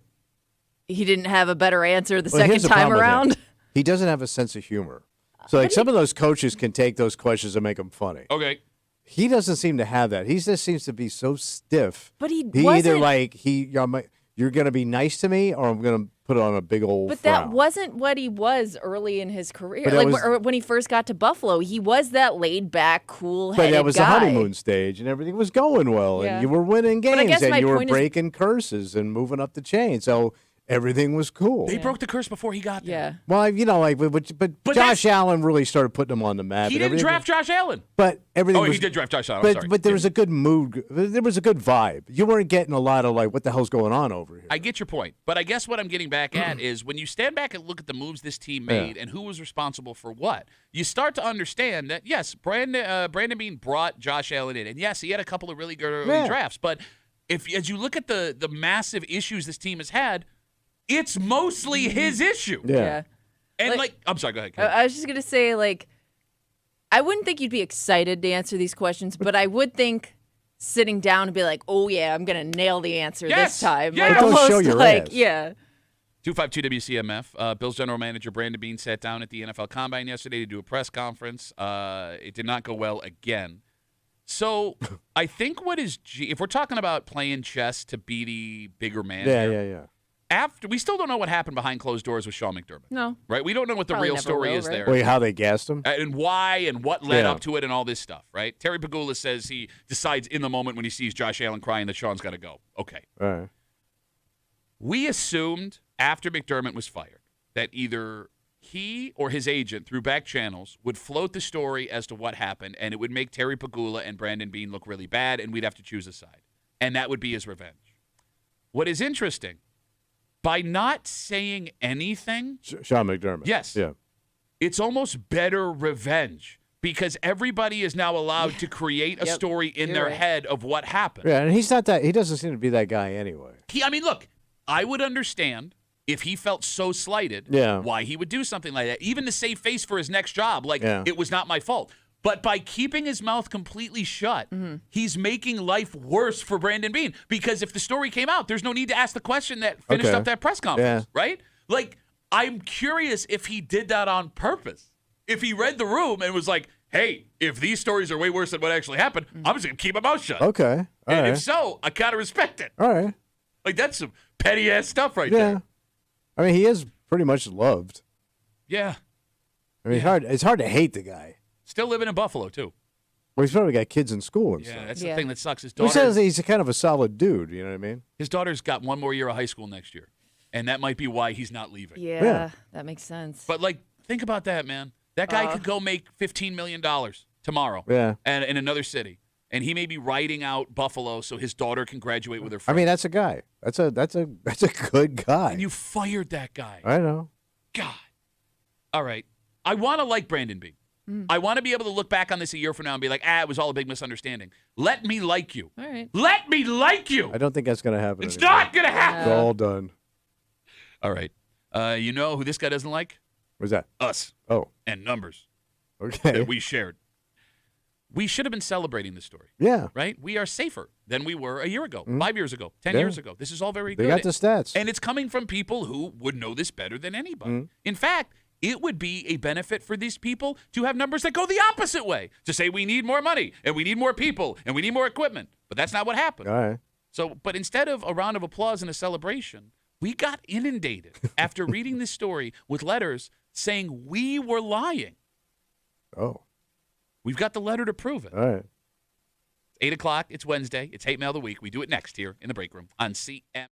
he didn't have a better answer the second here's the time problem with him. around. He doesn't have a sense of humor. So, some of those coaches can take those questions and make them funny. Okay. He doesn't seem to have that. He just seems to be so stiff. But he either wasn't- you're going to be nice to me, or I'm going to put on a big old. But frown. that wasn't what he was early in his career. But that was- or when he first got to Buffalo, he was that laid back, cool But headed that was guy. the honeymoon stage, and everything was going well, Yeah. and you were winning But I games, guess my and you were point is- breaking curses and moving up the chain. So everything was cool. They broke the curse before he got there. Yeah. Well, but Josh Allen really started putting him on the map. He and didn't everything- draft Josh Allen. But everything Oh, was. he did draft Josh Allen. I'm sorry. But there Yeah. was a good mood. There was a good vibe. You weren't getting a lot of what the hell's going on over here? I get your point, but I guess what I'm getting back at is when you stand back and look at the moves this team made and who was responsible for what, you start to understand that, yes, Brandon Beane brought Josh Allen in, and yes, he had a couple of really good early drafts, but as you look at the massive issues this team has had, it's mostly his issue. Yeah. And, I'm sorry, go ahead. I was just going to say, I wouldn't think you'd be excited to answer these questions, but I would think sitting down and be like, oh, yeah, I'm going to nail the answer Yes! this time. Yes! But don't almost show your ass. yeah. 252 WCMF. Bills general manager Brandon Beane sat down at the NFL Combine yesterday to do a press conference. It did not go well again. So I think if we're talking about playing chess to be the bigger man, Yeah. after we still don't know what happened behind closed doors with Sean McDermott. No. Right? We don't know what the Probably real never story will, is right? there. Wait, how they gassed him? And why and what led Yeah. up to it and all this stuff, right? Terry Pagula says he decides in the moment when he sees Josh Allen crying that Sean's got to go. Okay. All right. We assumed after McDermott was fired that either he or his agent through back channels would float the story as to what happened, and it would make Terry Pagula and Brandon Beane look really bad, and we'd have to choose a side. And that would be his revenge. What is interesting, by not saying anything, Sean McDermott. Yes. Yeah. it's almost better revenge because everybody is now allowed to create a Yep. story in You're their right. head of what happened. Yeah, and he's not that. He doesn't seem to be that guy anyway. Look, I would understand if he felt so slighted, Yeah. why he would do something like that, even to save face for his next job. Yeah. It was not my fault. But by keeping his mouth completely shut, he's making life worse for Brandon Beane. Because if the story came out, there's no need to ask the question that finished Okay. up that press conference, Yeah. right? I'm curious if he did that on purpose. If he read the room and was like, hey, if these stories are way worse than what actually happened, I'm just going to keep my mouth shut. Okay. All And right. if so, I kind of respect it. All right. That's some petty-ass stuff right Yeah. there. I mean, he is pretty much loved. Yeah. I mean, it's hard to hate the guy. Still living in Buffalo, too. Well, he's probably got kids in school and Yeah, stuff. that's Yeah. the thing that sucks. His He says daughter, he's a kind of a solid dude. You know what I mean? his daughter's got one more year of high school next year, and that might be why he's not leaving. Yeah, that makes sense. But like, think about that, man. That guy could go make $15 million tomorrow. Yeah. And in another city, and he may be riding out Buffalo so his daughter can graduate with her I friends. mean, that's a guy. That's a good guy. And you fired that guy. I know. God. All right. I want to like Brandon B. I want to be able to look back on this a year from now and be like, it was all a big misunderstanding. Let me like you. All right. Let me like you. I don't think that's going to happen. It's anymore. not going to happen. It's all done. All right. You know who this guy doesn't like? What's that? Us Oh, and numbers okay. that we shared. We should have been celebrating this story, Yeah. right? We are safer than we were a year ago, 5 years ago, 10 Yeah. years ago. This is all very They good. got the stats. And it's coming from people who would know this better than anybody. In fact, it would be a benefit for these people to have numbers that go the opposite way, to say we need more money and we need more people and we need more equipment. But that's not what happened. All right. So, but instead of a round of applause and a celebration, we got inundated after reading this story with letters saying we were lying. Oh, We've got the letter to prove it. all right. 8 o'clock, it's Wednesday. It's Hate Mail of the Week. We do it next here in the break room on CM.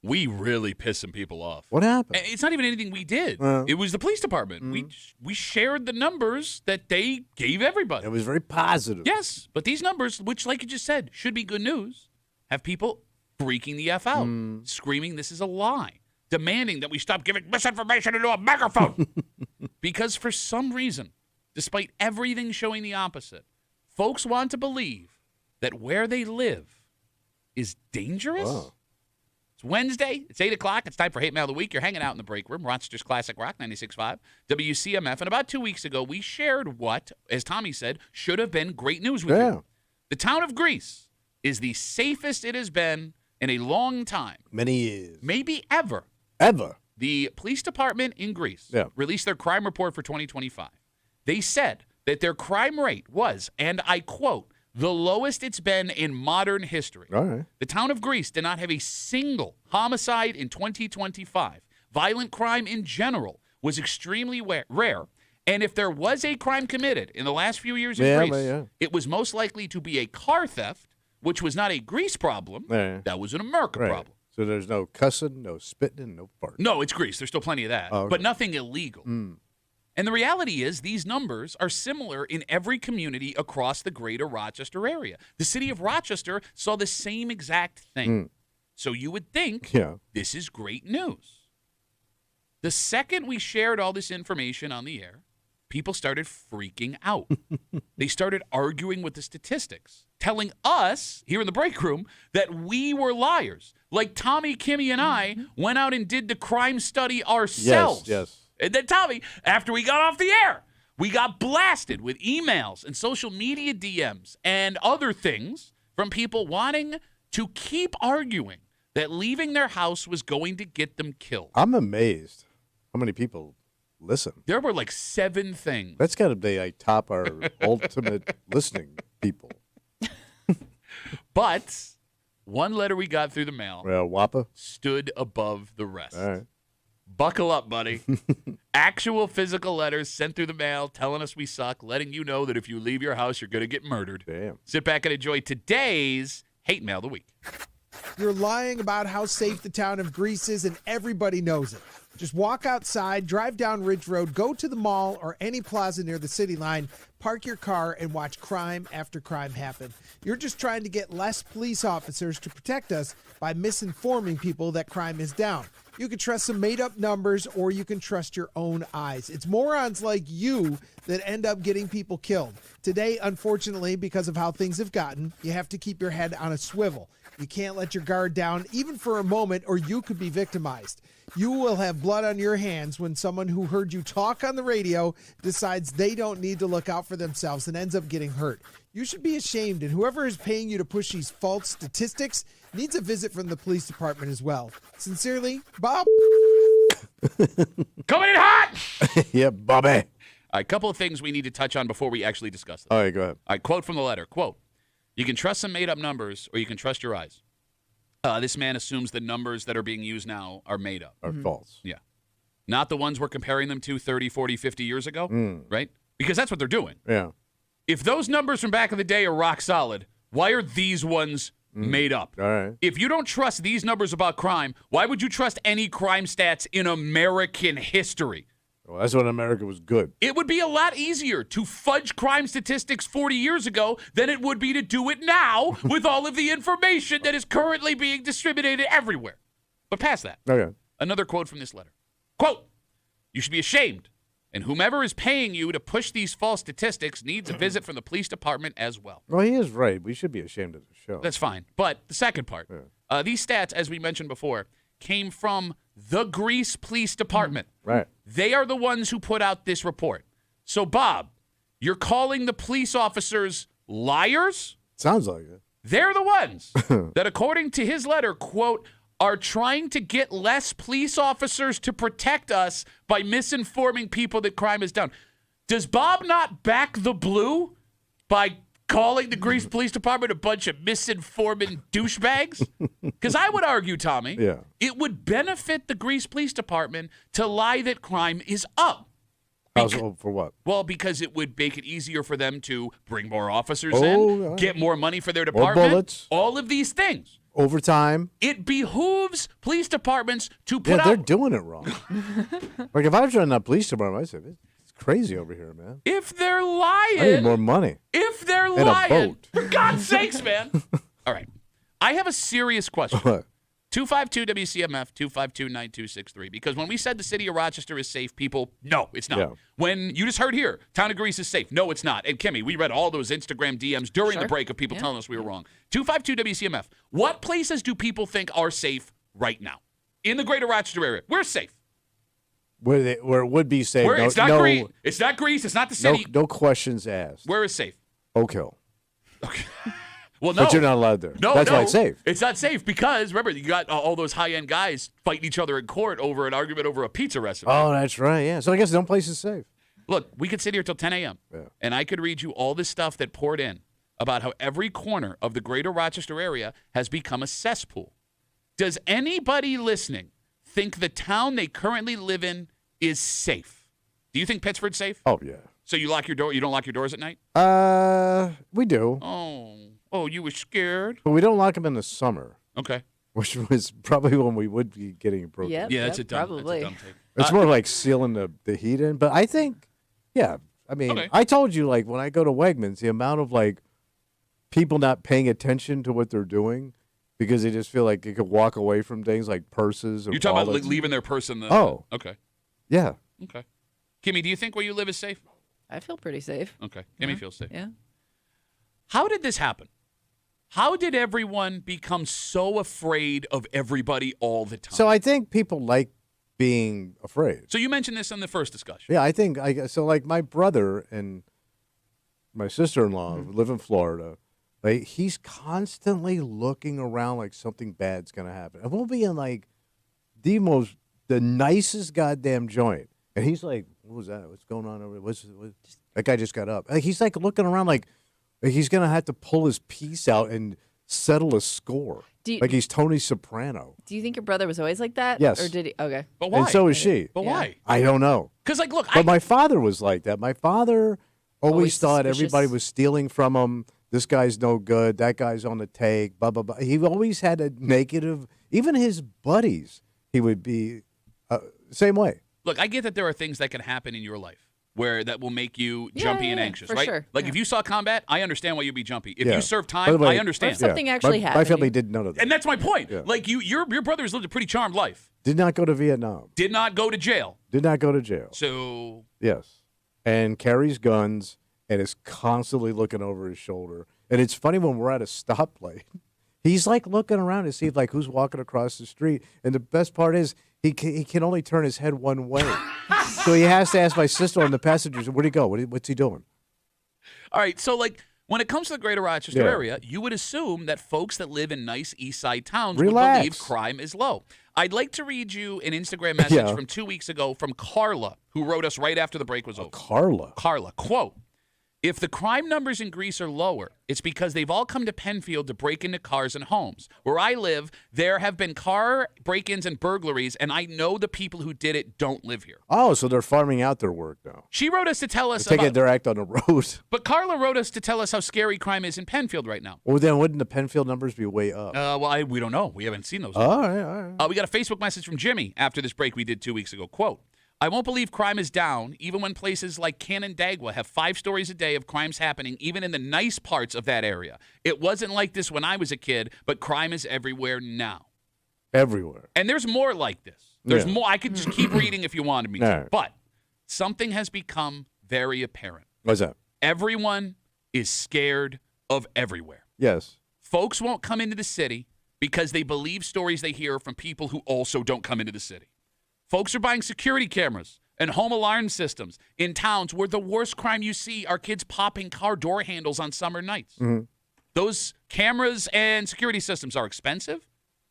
we really pissed some people off. What happened? And it's not even anything we did. It was the police department. We shared the numbers that they gave everybody. It was very positive. Yes, but these numbers, which, like you just said, should be good news, have people freaking the F out, screaming this is a lie, demanding that we stop giving misinformation into a megaphone. Because for some reason, despite everything showing the opposite, folks want to believe that where they live is dangerous. Wow. It's Wednesday. It's 8 o'clock. It's time for Hate Mail of the Week. You're hanging out in the break room. Rochester's Classic Rock 96.5, WCMF. And about 2 weeks ago, we shared what, as Tommy said, should have been great news with you. The town of Greece is the safest it has been in a long time. Many years. Maybe ever. Ever. The police department in Greece released their crime report for 2025. They said that their crime rate was, and I quote, the lowest it's been in modern history. All right. The town of Greece did not have a single homicide in 2025. Violent crime in general was extremely rare. And if there was a crime committed in the last few years in Greece, it was most likely to be a car theft, which was not a Greece problem. That was an America problem. So there's no cussing, no spitting, no farting. No, it's Greece. There's still plenty of that, but nothing illegal. And the reality is these numbers are similar in every community across the greater Rochester area. The city of Rochester saw the same exact thing. So you would think this is great news. The second we shared all this information on the air, people started freaking out. They started arguing with the statistics, telling us here in the break room that we were liars. Like Tommy, Kimmy, and I went out and did the crime study ourselves. Yes. And then Tommy, after we got off the air, we got blasted with emails and social media DMs and other things from people wanting to keep arguing that leaving their house was going to get them killed. I'm amazed how many people listen. There were like 7 things. That's got to be like top our ultimate listening people. But one letter we got through the mail WAPA stood above the rest. All right. Buckle up, buddy. Actual physical letters sent through the mail telling us we suck, letting you know that if you leave your house, you're going to get murdered. Damn. Sit back and enjoy today's Hate Mail of the Week. You're lying about how safe the town of Greece is, and everybody knows it. Just walk outside, drive down Ridge Road, go to the mall or any plaza near the city line, park your car, and watch crime after crime happen. You're just trying to get less police officers to protect us by misinforming people that crime is down. You can trust some made-up numbers, or you can trust your own eyes. It's morons like you that end up getting people killed. Today, unfortunately, because of how things have gotten, you have to keep your head on a swivel. You can't let your guard down, even for a moment, or you could be victimized. You will have blood on your hands when someone who heard you talk on the radio decides they don't need to look out for themselves and ends up getting hurt. You should be ashamed, and whoever is paying you to push these false statistics needs a visit from the police department as well. Sincerely, Bob. Coming in hot! Yeah, Bobby. All right, couple of things we need to touch on before we actually discuss this. All right, go ahead. All right, quote from the letter. Quote, you can trust some made-up numbers or you can trust your eyes. This man assumes the numbers that are being used now are made up. Are false. Yeah. Not the ones we're comparing them to 30, 40, 50 years ago, right? Because that's what they're doing. Yeah. If those numbers from back in the day are rock solid, why are these ones made up? All right. If you don't trust these numbers about crime, why would you trust any crime stats in American history? Well, that's when America was good. It would be a lot easier to fudge crime statistics 40 years ago than it would be to do it now with all of the information that is currently being distributed everywhere. But past that, Okay. another quote from this letter. Quote, you should be ashamed, and whomever is paying you to push these false statistics needs a visit from the police department as well. Well, he is right. We should be ashamed of the show. That's fine. But the second part, these stats, as we mentioned before, came from the Greece Police Department. Right. They are the ones who put out this report. So, Bob, you're calling the police officers liars? Sounds like it. They're the ones that, according to his letter, quote, are trying to get less police officers to protect us by misinforming people that crime is down. Does Bob not back the blue by calling the Greece Police Department a bunch of misinforming douchebags? Because I would argue, Tommy, it would benefit the Greece Police Department to lie that crime is up. For what? Well, because it would make it easier for them to bring more officers in, get more money for their department, bullets. all of these things. overtime. It behooves police departments to put Yeah, out. they're doing it wrong. Like, if I was running that police department, I'd say, it's crazy over here, man. If they're I need more lying, money. if they're And a lying, boat. for God's sakes, man. All right. I have a serious question. What? 252 WCMF 252-9263. Because when we said the city of Rochester is safe, people, no, it's not. Yeah. When you just heard here, town of Greece is safe. No, it's not. And Kimmy, we read all those Instagram DMs during the break of people telling us we were wrong. 252 WCMF. What places do people think are safe right now in the greater Rochester area? We're safe. Where it would be safe. Where, No, it's not no, Greece. It's not Greece. It's not the no, city. no questions asked. Where is safe? Oak Hill. Well, no. But you're not allowed there. No, That's no. why it's safe. It's not safe because, remember, you got all those high-end guys fighting each other in court over an argument over a pizza recipe. Oh, that's right. Yeah. So I guess no place is safe. Look, we could sit here till 10 a.m., and I could read you all this stuff that poured in about how every corner of the greater Rochester area has become a cesspool. Does anybody listening think the town they currently live in is safe? Do you think Pittsford's safe? Oh, yeah. So you lock your door? You don't lock your doors at night? We do. Oh, you were scared? But we don't lock them in the summer, Okay. which was probably when we would be getting broken. Yep, Yeah, that's yep, a dumb probably. take. It's more like sealing the heat in. But I think, yeah, I mean, Okay. I told you, like, when I go to Wegmans, the amount of, like, people not paying attention to what they're doing because they just feel like they could walk away from things like purses or You're talking about wallets. leaving their purse in the... Oh. Okay. Yeah. Okay. Kimmy, do you think where you live is safe? I feel pretty safe. Okay. Kimmy feels safe. Yeah. How did this happen? How did everyone become so afraid of everybody all the time? So I think people like being afraid. So you mentioned this in the first discussion. Yeah, I think so. Like my brother and my sister-in-law Mm-hmm. live in Florida. Like he's constantly looking around like something bad's gonna happen. And we'll be in like the nicest goddamn joint, and he's like, "What was that? What's going on over there? What's that guy just got up?" Like, he's like looking around like he's gonna have to pull his piece out and settle a score. Like he's Tony Soprano. Do you think your brother was always like that? Yes. Or did he? Okay. But why? And so is she. But why? I don't know. Because, like, look, But my father was like that. My father always Always thought suspicious. everybody was stealing from him. This guy's no good. That guy's on the take. Blah, blah, blah. He always had a negative. Even his buddies, he would be same way. look, I get that there are things that can happen in your life where that will make you jumpy and anxious, for right? sure. Like Yeah. if you saw combat, I understand why you'd be jumpy. If Yeah. you serve By time, the way, I understand. Something actually my happened. family did none of that. And that's my point. Yeah. Like your brother has lived a pretty charmed life. Did not go to Vietnam. Did not go to jail. Did not go to jail. So Yes. And carries guns and is constantly looking over his shoulder. And it's funny when we're at a stoplight, he's like looking around to see like who's walking across the street. And the best part is he can only turn his head one way. So he has to ask my sister on the passengers, where'd he go? What's he doing? all right, so like when it comes to the greater Rochester Yeah. area, you would assume that folks that live in nice east side towns Relax. would believe crime is low. I'd like to read you an Instagram message Yeah. from 2 weeks ago from Carla, who wrote us right after the break was over. Carla. Carla, quote, if the crime numbers in Greece are lower, it's because they've all come to Penfield to break into cars and homes. Where I live, there have been car break-ins and burglaries, and I know the people who did it don't live here. Oh, so they're farming out their work now. She wrote us to tell us Taking about, their act on the road. but Carla wrote us to tell us how scary crime is in Penfield right now. Well, then wouldn't the Penfield numbers be way up? Well, we don't know. We haven't seen those. All right. We got a Facebook message from Jimmy after this break we did 2 weeks ago. Quote, I won't believe crime is down, even when places like Canandaigua have 5 stories a day of crimes happening, even in the nice parts of that area. It wasn't like this when I was a kid, but crime is everywhere now. Everywhere. And there's more like this. There's Yeah. more. I could just keep reading if you wanted me to. All right. But something has become very apparent. What's that? Everyone is scared of everywhere. Yes. Folks won't come into the city because they believe stories they hear from people who also don't come into the city. Folks are buying security cameras and home alarm systems in towns where the worst crime you see are kids popping car door handles on summer nights. Mm-hmm. Those cameras and security systems are expensive.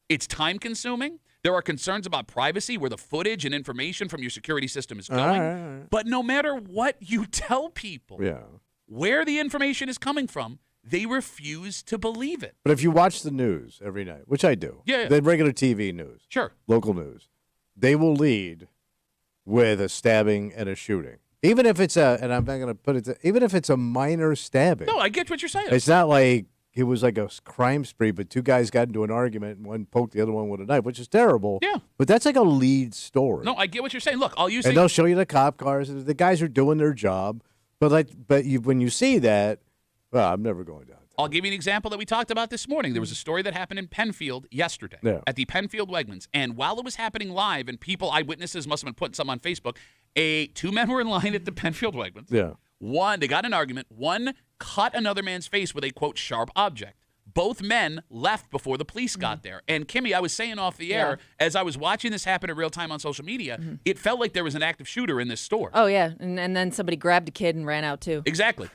It's time consuming. There are concerns about privacy where the footage and information from your security system is going. All right. But no matter what you tell people, Yeah. where the information is coming from, they refuse to believe it. But if you watch the news every night, which I do, Yeah. the regular TV news, Sure. local news, they will lead with a stabbing and a shooting. Even if it's even if it's a minor stabbing. No, I get what you're saying. It's not like it was like a crime spree, but two guys got into an argument and one poked the other one with a knife, which is terrible. Yeah. But that's like a lead story. No, I get what you're saying. Look, I'll use and they'll show you the cop cars. The guys are doing their job. But when you see that, well, I'm never going down. I'll give you an example that we talked about this morning. There was a story that happened in Penfield yesterday at the Penfield Wegmans. And while it was happening live and eyewitnesses must have been putting something on Facebook, two men were in line at the Penfield Wegmans. Yeah. One, they got in an argument. One cut another man's face with a, quote, sharp object. Both men left before the police got there. And, Kimmy, I was saying off the air, as I was watching this happen in real time on social media, it felt like there was an active shooter in this store. Oh, yeah. And then somebody grabbed a kid and ran out, too. Exactly.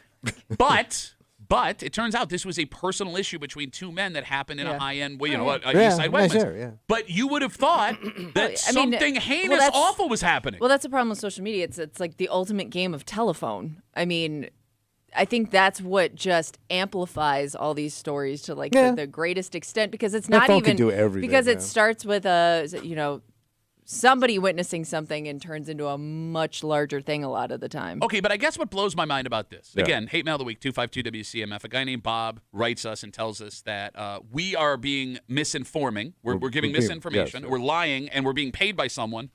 But it turns out this was a personal issue between two men that happened in a high-end, East Side Wegmans. But you would have thought that something heinous, awful was happening. Well, that's the problem with social media. It's like the ultimate game of telephone. I mean, I think that's what just amplifies all these stories to the greatest extent, because it's not even because it starts with somebody witnessing something and turns into a much larger thing a lot of the time. Okay, but I guess what blows my mind about this, again, Hate Mail of the Week, 252 WCMF, a guy named Bob writes us and tells us that we are being misinforming. We're giving misinformation. Yes. We're lying, and we're being paid by someone.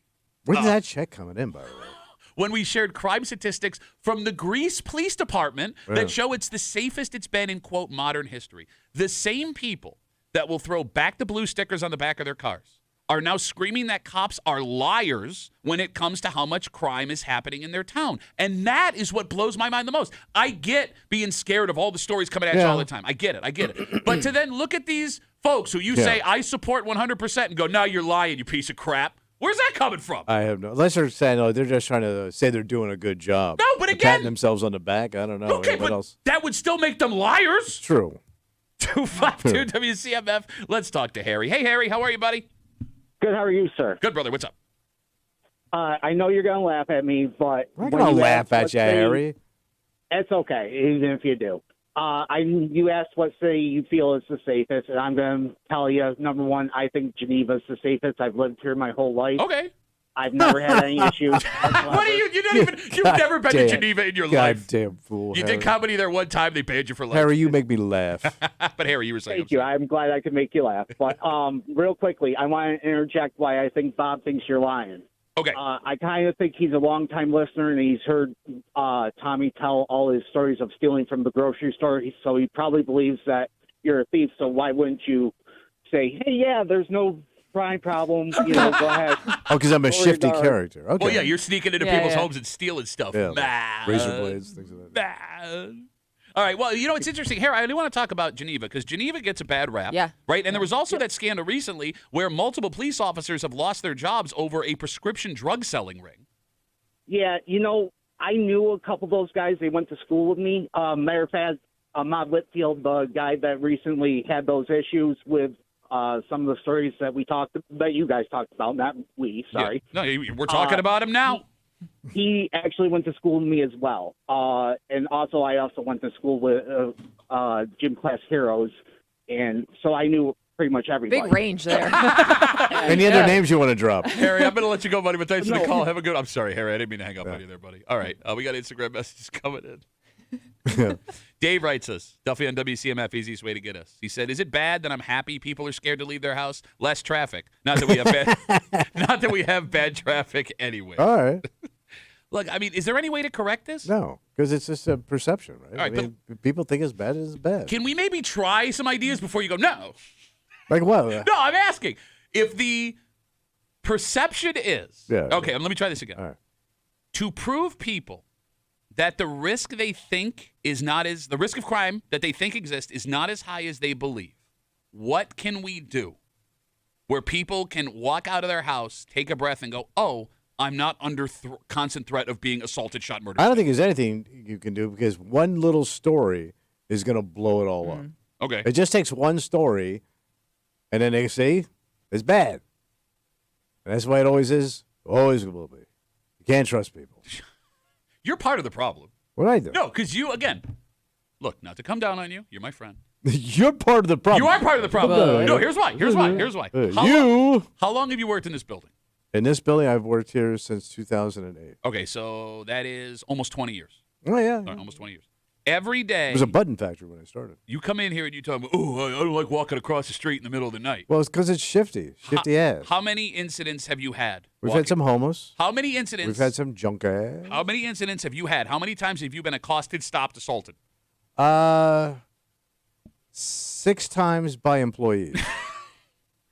Where's that check coming in, by the way? When we shared crime statistics from the Greece Police Department that show it's the safest it's been in, quote, modern history. The same people that will throw back the blue stickers on the back of their cars are now screaming that cops are liars when it comes to how much crime is happening in their town. And that is what blows my mind the most. I get being scared of all the stories coming at you all the time. I get it. But to then look at these folks who you say, I support 100%, and go, no, you're lying, you piece of crap. Where's that coming from? I have no. Unless they're saying, they're just trying to say they're doing a good job. No, but again, patting themselves on the back. I don't know. Okay, but else? That would still make them liars. It's true. 252 WCMF. Let's talk to Harry. Hey, Harry, how are you, buddy? Good. How are you, sir? Good, brother. What's up? I know you're going to laugh at me, but I'm not going to laugh at you, Harry. It's okay, even if you do. You asked what city you feel is the safest, and I'm going to tell you, number one, I think Geneva's the safest. I've lived here my whole life. Okay. I've never had any issues. What are you? You've never been to Geneva in your life. Goddamn fool. You did comedy there one time. They paid you for life. Harry, you make me laugh. But Harry, you were saying. Thank you. I'm glad I could make you laugh. But real quickly, I want to interject why I think Bob thinks you're lying. Okay. I kind of think he's a long-time listener, and he's heard Tommy tell all his stories of stealing from the grocery store, so he probably believes that you're a thief. So why wouldn't you say, hey, yeah, there's no crime problem, go ahead. Oh, because I'm a shifty character. Okay. Well, yeah, you're sneaking into people's homes and stealing stuff. Yeah, like razor blades, things like that. All right, well, it's interesting. Harry, I do want to talk about Geneva, because Geneva gets a bad rap, right? And there was also that scandal recently where multiple police officers have lost their jobs over a prescription drug selling ring. Yeah, I knew a couple of those guys. They went to school with me. Matter of fact, Ahmad Whitfield, the guy that recently had those issues with some of the stories that you guys talked about, not we, sorry. Yeah. No, we're talking about him now. He actually went to school with me as well. And also, I also went to school with gym class heroes. And so I knew pretty much everybody. Big range there. Any other names you want to drop? Harry, I'm going to let you go, buddy, but thanks for the call. Have a good I'm sorry, Harry. I didn't mean to hang up on you there, buddy. All right. We got Instagram messages coming in. Dave writes us, Duffy on WCMF, easiest way to get us. He said, is it bad that I'm happy people are scared to leave their house? Less traffic. Not that we have bad traffic anyway. All right. Look, is there any way to correct this? No, because it's just a perception, right? All right, people think it's bad, it's bad. Can we maybe try some ideas before you go, no? Like what? No, I'm asking. If the perception is, okay, let me try this again. All right. To prove people that the risk they think the risk of crime that they think exists is not as high as they believe, what can we do where people can walk out of their house, take a breath, and go, oh, I'm not under constant threat of being assaulted, shot, murdered? I don't think there's anything you can do, because one little story is going to blow it all up. Okay. It just takes one story, and then they say it's bad. And that's why it always is, always will be. You can't trust people. You're part of the problem. What I do? No, because you, again, look, not to come down on you. You're my friend. You're part of the problem. You are part of the problem. No, here's why. How long have you worked in this building? In this building, I've worked here since 2008. Okay, so that is almost 20 years. Oh, yeah. Almost 20 years. Every day. It was a button factory when I started. You come in here and you tell me, oh, I don't like walking across the street in the middle of the night. Well, it's because it's shifty ass. How many incidents have you had? We've had some homeless. How many incidents? We've had some junk ass. How many incidents have you had? How many times have you been accosted, stopped, assaulted? 6 times by employees.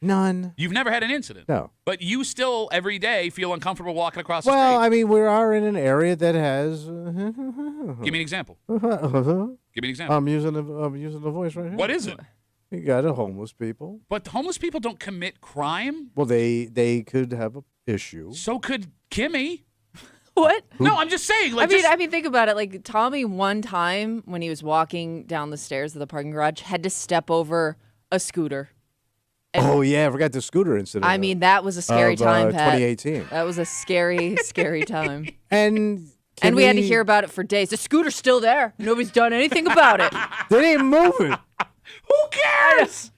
None. You've never had an incident. No. But you still, every day, feel uncomfortable walking across the street. Well, I mean, we are in an area that has. Give me an example. Give me an example. I'm using the voice right here. What is it? You got a homeless people. But homeless people don't commit crime. Well, they could have an issue. So could Kimmy. What? No, I'm just saying. Like, I mean, think about it. Like Tommy, one time when he was walking down the stairs of the parking garage, had to step over a scooter. Oh yeah, I forgot the scooter incident. I mean, that was a scary time, Pat. 2018. That was a scary, scary time. And we had to hear about it for days. The scooter's still there. Nobody's done anything about it. They didn't move it. Who cares?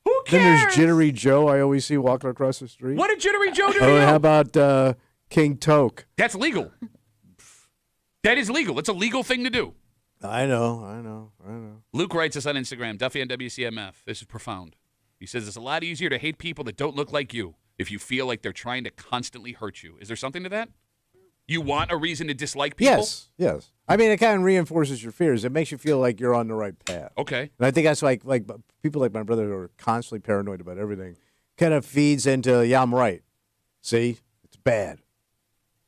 Who cares? Then there's Jittery Joe. I always see walking across the street. What did Jittery Joe do to Oh, you? how about King Toke? That's legal. That is legal. It's a legal thing to do. I know. Luke writes us on Instagram, Duffy and WCMF. This is profound. He says it's a lot easier to hate people that don't look like you if you feel like they're trying to constantly hurt you. Is there something to that? You want a reason to dislike people? Yes. I mean, it kind of reinforces your fears. It makes you feel like you're on the right path. Okay. And I think that's like people like my brother who are constantly paranoid about everything kind of feeds into, yeah, I'm right. See? It's bad.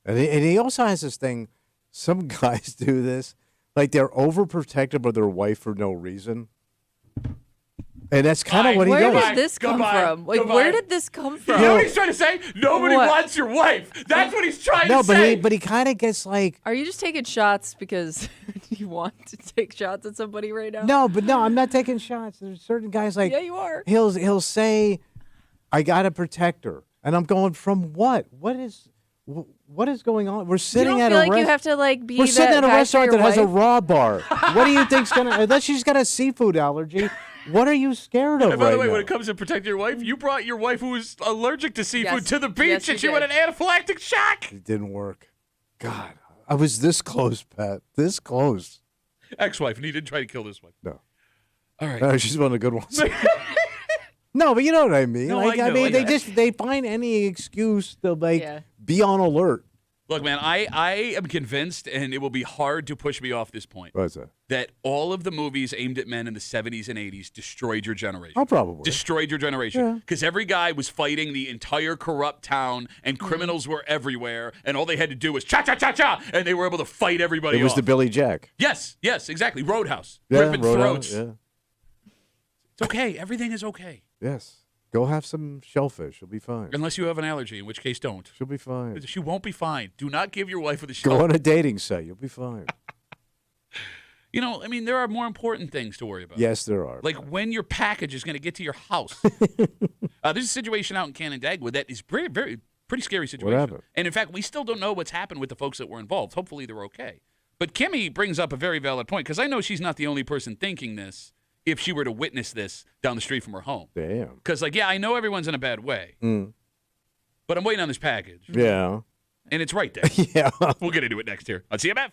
And he also has this thing, some guys do this, like they're overprotective of their wife for no reason. And that's kind of what he Where does. did this come from? Like, where did this come from? You know what he's trying to say? Nobody What? wants your wife. That's what he's trying No, to say. but he kind of gets like, Are you just taking shots because you want to take shots at somebody right now? no, I'm not taking shots. There's certain guys like, Yeah, you are. He'll say, I gotta protect her, and I'm going, from what? What is going on? We're You sitting don't at feel a like you restaurant. have to like be We're that sitting at a guy for restaurant your that has a wife? raw bar. What do you think's gonna? Unless she's got a seafood allergy, what are you scared of And by the right way, now? when it comes to protecting your wife, you brought your wife who was allergic to seafood Yes. to the beach Yes, you and she went an did. anaphylactic shock. It didn't work. God, I was this close, Pat. This close. Ex-wife, and he didn't try to kill this one. No, All right. she's one of the good ones. No, but you know what I mean. No, like, I know, mean, I know. they find any excuse to like Yeah. be on alert. Look, man, I am convinced, and it will be hard to push me off this point, What's that? that all of the movies aimed at men in the 70s and 80s destroyed your generation. Oh, probably. Destroyed your generation. Yeah. Because every guy was fighting the entire corrupt town, and criminals were everywhere, and all they had to do was cha-cha-cha-cha, and they were able to fight everybody It was off. the Billy Jack. Yes, exactly. Roadhouse. Yeah, Ripping Roadhouse, throats. Yeah. It's okay. Everything is okay. Yes. Go have some shellfish. You'll be fine. Unless you have an allergy, in which case don't. She'll be fine. She won't be fine. Do not give your wife with a Go shell. on a dating site. You'll be fine. You know, I mean, there are more important things to worry about. Yes, there are. Like when your package is going to get to your house. There's a situation out in Canandaigua that is pretty scary situation. happened? And in fact, we still don't know what's happened with the folks that were involved. Hopefully they're okay. But Kimmy brings up a very valid point, because I know she's not the only person thinking this if she were to witness this down the street from her home. Damn. Because, like, yeah, I know everyone's in a bad way, but I'm waiting on this package. Yeah. And it's right there. Yeah. We'll get into it next here on CMF.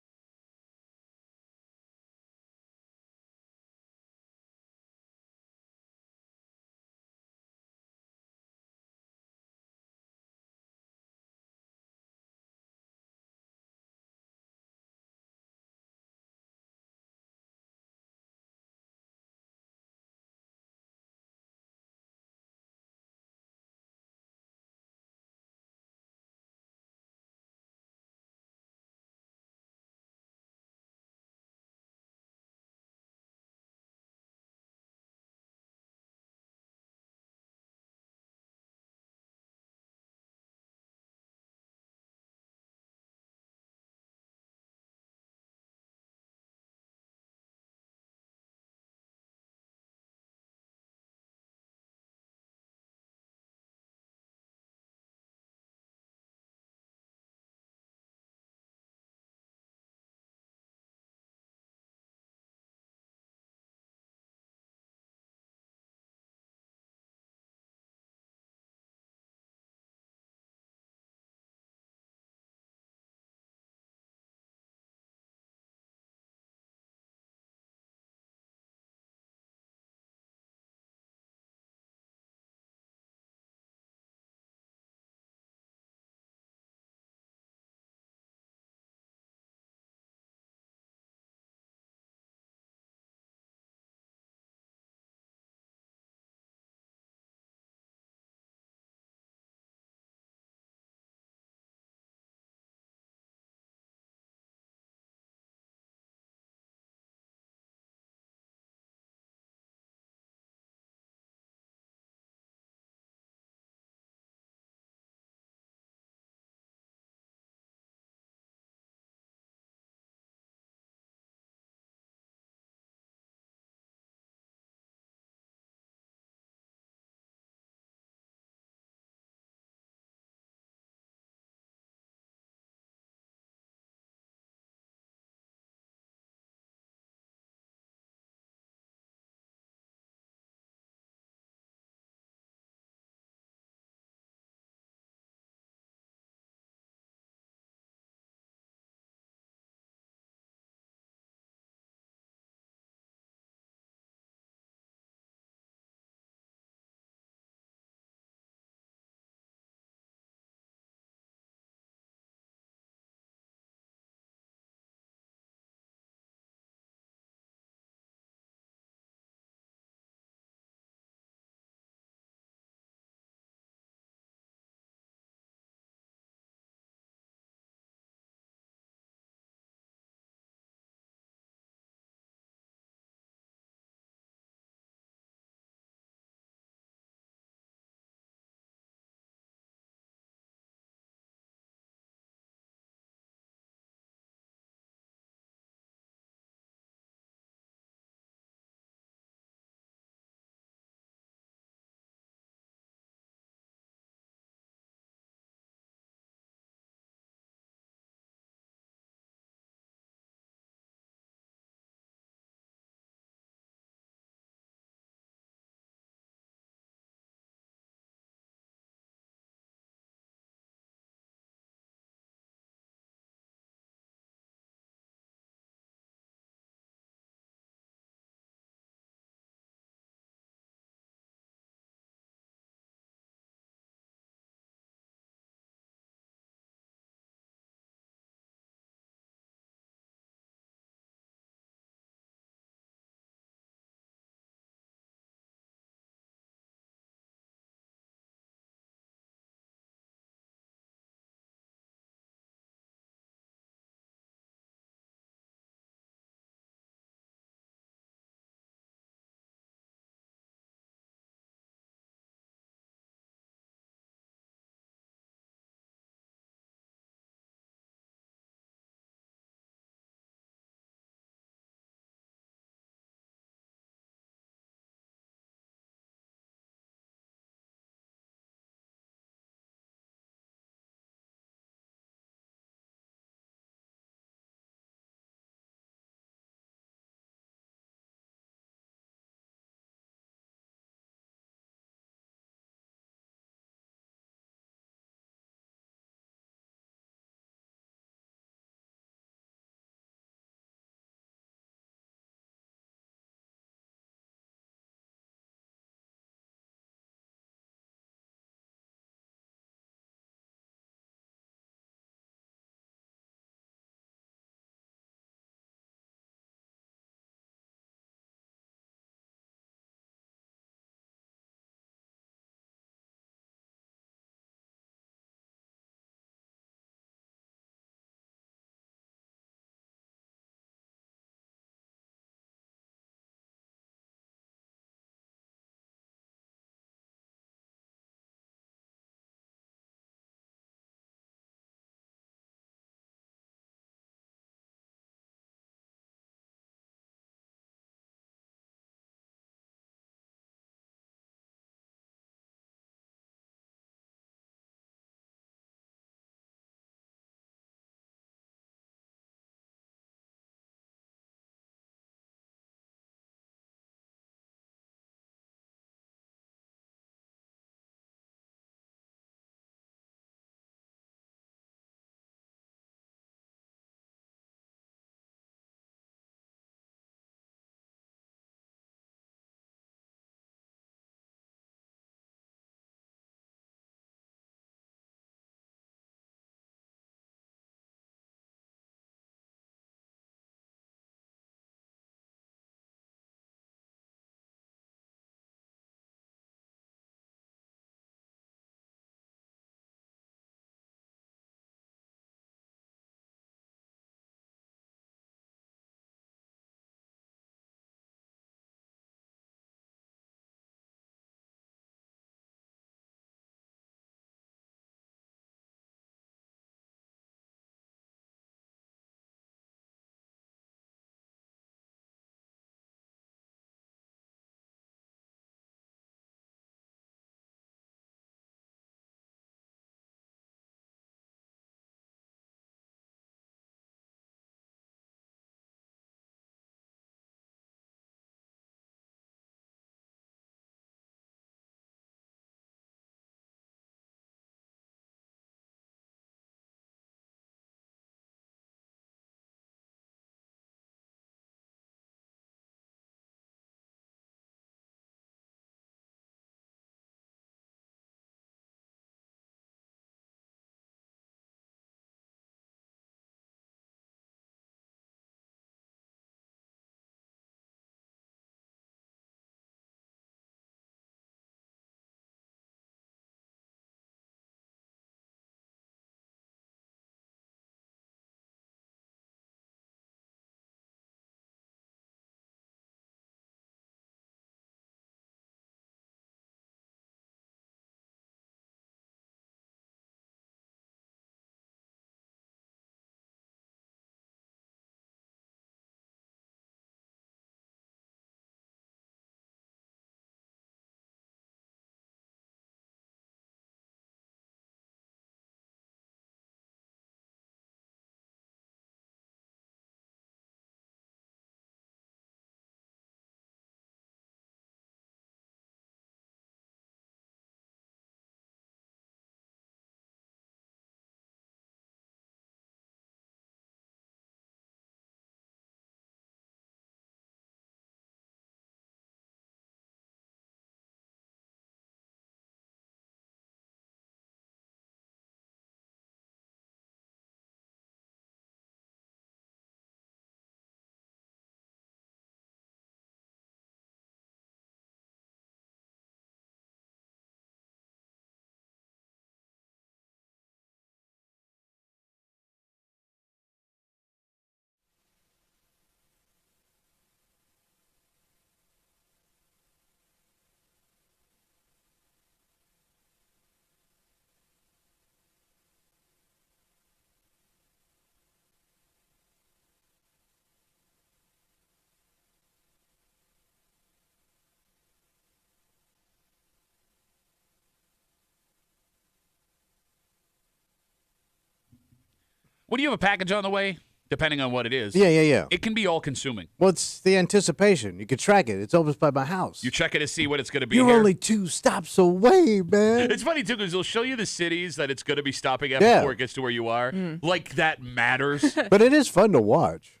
When you have a package on the way, depending on what it is, Yeah. it can be all-consuming. Well, it's the anticipation. You can track it. It's almost by my house. You check it to see what it's going to be. You're here. only 2 stops away, man. It's funny, too, because they'll show you the cities that it's going to be stopping at before it gets to where you are. Like that matters. But it is fun to watch.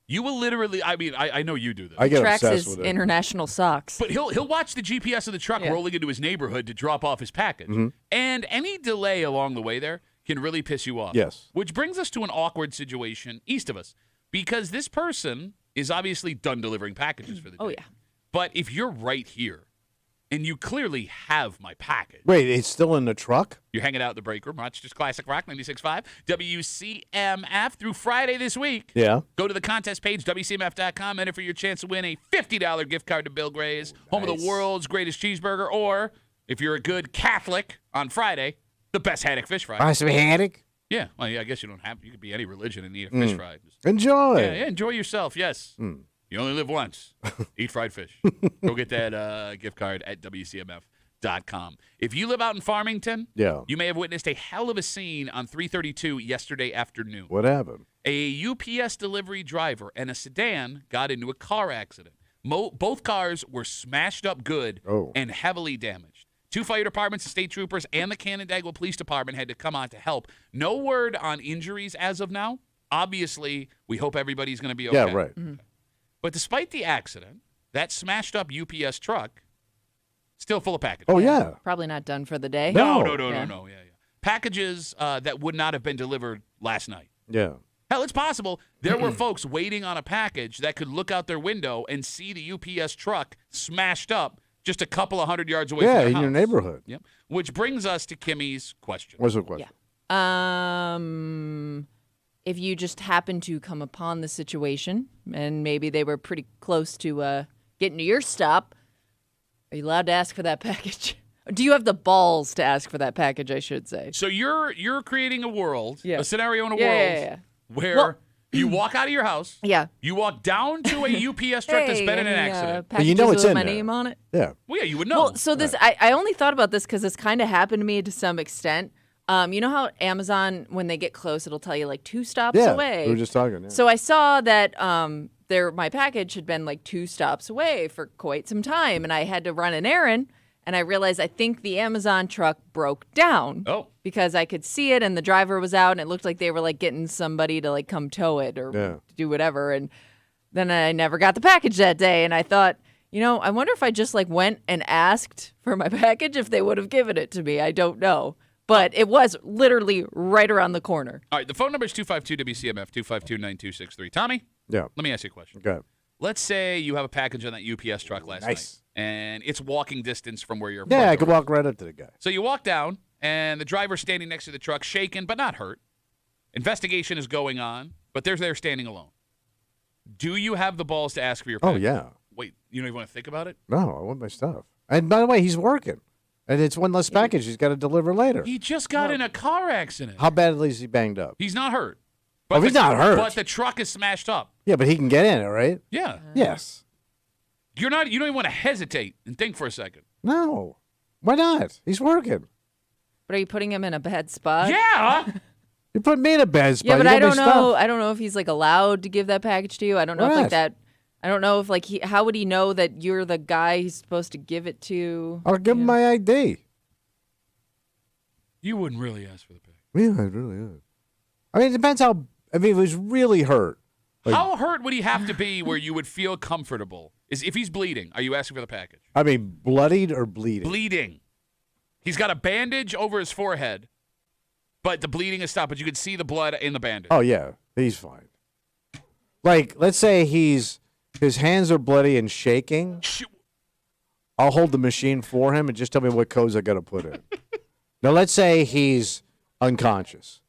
You will literally, I know you do this. I get Tracks obsessed his with it. international socks. But he'll watch the GPS of the truck rolling into his neighborhood to drop off his package. And any delay along the way there can really piss you off. Yes. Which brings us to an awkward situation east of us. Because this person is obviously done delivering packages for the day. Oh, yeah. But if you're right here and you clearly have my package. Wait, it's still in the truck? You're hanging out in the break room. Rochester's Classic Rock 96.5. WCMF through Friday this week. Yeah. Go to the contest page, WCMF.com. Enter for your chance to win a $50 gift card to Bill Gray's, home of the world's greatest cheeseburger. Or, if you're a good Catholic, on Friday, the best haddock fish fry. Ice haddock? Yeah. Well, I guess you don't have. You could be any religion and eat a fish fry. Enjoy. Yeah, enjoy yourself, yes. You only live once. Eat fried fish. Go get that gift card at WCMF.com. If you live out in Farmington, you may have witnessed a hell of a scene on 332 yesterday afternoon. What happened? A UPS delivery driver and a sedan got into a car accident. Both cars were smashed up good and heavily damaged. 2 fire departments, the state troopers, and the Canandaigua Police Department had to come on to help. No word on injuries as of now. Obviously, we hope everybody's going to be okay. Yeah, right. But despite the accident, that smashed up UPS truck still full of packages. Oh, yeah. Probably not done for the day. No. Yeah. Yeah. Packages that would not have been delivered last night. Yeah. Hell, it's possible there were folks waiting on a package that could look out their window and see the UPS truck smashed up just a couple of 100 yards away from their in house. your neighborhood. Yep. Which brings us to Kimmy's question. What's the question? If you just happen to come upon the situation and maybe they were pretty close to getting to your stop, are you allowed to ask for that package? Do you have the balls to ask for that package, I should say? So you're creating a world, Yeah. a scenario in a Yeah, world where you walk out of your house. Yeah. You walk down to a UPS truck that's been in an accident. But you know it's with in my there. name on it. Yeah. Well, yeah, you would know. Well, so this, I only thought about this because this kind of happened to me to some extent. You know how Amazon, when they get close, it'll tell you like 2 stops away. We were just talking. Yeah. So I saw that my package had been like 2 stops away for quite some time, and I had to run an errand. And I realized I think the Amazon truck broke down. Oh. Because I could see it, and the driver was out, and it looked like they were like getting somebody to like come tow it or do whatever. And then I never got the package that day, and I thought, I wonder if I just like went and asked for my package if they would have given it to me. I don't know. But it was literally right around the corner. All right, the phone number is 252-WCMF, 252-9263. Tommy? Yeah. Let me ask you a question. Okay. Let's say you have a package on that UPS truck last night, and it's walking distance from where you're. Yeah, I could walk right up to the guy. So you walk down, and the driver's standing next to the truck, shaken but not hurt. Investigation is going on, but they're there standing alone. Do you have the balls to ask for your package? Oh, yeah. Wait, you don't even want to think about it? No, I want my stuff. And by the way, he's working. And it's one less package he's got to deliver later. He just got in a car accident. How badly is he banged up? He's not hurt. He's not hurt. But the truck is smashed up. Yeah, but he can get in it, right? Yeah. Yes. You don't even want to hesitate and think for a second. No. Why not? He's working. But are you putting him in a bad spot? Yeah. You put me in a bad spot. Yeah, but You I got my don't know. stuff. I don't know if he's like allowed to give that package to you. I don't know Why if like not? that. I don't know if like how would he know that you're the guy he's supposed to give it to? I'll give him my ID. You wouldn't really ask for the package. Yeah, I really would. I mean, it depends how. I mean, if he was really hurt. Like, How hurt would he have to be where you would feel comfortable? Is if he's bleeding, are you asking for the package? I mean, bloodied or bleeding? Bleeding. He's got a bandage over his forehead, but the bleeding is stopped, but you could see the blood in the bandage. Oh, yeah. He's fine. Like, let's say his hands are bloody and shaking. I'll hold the machine for him and just tell me what codes I got to put in. Now, let's say he's unconscious.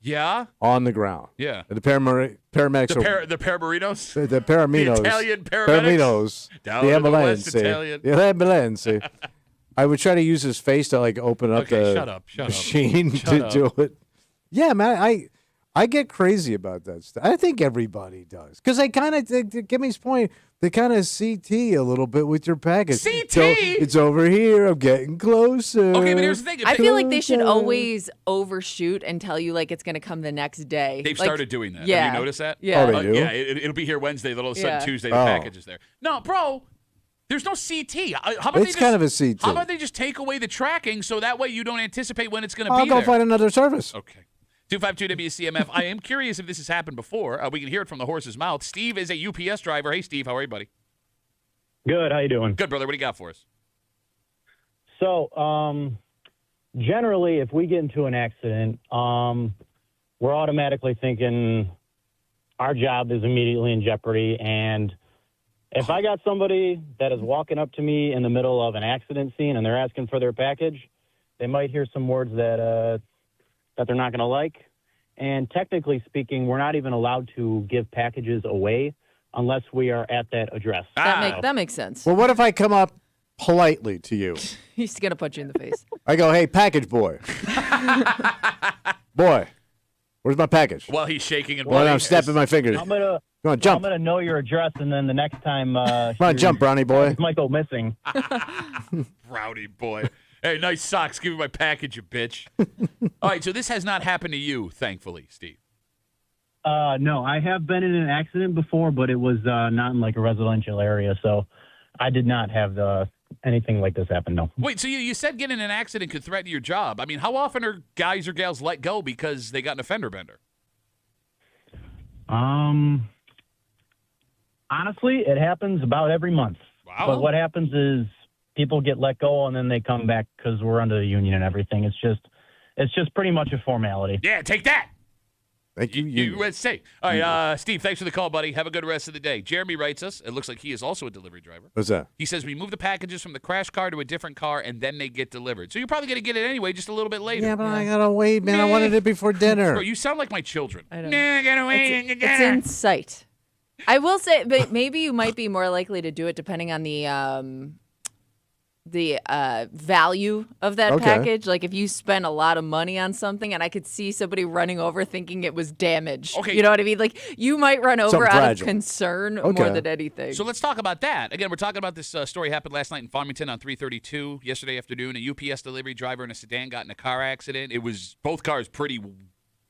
Yeah? On the ground. Yeah. And the paramedics The Paramarinos? The Paraminos. The Italian paramedics? Paraminos. Down the to the ambulance. West Italian. The ambulance. I would try to use his face to like open up Okay, the shut up. machine Shut to up. do it. Yeah, man. I get crazy about that stuff. I think everybody does. Because they kind of, to Kimmy's point, they kind of CT a little bit with your package. CT? So, it's over here. I'm getting closer. Okay, but here's the thing. I feel like they should always overshoot and tell you like it's going to come the next day. They've Like, started doing that. Yeah. Have you noticed that? Yeah. Oh, they do? Yeah, it'll be here Wednesday. Then all of a sudden Yeah. Tuesday the Oh. package is there. No, bro. There's no CT. How about It's kind of a CT. How about they just take away the tracking so that way you don't anticipate when it's going to I'll be go there? find another service. Okay. 252 WCMF. I am curious if this has happened before. We can hear it from the horse's mouth. Steve is a UPS driver. Hey, Steve, how are you, buddy? Good. How you doing? Good, brother. What do you got for us? So, generally, if we get into an accident, we're automatically thinking our job is immediately in jeopardy. And if I got somebody that is walking up to me in the middle of an accident scene and they're asking for their package, they might hear some words that they're not going to like. And technically speaking, we're not even allowed to give packages away unless we are at that address. That makes sense. Well, what if I come up politely to you? He's going to punch you in the face. I go, hey, package boy. Boy, where's my package? While he's shaking and Well, bloody. I'm snapping my fingers. I'm gonna Come on, jump. I'm gonna know your address, and then the next time Come on, jump, brownie boy. it might go missing. Rowdy boy. Hey, nice socks. Give me my package, you bitch. All right, so this has not happened to you, thankfully, Steve. No, I have been in an accident before, but it was not in like a residential area, so I did not have anything like this happen. No. Wait, so you said getting in an accident could threaten your job. I mean, how often are guys or gals let go because they got in a fender bender? Honestly, it happens about every month. Wow. But what happens is people get let go and then they come back because we're under the union and everything. It's just pretty much a formality. Yeah, take that. Thank you. USA. All right, Steve, thanks for the call, buddy. Have a good rest of the day. Jeremy writes us. It looks like he is also a delivery driver. What's that? He says we move the packages from the crash car to a different car, and then they get delivered. So you're probably going to get it anyway, just a little bit later. Yeah, but I gotta wait, man. I wanted it before dinner. Bro, you sound like my children. I know. Nah, I gotta wait. It's in sight. I will say, but maybe you might be more likely to do it depending on the value of that Okay. package. Like if you spend a lot of money on something, and I could see somebody running over thinking it was damaged. Okay. You know what I mean? Like you might run over Something out fragile. of concern Okay. more than anything. So let's talk about that. Again, we're talking about this story happened last night in Farmington on 332 yesterday afternoon. A UPS delivery driver in a sedan got in a car accident. It was both cars pretty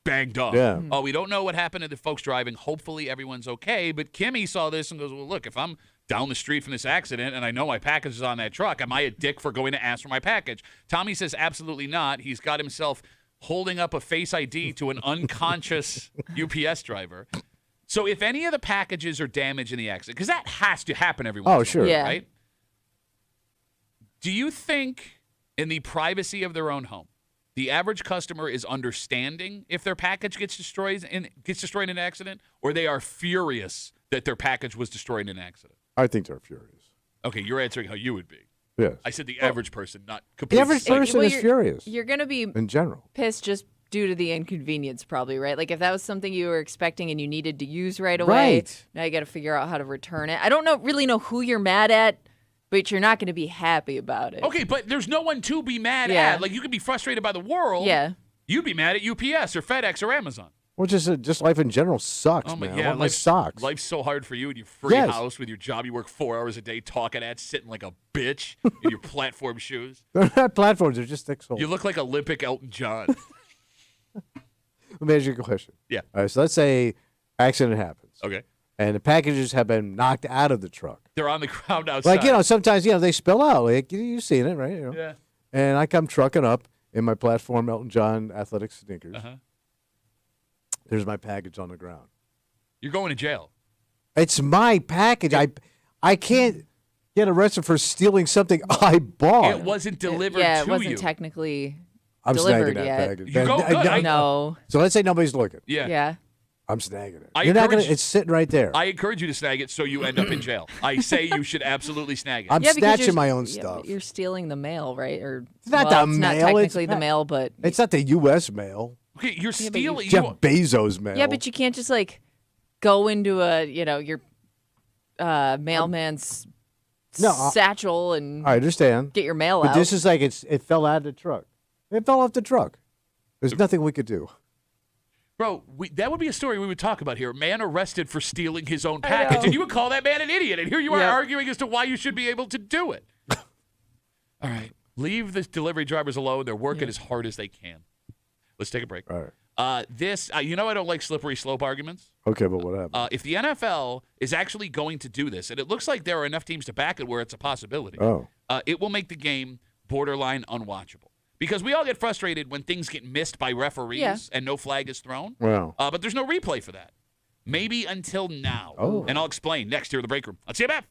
banged up. Yeah. Oh, we don't know what happened to the folks driving. Hopefully everyone's okay. But Kimmy saw this and goes, well, look, if I'm down the street from this accident and I know my package is on that truck, am I a dick for going to ask for my package? Tommy says absolutely not. He's got himself holding up a face ID to an unconscious UPS driver. So if any of the packages are damaged in the accident, because that has to happen every once in a while, sure. Yeah. right? Do you think in the privacy of their own home, the average customer is understanding if their package gets destroyed in an accident, or they are furious that their package was destroyed in an accident? I think they're furious. Okay, you're answering how you would be. Yes. I said the average person, not The completely. average psycho. person well, is you're- furious You're gonna be in general. pissed just due to the inconvenience, probably, right? Like if that was something you were expecting and you needed to use right away, Right. now you got to figure out how to return it. I don't really know who you're mad at, but you're not going to be happy about it. Okay, but there's no one to be mad Yeah. at. Like you could be frustrated by the world. Yeah. You'd be mad at UPS or FedEx or Amazon. Well, just life in general sucks, Oh my, man. yeah, I want my socks. Life's so hard for you in your free Yes. house with your job you work 4 hours a day talking at, sitting like a bitch in your platform shoes. They're not platforms. They're just thick soles. You look like Olympic Elton John. Let me ask you a question. Yeah. All right, so let's say accident happens. Okay. And the packages have been knocked out of the truck. They're on the ground outside. Like, sometimes, they spill out. Like, you've seen it, right? Yeah. And I come trucking up in my platform Elton John athletic sneakers. Uh-huh. There's my package on the ground. You're going to jail. It's my package. I can't get arrested for stealing something I bought. It wasn't delivered Yeah, to it wasn't you. technically I'm delivered snagging that yet. package. You go good. No. So let's say nobody's looking. Yeah. Yeah. I'm snagging it. I You're not encourage- gonna. It's sitting right there. I encourage you to snag it so you end up in jail. I say you should absolutely snag it. I'm Yeah, because snatching you're- my own yeah, stuff. but you're stealing the mail, right? Or It's not well, the it's not mail, it's technically the not- mail, but It's not the U.S. mail. Okay, you're but you- stealing. Jeff you- Bezos mail. yeah, but you can't just like go into your mailman's No, I- satchel and I understand. get your mail But out. this is like it fell out of the truck. It fell off the truck. There's nothing we could do. Bro, that would be a story we would talk about here. A man arrested for stealing his own package, and you would call that man an idiot. And here you are arguing as to why you should be able to do it. All right. Leave the delivery drivers alone. They're working as hard as they can. Let's take a break. All right. I don't like slippery slope arguments. Okay, but what happened? If the NFL is actually going to do this, and it looks like there are enough teams to back it where it's a possibility, it will make the game borderline unwatchable. Because we all get frustrated when things get missed by referees and no flag is thrown. Wow. But there's no replay for that. Maybe until now. Oh. And I'll explain next here in the break room. Let's see you back.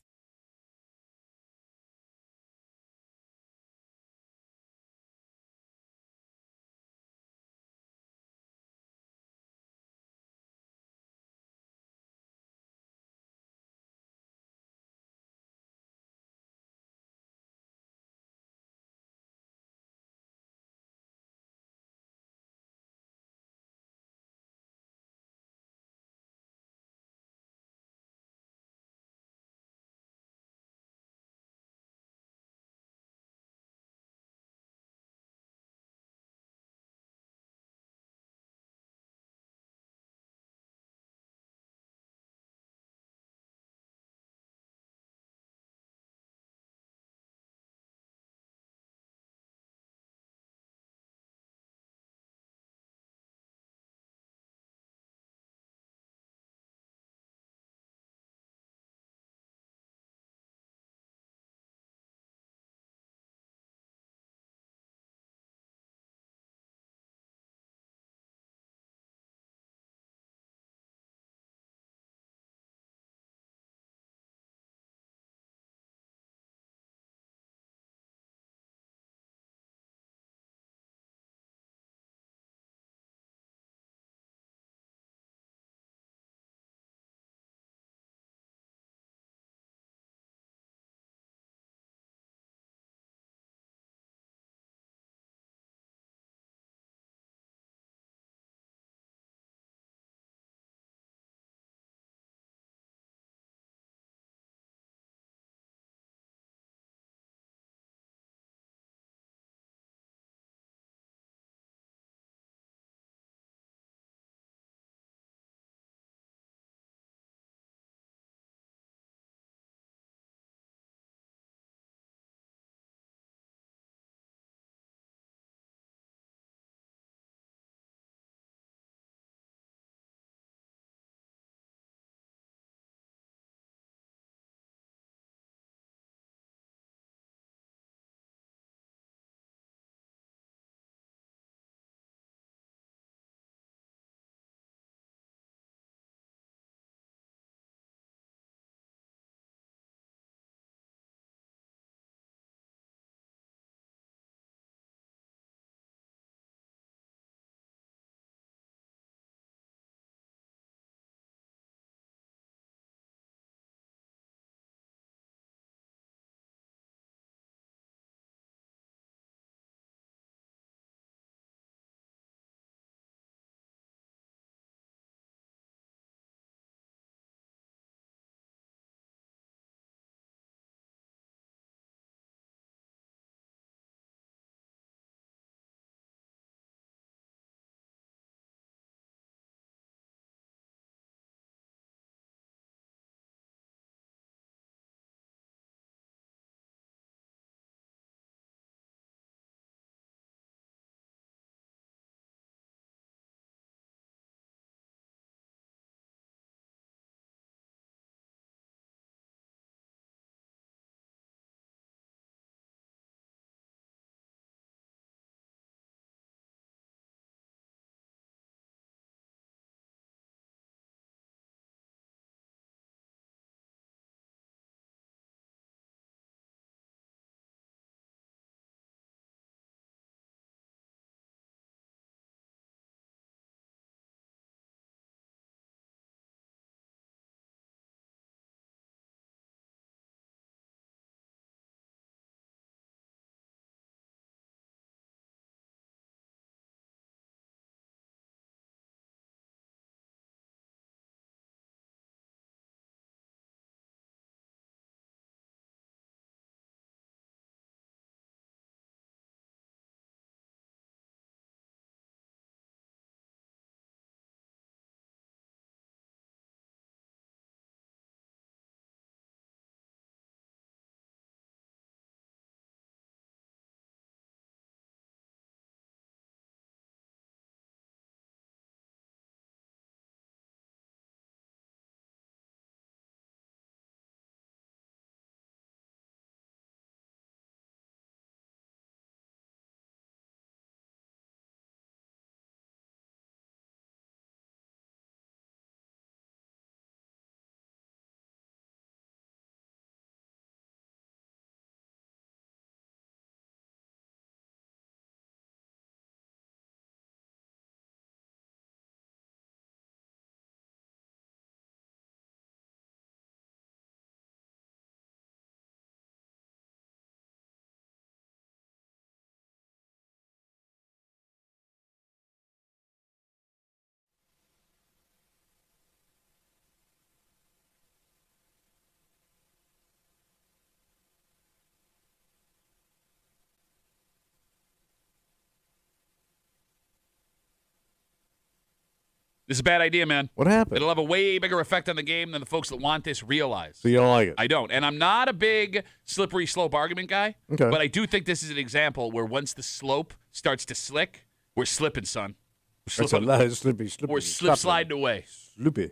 This is a bad idea, man. What happened? It'll have a way bigger effect on the game than the folks that want this realize. So you don't like it? I don't. And I'm not a big slippery slope argument guy, Okay. but I do think this is an example where once the slope starts to slick, we're slipping, son. We're That's a slipping. lot of slippy. We're sliding away. Slippy.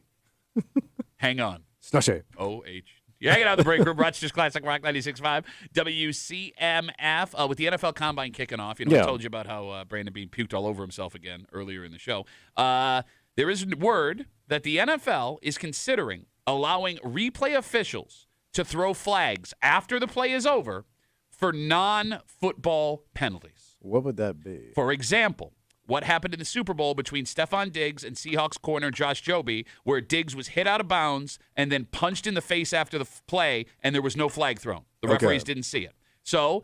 Hang on. Slushy. OH. You're hanging out in the break room. Rochester's Classic Rock 96.5. WCMF. With the NFL Combine kicking off, I told you about how Brandon Beane puked all over himself again earlier in the show. There is word that the NFL is considering allowing replay officials to throw flags after the play is over for non-football penalties. What would that be? For example, what happened in the Super Bowl between Stephon Diggs and Seahawks corner Josh Jobe, where Diggs was hit out of bounds and then punched in the face after the play, and there was no flag thrown. The referees didn't see it. So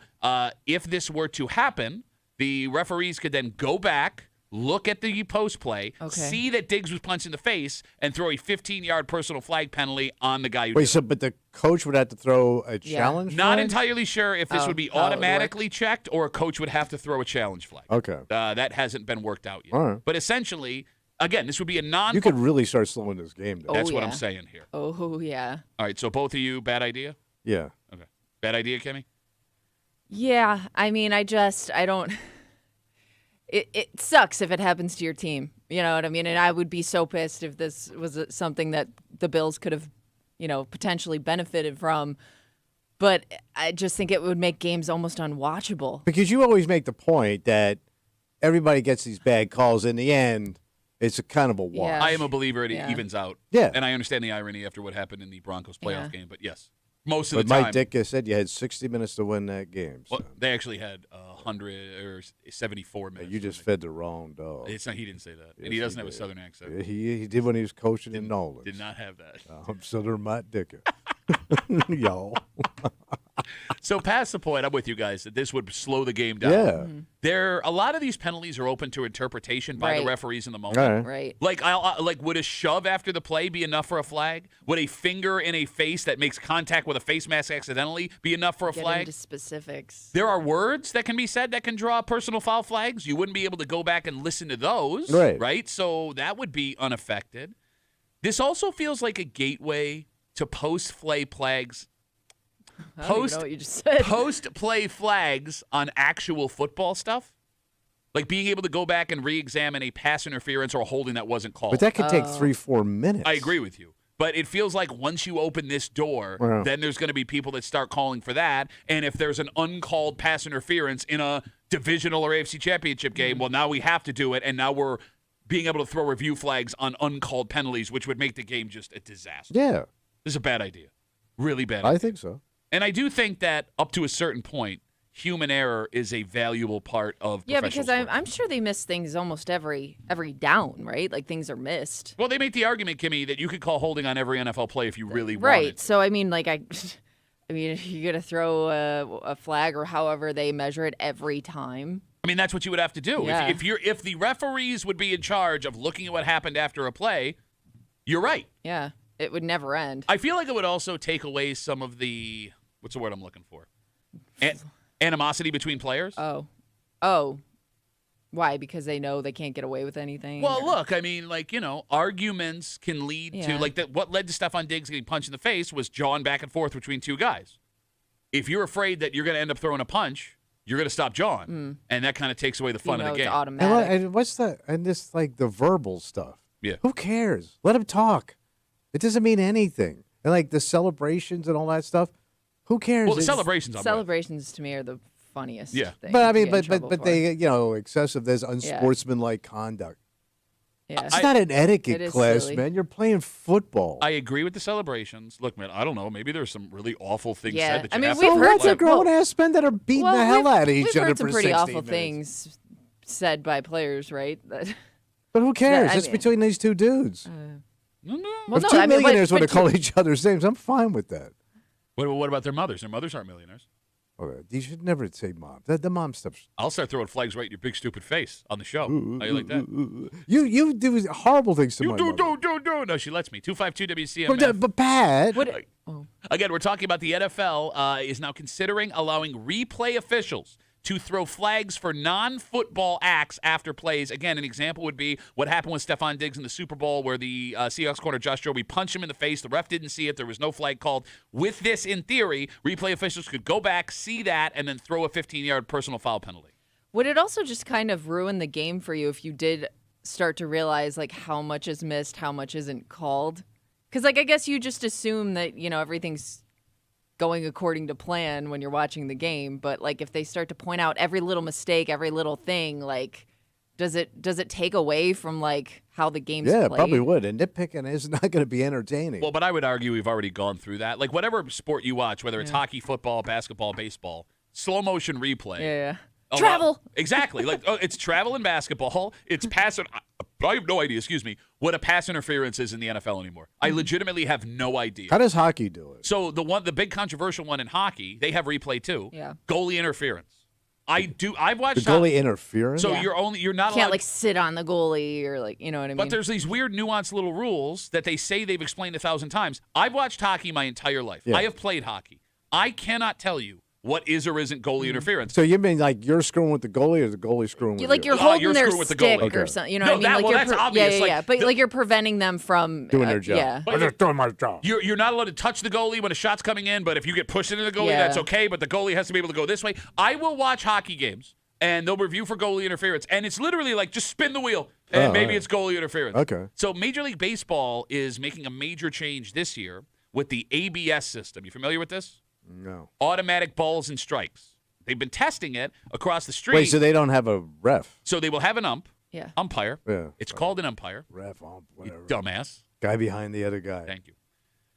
if this were to happen, the referees could then go back, look at the post play, see that Diggs was punched in the face, and throw a 15-yard personal flag penalty on the guy who did it. But the coach would have to throw a challenge Not flag? entirely sure if this would be automatically checked or a coach would have to throw a challenge flag. Okay. That hasn't been worked out yet. All right. But essentially, again, this would be a non. You could really start slowing this game down. That's what I'm saying here. Oh, yeah. All right, so both of you, bad idea? Yeah. Okay. Bad idea, Kimmy? Yeah. I mean, I don't. It sucks if it happens to your team. You know what I mean? And I would be so pissed if this was something that the Bills could have, potentially benefited from. But I just think it would make games almost unwatchable. Because you always make the point that everybody gets these bad calls. In the end, it's a kind of a wash. Yeah. I am a believer it evens out. Yeah. And I understand the irony after what happened in the Broncos playoff game, but yes. Most of But the time. Mike Ditka said you had 60 minutes to win that game. So. Well, they actually had 100 or 74 minutes. You just fed the wrong dog. It's not, he didn't say that. Yes, and he doesn't have a did. Southern accent. Yeah, he did when he was coaching in Nolan. Did not have that. I'm Southern Mike Ditka. Y'all. So past the point, I'm with you guys that this would slow the game down. Yeah. A lot of these penalties are open to interpretation by the Right. referees in the moment. All right. Right. Like, would a shove after the play be enough for a flag? Would a finger in a face that makes contact with a face mask accidentally be enough for a Get flag? into specifics. There are words that can be said that can draw personal foul flags. You wouldn't be able to go back and listen to those, Right. So that would be unaffected. This also feels like a gateway to post-play flags. I don't even know what you just said. Post-play flags on actual football stuff. Like being able to go back and re-examine a pass interference or a holding that wasn't called. But that could take 3-4 minutes. I agree with you. But it feels like once you open this door, Wow. then there's going to be people that start calling for that. And if there's an uncalled pass interference in a divisional or AFC championship game, well, now we have to do it. And now we're being able to throw review flags on uncalled penalties, which would make the game just a disaster. Yeah. This is a bad idea. Really bad I idea. think so. And I do think that up to a certain point, human error is a valuable part of Yeah, professional because sports. I'm sure they miss things almost every down, right? Like things are missed. Well, they make the argument, Kimmy, that you could call holding on every NFL play if you really Right. wanted. So I mean, like I mean, if you're gonna throw a flag or however they measure it every time. I mean, that's what you would have to do. Yeah. If the referees would be in charge of looking at what happened after a play, you're right. Yeah, it would never end. I feel like it would also take away some of the what's the word I'm looking for? Animosity between players. Oh. Why? Because they know they can't get away with anything? Well, or- look, I mean, like, arguments can lead to, Yeah. like, that. What led to Stephon Diggs getting punched in the face was jawing back and forth between two guys. If you're afraid that you're going to end up throwing a punch, you're going to stop jawing, and that kind of takes away the fun of the It's game. automatic. And what's that? And this, like, the verbal stuff. Yeah. Who cares? Let them talk. It doesn't mean anything. And, like, the celebrations and all that stuff, who cares? Well, the It's- celebrations, I'm with. Celebrations to me are the funniest. Yeah. thing But, I to mean, get in but trouble for. they, excessive, there's unsportsmanlike conduct. Yeah. It's not an It etiquette is class, silly. man. You're playing football. I agree with the celebrations. Look, man, I don't know. Maybe there's some really awful things Yeah. said that I you mean, have we've to heard Lots reflect. of grown-ass men that are beating the hell out of each we've other heard some for pretty 60 awful minutes. things said by players, right? But who cares? I It's mean- between these two dudes. No. Well, If no, two I mean, millionaires want to but call each other's names, I'm fine with that. What about their mothers? Their mothers aren't millionaires. Okay, you should never say mom. The mom stuff. I'll start throwing flags right in your big stupid face on the show. How you like that? You do horrible things to You my do. mother. No, she lets me. 252 WCMF. But Pat, Again, we're talking about the NFL is now considering allowing replay officials to throw flags for non-football acts after plays. Again, an example would be what happened with Stephon Diggs in the Super Bowl where the Seahawks corner Josh Jobe punched him in the face. The ref didn't see it. There was no flag called. With this, in theory, replay officials could go back, see that, and then throw a 15-yard personal foul penalty. Would it also just kind of ruin the game for you if you did start to realize like how much is missed, how much isn't called? Because like I guess you just assume that everything's going according to plan when you're watching the game, but like if they start to point out every little mistake, every little thing, like does it take away from like how the game's played? Yeah, it probably would. And nitpicking is not going to be entertaining. Well, but I would argue we've already gone through that. Like whatever sport you watch, whether it's hockey, football, basketball, baseball, slow motion replay. Yeah. A Travel. lot- exactly. Like it's travel in basketball. It's pass. I have no idea. Excuse me. What a pass interference is in the NFL anymore. I legitimately have no idea. How does hockey do it? So the big controversial one in hockey, they have replay too. Yeah. Goalie interference. I've watched The goalie interference? So Yeah. you're not Can't allowed. like sit on the goalie or like you know what I mean. But there's these weird nuanced little rules that they say they've explained 1,000 times. I've watched hockey my entire life. Yeah. I have played hockey. I cannot tell you what is or isn't goalie interference. So you mean like you're screwing with the goalie or the goalie screwing with like you? you're holding you're their screwing with the stick goalie. or Okay. something. You know No, what I mean? that- Like well, you're that's obvious. Yeah, Like, yeah. But like you're preventing them from Doing their job. Yeah. I'm just doing my job. You're not allowed to touch the goalie when a shot's coming in, but if you get pushed into the goalie, Yeah. that's okay, but the goalie has to be able to go this way. I will watch hockey games, and they'll review for goalie interference, and it's literally like just spin the wheel, and Oh, maybe all right. it's goalie interference. Okay. So Major League Baseball is making a major change this year with the ABS system. You familiar with this? No. Automatic balls and strikes. They've been testing it across the street. Wait, so they don't have a ref? So they will have an Yeah. umpire. Yeah. It's called an umpire. Ref, whatever. You dumbass. Guy behind the other guy. Thank you.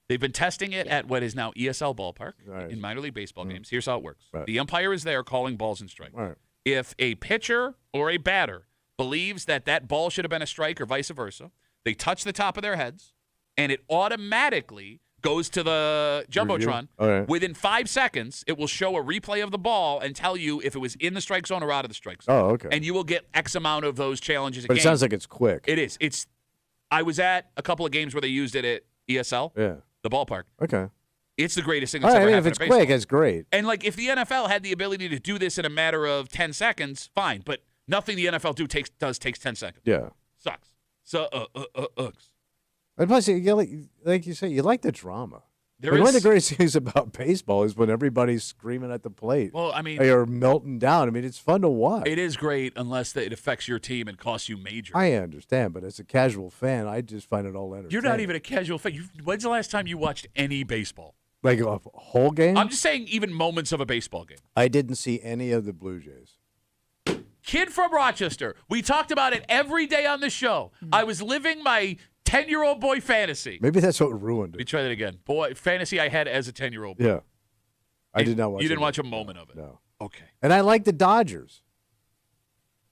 They've been testing it at what is now ESL Ballpark Right. in minor league baseball games. Here's how it works. Right. The umpire is there calling balls and strikes. All right. If a pitcher or a batter believes that that ball should have been a strike or vice versa, they touch the top of their heads, and it automatically goes to the Jumbotron. All right. Within 5 seconds, it will show a replay of the ball and tell you if it was in the strike zone or out of the strike zone. Oh, okay. And you will get X amount of those challenges a But game. it sounds like it's quick. It is. I was at a couple of games where they used it at ESL, Yeah. the ballpark. Okay. It's the greatest thing All that's right. I ever mean, if happened it's in baseball. quick, it's great. And like if the NFL had the ability to do this in a matter of 10 seconds, fine. But nothing the NFL takes 10 seconds. Yeah. Sucks. So, And plus, like you say, you like the drama. There One of the is- greatest things about baseball is when everybody's screaming at the plate. Well, I mean, Or melting down. I mean, it's fun to watch. it is great unless it affects your team and costs you major. I understand, but as a casual fan, I just find it all entertaining. You're not even a casual fan. When's the last time you watched any baseball? Like a whole game? I'm just saying even moments of a baseball game. I didn't see any of the Blue Jays. Kid from Rochester. We talked about it every day on the show. I was living my 10-year-old boy fantasy. Maybe that's what ruined Let me it. try that again. Boy, fantasy I had as a 10-year-old boy. Yeah. I did not watch You didn't it. watch a moment of it. No. Okay. And I like the Dodgers.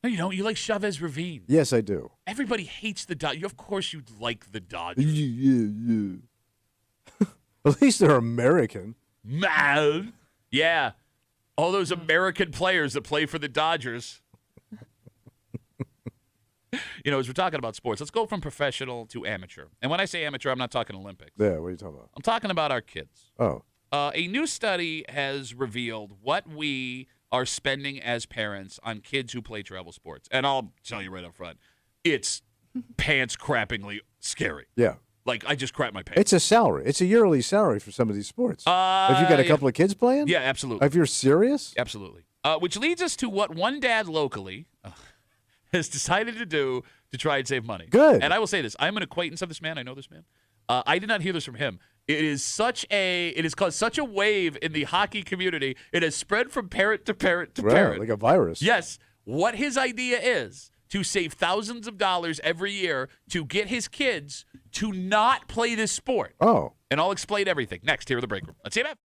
No, you don't. You like Chavez Ravine. Yes, I do. Everybody hates the Dodgers. Of course you like the Dodgers. Yeah. At least they're American. Man. Yeah. All those American players that play for the Dodgers. You know, as we're talking about sports, let's go from professional to amateur. And when I say amateur, I'm not talking Olympics. Yeah, what are you talking about? I'm talking about our kids. Oh. A new study has revealed what we are spending as parents on kids who play travel sports. And I'll tell you right up front, it's pants-crappingly scary. Yeah. Like, I just crap my pants. It's a salary. It's a yearly salary for some of these sports. Have you got a yeah. couple of kids playing? Yeah, absolutely. If you're serious? Absolutely. Which leads us to what one dad locally has decided to do to try and save money. Good. And I will say this. I'm an acquaintance of this man. I know this man. I did not hear this from him. It has caused such a wave in the hockey community. It has spread from parent to parent to Right, parent. like a virus. Yes. What his idea is to save thousands of dollars every year to get his kids to not play this sport. Oh. And I'll explain everything next here at the break room. Let's see that.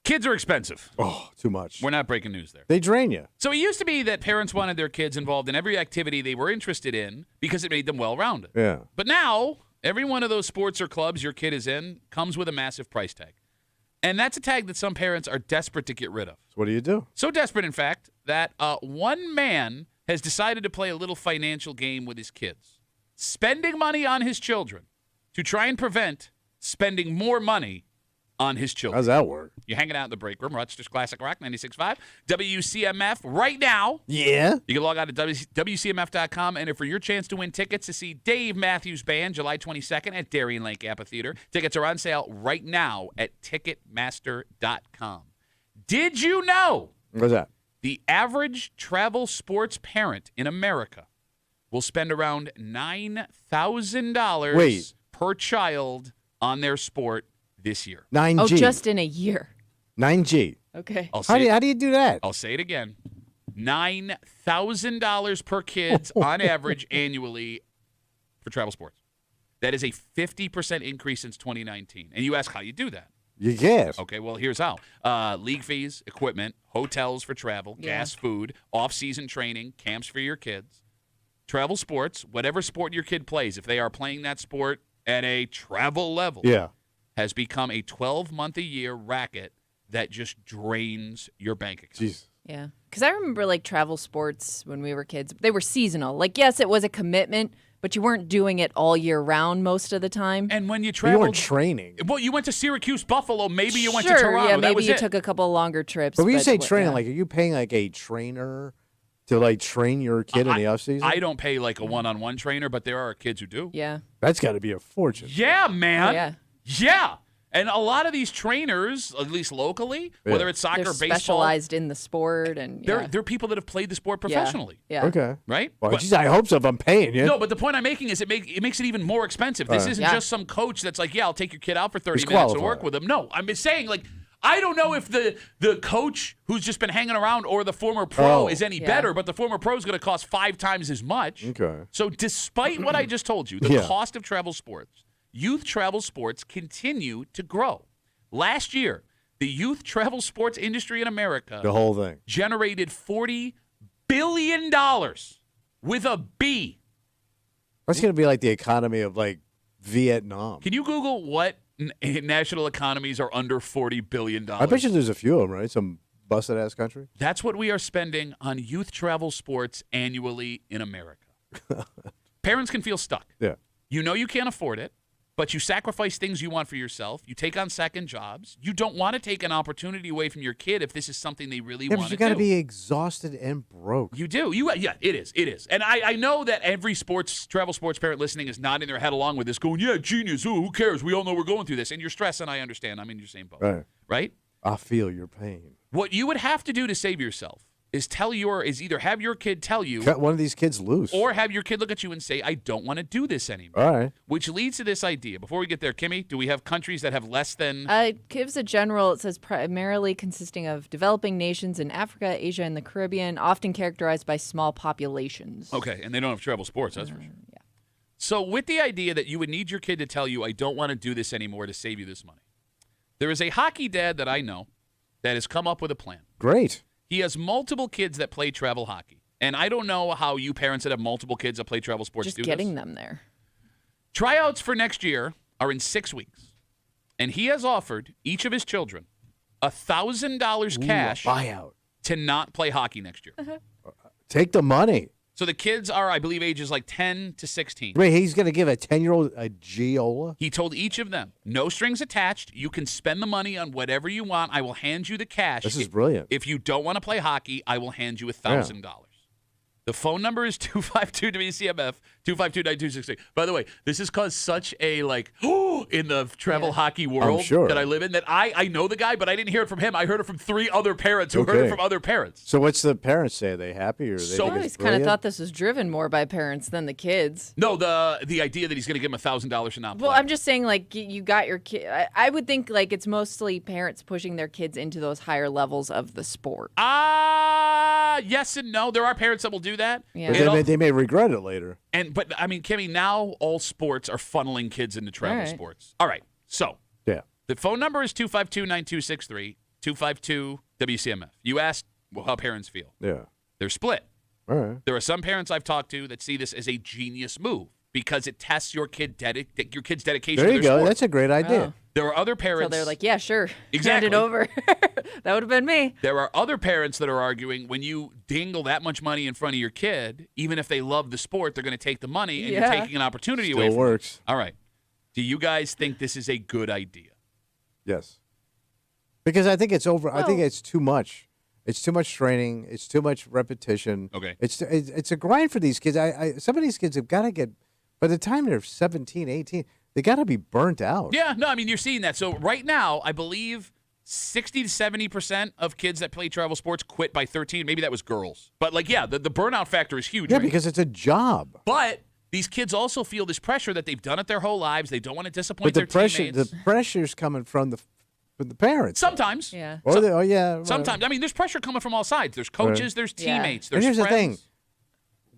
Kids are expensive. Oh, too much. We're not breaking news there. They drain you. So it used to be that parents wanted their kids involved in every activity they were interested in because it made them well-rounded. Yeah. But now, every one of those sports or clubs your kid is in comes with a massive price tag. And that's a tag that some parents are desperate to get rid of. So what do you do? So desperate, in fact, that one man has decided to play a little financial game with his kids, spending money on his children to try and prevent spending more money on his children. How's that work? You're hanging out in the break room, Rochester's Classic Rock 96.5, WCMF right now. Yeah. You can log on to WCMF.com, and for your chance to win tickets to see Dave Matthews Band July 22nd at Darien Lake Amphitheater. Tickets are on sale right now at Ticketmaster.com. Did you know What's that? the average travel sports parent in America will spend around $9,000 Wait. per child on their sport this year? 9G. Oh, just in a year. 9G. Okay. I'll How say do you do that? I'll say it again. $9,000 per kids on average annually for travel sports. That is a 50% increase since 2019. And you ask how you do that. You guess. Okay, well, here's how. League fees, equipment, hotels for travel, gas, food, off-season training, camps for your kids, travel sports, whatever sport your kid plays, if they are playing that sport at a travel level, has become a 12-month-a-year racket that just drains your bank account. Jeez. Yeah. Because I remember like travel sports when we were kids, they were seasonal. Like, yes, it was a commitment, but you weren't doing it all year round most of the time. And when you You traveled, weren't training. well, you went to Syracuse, Buffalo. Maybe you went to Sure, Toronto. yeah, That maybe was you it. took a couple longer trips. But when you say what- training, yeah. like, are you paying like a trainer to like train your kid in the off season? I don't pay like a one-on-one trainer, but there are kids who do. Yeah. That's got to be a fortune. Yeah, man. Yeah. Yeah. And a lot of these trainers, at least locally, whether it's soccer, They're baseball, specialized in the sport, and they're people that have played the sport professionally, Yeah. Okay. right? Well, But- geez, I hope so if I'm paying you. no, but the point I'm making is it makes it even more expensive. This isn't Yeah. just some coach that's like, yeah, I'll take your kid out for 30 He's minutes and qualified. work with him. No, I'm just saying, like, I don't know if the coach who's just been hanging around or the former pro is any better, but the former pro is going to cost 5 times as much. Okay. So despite what I just told you, the Yeah. cost of travel sports, youth travel sports continue to grow. Last year, the youth travel sports industry in America The whole thing. generated $40 billion with a B. That's going to be like the economy of like Vietnam. Can you Google what national economies are under $40 billion? I bet you there's a few of them, right? Some busted ass country. That's what we are spending on youth travel sports annually in America. Parents can feel stuck. Yeah. You know you can't afford it, but you sacrifice things you want for yourself. You take on second jobs. You don't want to take an opportunity away from your kid if this is something they really Yeah, want but to you do. got to be exhausted and broke. You do. Yeah, it is. It is. And I know that every travel sports parent listening is nodding their head along with this, going, yeah, genius. Ooh, who cares? We all know we're going through this. And you're stressed, and I understand. I'm in your same boat. Right. Right? I feel your pain. What you would have to do to save yourself is either have your kid tell you Cut one of these kids loose. or have your kid look at you and say, I don't want to do this anymore. All right. Which leads to this idea. Before we get there, Kimmy, do we have countries that have less than... It gives a general, it says primarily consisting of developing nations in Africa, Asia, and the Caribbean, often characterized by small populations. Okay, and they don't have travel sports, that's for sure. Yeah. So with the idea that you would need your kid to tell you, I don't want to do this anymore to save you this money, there is a hockey dad that I know that has come up with a plan. Great. He has multiple kids that play travel hockey. And I don't know how you parents that have multiple kids that play travel sports Just do getting this. them there. Tryouts for next year are in 6 weeks. And he has offered each of his children $1,000 cash Buyout. to not play hockey next year. Take the money. So the kids are, I believe, ages like 10 to 16. Wait, he's going to give a 10-year-old a Giola? He told each of them, no strings attached. You can spend the money on whatever you want. I will hand you the cash. This is brilliant. If you don't want to play hockey, I will hand you $1,000. The phone number is 252-WCMF, 252-9263. By the way, this has caused such a, in the travel hockey world sure. that I live in that I know the guy, but I didn't hear it from him. I heard it from 3 other parents who heard it Okay. from other parents. So what's the parents say? Are they happy or they So- think I it's always kind of brilliant? thought this was driven more by parents than the kids. No, the idea that he's going to give him $1,000 to not play. Well, I'm just saying, like, you got your kid. I would think, like, it's mostly parents pushing their kids into those higher levels of the sport. Yes and no. There are parents that will do that. Yeah. But they may regret it later. But I mean, Kimmy, now all sports are funneling kids into travel All right. sports. All right. So Yeah. the phone number is 252-9263. 252 WCMF. You asked how parents feel. Yeah. They're split. All right. There are some parents I've talked to that see this as a genius move because it tests your kid's dedication There to you their go. sport. That's a great idea. Oh. There are other So parents. they're like, yeah, sure. Exactly. Hand it over. That would have been me. There are other parents that are arguing when you dingle that much money in front of your kid, even if they love the sport, they're going to take the money and you're Yeah. taking an opportunity Still away from works. them. All right. Do you guys think this is a good idea? Yes. Because I think it's over. I think Well- it's too much. It's too much training. It's too much repetition. Okay. It's a grind for these kids. Some of these kids have got to get, by the time they're 17, 18, they got to be burnt out. Yeah, no, I mean, you're seeing that. So right now, I believe 60 to 70% of kids that play travel sports quit by 13. Maybe that was girls. But, like, yeah, the burnout factor is huge. Yeah, right? because it's a job. But these kids also feel this pressure that they've done it their whole lives. They don't want to disappoint But their the teammates. pressure's coming from the parents. Sometimes. Yeah. Or oh yeah. right. Sometimes. I mean, there's pressure coming from all sides. There's coaches, there's Yeah. teammates, And there's here's the friends. thing.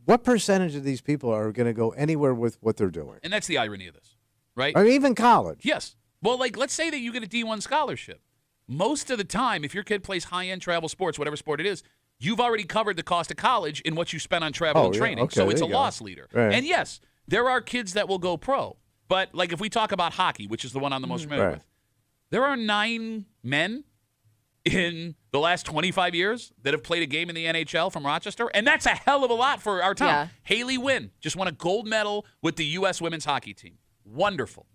What percentage of these people are going to go anywhere with what they're doing? And that's the irony of this, right? I mean, even college. Yes. Well, like, let's say that you get a D1 scholarship. Most of the time, if your kid plays high-end travel sports, whatever sport it is, you've already covered the cost of college in what you spent on travel and yeah. training. Okay, So it's a there you go. loss leader. Right. And yes, there are kids that will go pro. But, like, if we talk about hockey, which is the one I'm the most familiar Right. with, there are 9 men in the last 25 years that have played a game in the NHL from Rochester, and that's a hell of a lot for our town. Yeah. Haley Wynn just won a gold medal with the U.S. women's hockey team. Wonderful.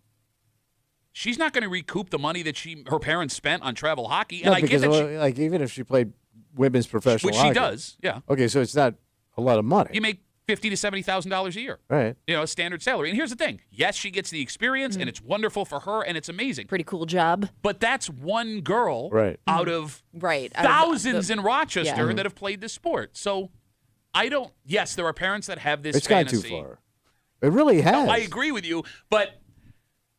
She's not going to recoup the money that her parents spent on travel hockey, and No, I get because that like even if she played women's professional which hockey, she does, yeah. Okay, so it's not a lot of money, You make $50,000 to $70,000 a year. right? You know, a standard salary. And here's the thing: yes, she gets the experience, and it's wonderful for her, and it's amazing. Pretty cool job. But that's one girl Right. out of Right. Out of thousands the- in Rochester Yeah. that have played this sport. So I don't. Yes, there are parents that have this. It's gone fantasy. too far. It really has. No, I agree with you, but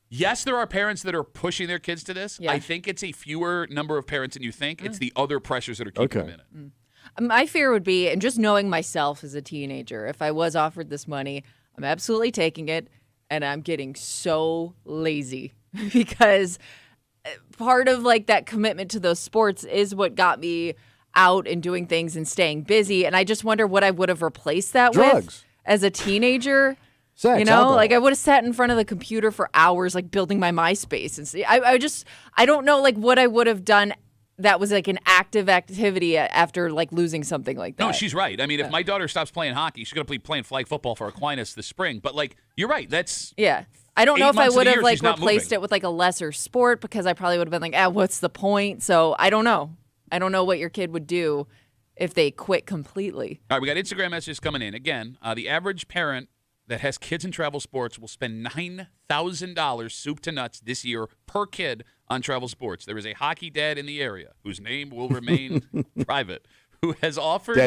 yes, there are parents that are pushing their kids to this. Yeah. I think it's a fewer number of parents than you think. It's the other pressures that are keeping Okay. them in it. My fear would be, and just knowing myself as a teenager, if I was offered this money, I'm absolutely taking it, and I'm getting so lazy because part of like that commitment to those sports is what got me out and doing things and staying busy. And I just wonder what I would have replaced that with Drugs. as a teenager. Sex, You know, alcohol. like I would have sat in front of the computer for hours, like building my MySpace and see. I don't know, like what I would have done. That was like an active activity after like losing something like that. No, she's right. I mean, if my daughter stops playing hockey, she's going to be playing flag football for Aquinas this spring. But, like, you're right. That's Yeah. I don't 8 know if I months of would the have year, like she's not replaced moving. it with like a lesser sport because I probably would have been like, what's the point? So I don't know. I don't know what your kid would do if they quit completely. all right. We got Instagram messages coming in. Again, the average parent that has kids in travel sports will spend $9,000 soup to nuts this year per kid on travel sports. There is a hockey dad in the area whose name will remain private, who has offered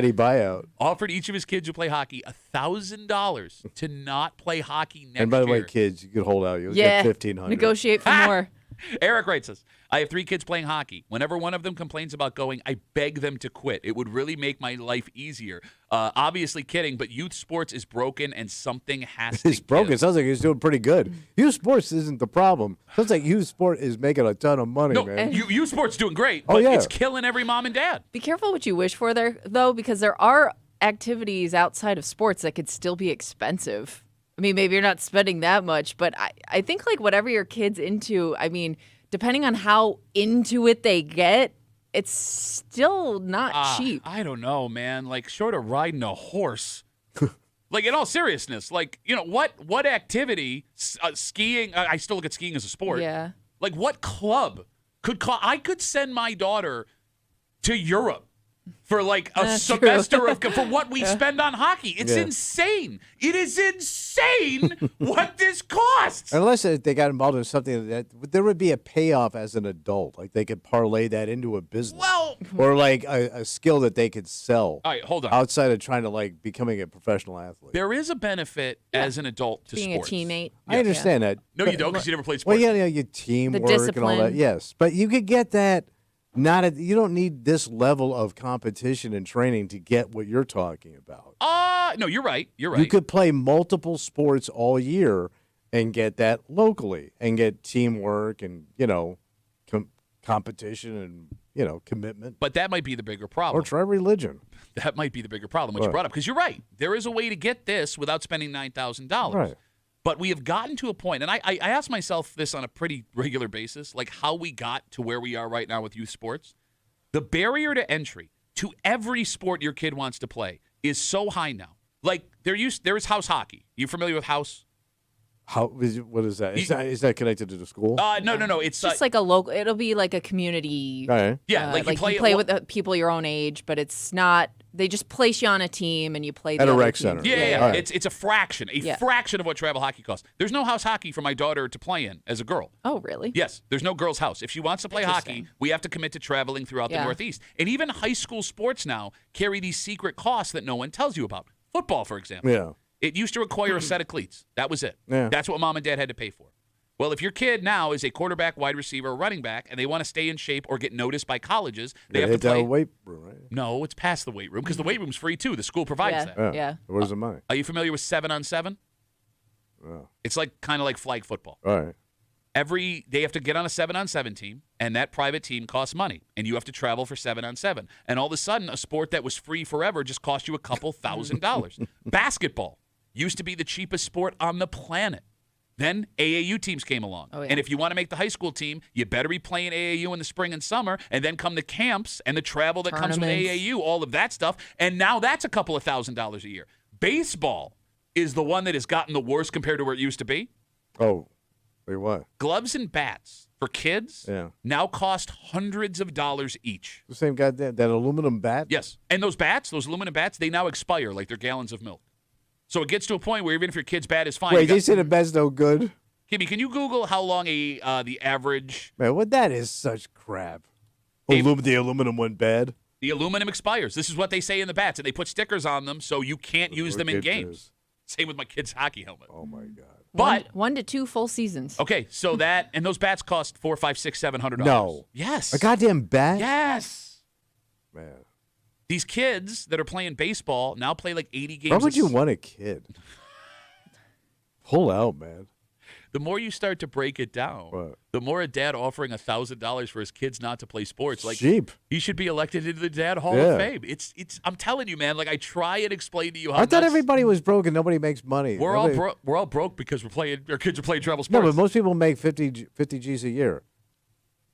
each of his kids who play hockey $1,000 to not play hockey next year. And by the way, kids, you could hold out. You'll Yeah. get $1,500. Negotiate for more. Eric writes us, I have 3 kids playing hockey. Whenever one of them complains about going, I beg them to quit. It would really make my life easier. Obviously kidding, but youth sports is broken and something has to It's broken. give. It sounds like he's doing pretty good. Youth sports isn't the problem. Sounds like youth sport is making a ton of money, No, man. youth sports doing great, Oh, but yeah. it's killing every mom and dad. Be careful what you wish for there, though, because there are activities outside of sports that could still be expensive. I mean, maybe you're not spending that much, but I think like whatever your kid's into, I mean, depending on how into it they get, it's still not cheap. I don't know, man. Like, short of riding a horse. Like, in all seriousness, like, you know, what activity, skiing, I still look at skiing as a sport. Yeah. Like, what club I could send my daughter to Europe for like a That's semester true. for what we spend on hockey. It's Yeah. insane. It is insane what this costs. Unless they got involved in something that there would be a payoff as an adult. Like they could parlay that into a business. Well, Or like a skill that they could sell all right, hold on. outside of trying to like becoming a professional athlete. There is a benefit as an adult to Being sports. a teammate. I understand that. No, But- you don't, because you never played Well, sports. yeah, your teamwork and all that. discipline. Yes, but you could get that. You don't need this level of competition and training to get what you're talking about. No, you're right. You're right. You could play multiple sports all year and get that locally and get teamwork and competition and, commitment. But that might be the bigger problem. Or try religion. That might be the bigger problem, which you brought up. Because you're right. There is a way to get this without spending $9,000. Right. But we have gotten to a point, and I ask myself this on a pretty regular basis, like how we got to where we are right now with youth sports. The barrier to entry to every sport your kid wants to play is so high now. Like there is house hockey. You familiar with house? What is that? Is that connected to the school? No. It's just like a local. It'll be like a community. Okay. Yeah, like you play with the people your own age, but it's not. They just place you on a team and you play at the a other rec team. center. Yeah. Right. It's a fraction of what travel hockey costs. There's no house hockey for my daughter to play in as a girl. Oh, really? Yes, there's no girls' house. If she wants to play hockey, we have to commit to traveling throughout the Northeast. And even high school sports now carry these secret costs that no one tells you about. Football, for example. Yeah. It used to require a set of cleats. That was it. Yeah. That's what mom and dad had to pay for. Well, if your kid now is a quarterback, wide receiver, or running back, and they want to stay in shape or get noticed by colleges, they have to play. Hit that weight room, right? No, it's past the weight room because the weight room's free too. The school provides that. Yeah. Where's the money? Are you familiar with 7-on-7? It's kind of like flag football. All right. They have to get on a 7-on-7 team, and that private team costs money, and you have to travel for 7-on-7. And all of a sudden, a sport that was free forever just cost you a couple $1,000s. Basketball used to be the cheapest sport on the planet. Then AAU teams came along. Oh, yeah. And if you want to make the high school team, you better be playing AAU in the spring and summer, and then come the camps and the travel that comes with AAU, all of that stuff. And now that's a couple of $1,000s a year. Baseball is the one that has gotten the worst compared to where it used to be. Oh, wait, what? Gloves and bats for kids now cost hundreds of dollars each. The same guy, that aluminum bat? Yes. And those aluminum bats, they now expire like they're gallons of milk. So it gets to a point where even if your kid's bat is fine. Wait, they say the bat's no good? Kimmy, can you Google how long the average... Man, that is such crap. The aluminum went bad? The aluminum expires. This is what they say in the bats, and they put stickers on them so you can't use them in games. Same with my kid's hockey helmet. Oh, my God. But 1 to 2 full seasons. Okay, so and those bats cost $400, $500, $600, $700. No. Yes. A goddamn bat? Yes. Man. These kids that are playing baseball now play like 80 games. Why would you want a kid? Pull out, man. The more you start to break it down, the more a dad offering $1,000 for his kids not to play sports. Like cheap. He should be elected into the Dad Hall of Fame. It's. I'm telling you, man. Like I try and explain to you how. I thought everybody was broke and nobody makes money. We're all broke because our kids are playing travel sports. No, but most people make 50 G's a year.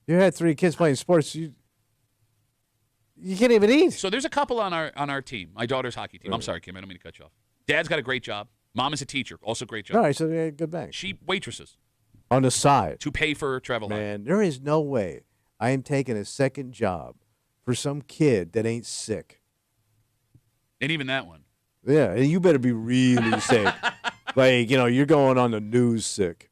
You had 3 kids playing sports. You can't even eat. So there's a couple on our team. My daughter's hockey team. I'm sorry, Kim. I don't mean to cut you off. Dad's got a great job. Mom is a teacher. Also great job. All right, so good bang. She waitresses. On the side. To pay for travel. Man, there is no way I am taking a second job for some kid that ain't sick. And even that one. Yeah, and you better be really sick. Like, you're going on the news sick.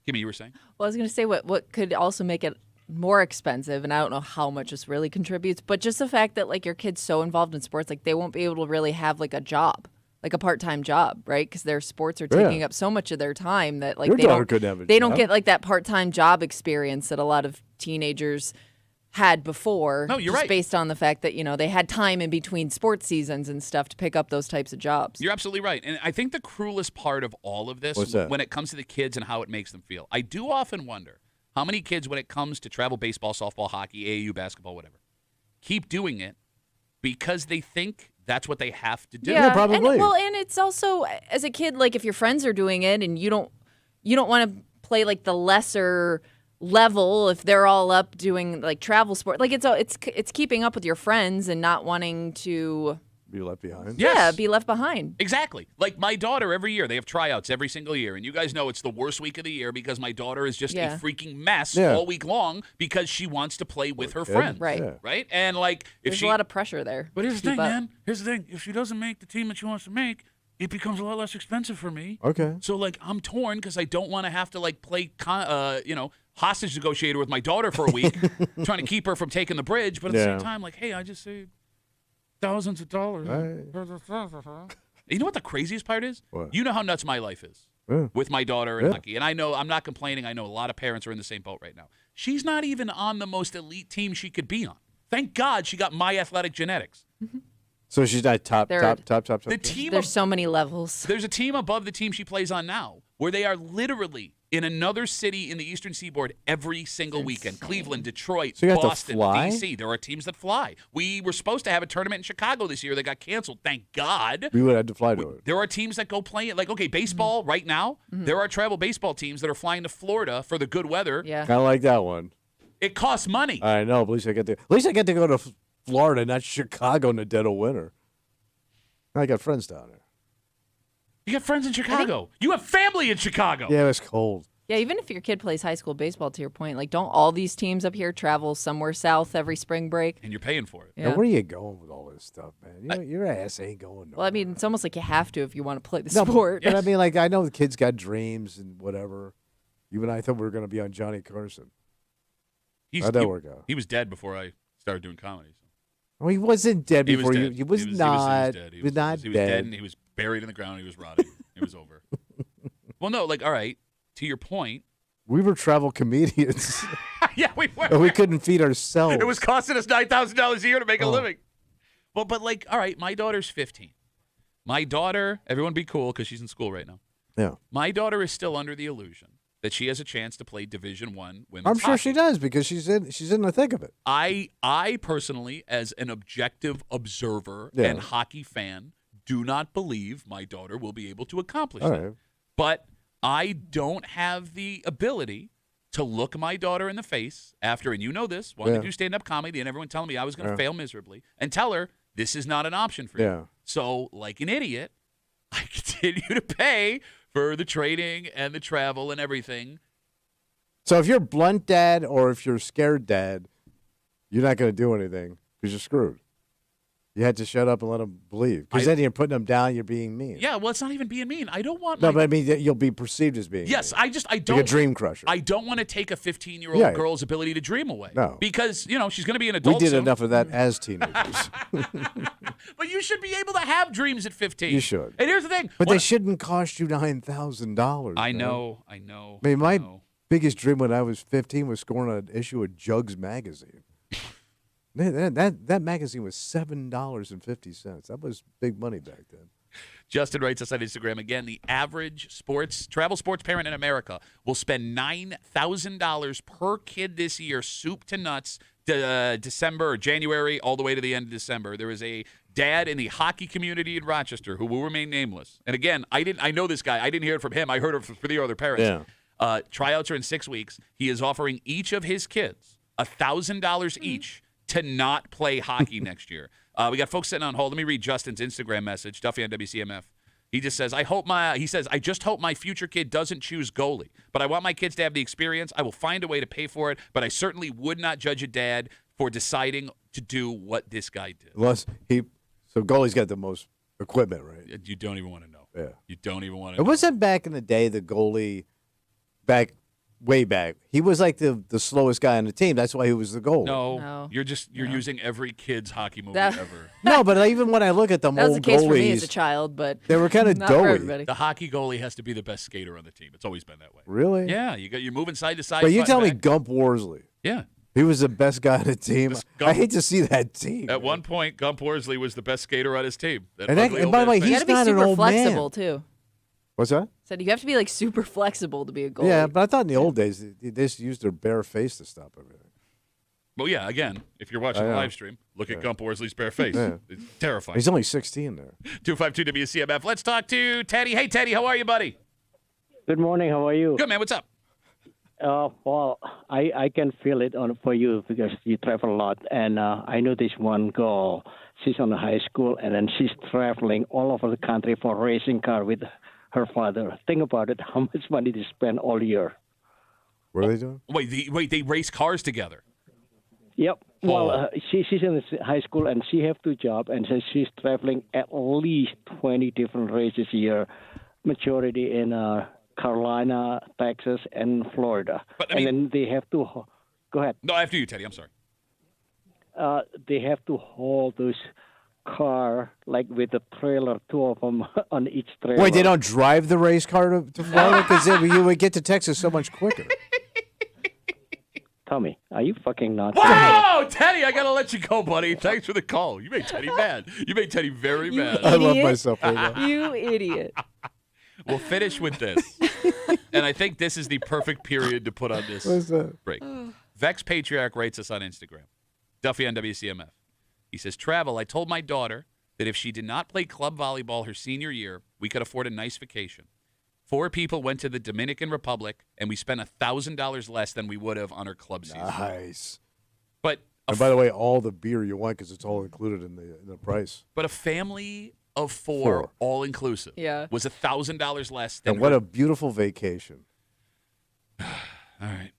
Kimmy, you were saying? Well, I was going to say what could also make it more expensive, and I don't know how much this really contributes, but just the fact that, like, your kid's so involved in sports, like, they won't be able to really have, like, a job. Like a part-time job, right? Because their sports are taking up so much of their time that like they don't get like that part-time job experience that a lot of teenagers had before. No, you're just right. Based on the fact that they had time in between sports seasons and stuff to pick up those types of jobs. You're absolutely right, and I think the cruelest part of all of this, when it comes to the kids and how it makes them feel, I do often wonder how many kids, when it comes to travel baseball, softball, hockey, AAU basketball, whatever, keep doing it because they think that's what they have to do. Yeah, probably. And it's also, as a kid, like if your friends are doing it and you don't want to play like the lesser level if they're all up doing like travel sport. Like it's keeping up with your friends and not wanting to be left behind. Yes. Yeah, be left behind. Exactly. Like my daughter, every year they have tryouts every single year, and you guys know it's the worst week of the year because my daughter is just a freaking mess all week long because she wants to play with her friends. Right. Yeah. Right. And like There's a lot of pressure there. But here's the thing, man. Here's the thing. If she doesn't make the team that she wants to make, it becomes a lot less expensive for me. Okay. So like I'm torn because I don't want to have to like play hostage negotiator with my daughter for a week, trying to keep her from taking the bridge. But at the same time, like, hey, I just saved thousands of dollars. Right. You know what the craziest part is? What? You know how nuts my life is with my daughter and hockey. And I know I'm not complaining. I know a lot of parents are in the same boat right now. She's not even on the most elite team she could be on. Thank God she got my athletic genetics. So she's not top. The team There's so many levels. There's a team above the team she plays on now where they are literally in another city in the Eastern Seaboard every single weekend. Cleveland, Detroit, So you have to Boston, fly? D.C. There are teams that fly. We were supposed to have a tournament in Chicago this year that got canceled. Thank God. We would have to fly to it. There are teams that go play it. Like, okay, baseball right now, there are travel baseball teams that are flying to Florida for the good weather. Yeah. Kind of like that one. It costs money. I know. At least I get to go to Florida, not Chicago in the dead of winter. I got friends down there. You got friends in Chicago. You have family in Chicago. Yeah, it's cold. Yeah, even if your kid plays high school baseball, to your point, like, don't all these teams up here travel somewhere south every spring break? And you're paying for it. Yeah. Now, where are you going with all this stuff, man? Your ass ain't going nowhere. Well, I mean, it's almost like you have to if you want to play the No, sport. But I mean, like, I know the kids got dreams and whatever. Even I thought we were going to be on Johnny Carson. How'd that work out? He was dead before I started doing comedy. So. Well, he wasn't dead He before was you. dead. He was not. dead. He was not he was dead. dead, and he was buried in the ground. He was rotting. It was over. Well, no, like, all right. To your point, We were travel comedians. yeah, we were. And we couldn't feed ourselves. It was costing us $9,000 a year to make a Oh. living. Well, but like, all right, my daughter's 15. My daughter, everyone be cool because she's in school right now. Yeah. My daughter is still under the illusion that she has a chance to play Division I women's I'm sure hockey. she does because she's in the thick of it. I personally, as an objective observer Yeah. and hockey fan, do not believe my daughter will be able to accomplish All that. right. But I don't have the ability to look my daughter in the face after, and you know this, wanting Yeah. to do stand-up comedy and everyone telling me I was going to Yeah. fail miserably, and tell her this is not an option for you. Yeah. So, like an idiot, I continue to pay for the training and the travel and everything. So if you're blunt dad or if you're scared dad, you're not going to do anything because you're screwed. You had to shut up and let them believe. Because then you're putting them down, you're being mean. Yeah, well, it's not even being mean. I don't want No, my but I mean, you'll be perceived as being Yes, mean. I don't. Like a dream crusher. I don't want to take a 15-year-old Yeah. girl's ability to dream away. No. Because, she's going to be an We adult did soon. enough of that as teenagers. But you should be able to have dreams at 15. You should. And here's the thing. But What- they shouldn't cost you $9,000. I man. know. I mean, my I know. biggest dream when I was 15 was scoring an issue of Jugs magazine. Man, that magazine was $7.50. That was big money back then. Justin writes us on Instagram again. The average travel sports parent in America will spend $9,000 per kid this year, soup to nuts, December or January, all the way to the end of December. There is a dad in the hockey community in Rochester who will remain nameless. And again, I know this guy. I didn't hear it from him. I heard it from the other parents. Yeah. Tryouts are in 6 weeks. He is offering each of his kids $1,000 each to not play hockey next year. We got folks sitting on hold. Let me read Justin's Instagram message, Duffy on WCMF. He just says, I just hope my future kid doesn't choose goalie, but I want my kids to have the experience. I will find a way to pay for it, but I certainly would not judge a dad for deciding to do what this guy did. So goalie's got the most equipment, right? You don't even want to know. Yeah. You don't even want to It know. wasn't back in the day the goalie way back. He was like the slowest guy on the team. That's why he was the goalie. No. You're using every kid's hockey movie That- ever. No, but even when I look at them That was old the case for me as a goalies, child, but they were kind of not for doughy. everybody. The hockey goalie has to be the best skater on the team. It's always been that way. Really? Yeah, you're moving side to side. But you front tell me and back. Gump Worsley. Yeah. He was the best guy on the team. Gump- I hate to see that team. At one point, Gump Worsley was the best skater on his team. That And that- ugly and old by the way, man You he's got to be not an super old man. flexible too. What's that? Said you have to be like super flexible to be a goalie. Yeah, but I thought in the old days they just used their bare face to stop everything. Well, yeah, again, if you're watching I the know. live stream, look at Gump Worsley's bare face. Yeah. It's terrifying. He's only 16 there. 252 WCMF. Let's talk to Teddy. Hey, Teddy, how are you, buddy? Good morning. How are you? Good, man. What's up? Well, I can feel it for you because you travel a lot, and I know this one girl. She's on the high school, and then she's traveling all over the country for a racing car with her father. Think about it. How much money they spend all year? What are they doing? Wait, they race cars together. Yep. Well, she's in the high school, and she have 2 jobs, and so she's traveling at least 20 different races a year, majority in Carolina, Texas, and Florida. But, I mean- and then they have to go ahead. No, after you, Teddy. I'm sorry. They have to haul those car like with a trailer, 2 of them on each trailer. Wait, they don't drive the race car to Florida? Because you would get to Texas so much quicker. Tommy, are you fucking nuts? Whoa, Teddy, I got to let you go, buddy. Thanks for the call. You made Teddy mad. You made Teddy very mad. I love Idiot. myself right now. You idiot. We'll finish with this. And I think this is the perfect period to put on this What's that? break. Vex Patriarch writes us on Instagram. Duffy on WCMF. He says, Travel, I told my daughter that if she did not play club volleyball her senior year, we could afford a nice vacation. 4 people went to the Dominican Republic, and we spent $1,000 less than we would have on her club season. Nice. But And by the way, all the beer you want because it's all included in the price. But a family of 4, 4. all inclusive, was $1,000 less than And what her. a beautiful vacation. All right.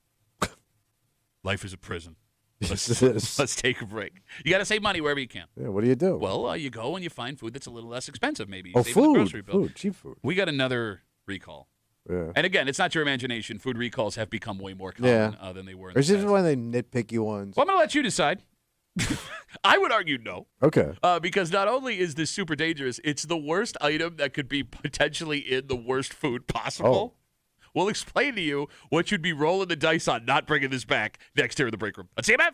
Life is a prison. Yes, it is. Let's take a break. You got to save money wherever you can. Yeah, what do you do? Well, you go and you find food that's a little less expensive, maybe. Oh, Save on the grocery bill. food, cheap food. We got another recall. Yeah. And again, it's not your imagination. Food recalls have become way more common than they were in Or is the this past. one of the nitpicky ones? Well, I'm going to let you decide. I would argue no. Okay. Because not only is this super dangerous, it's the worst item that could be potentially in the worst food possible. We'll explain to you what you'd be rolling the dice on not bringing this back next here in the break room. Let's see CMF.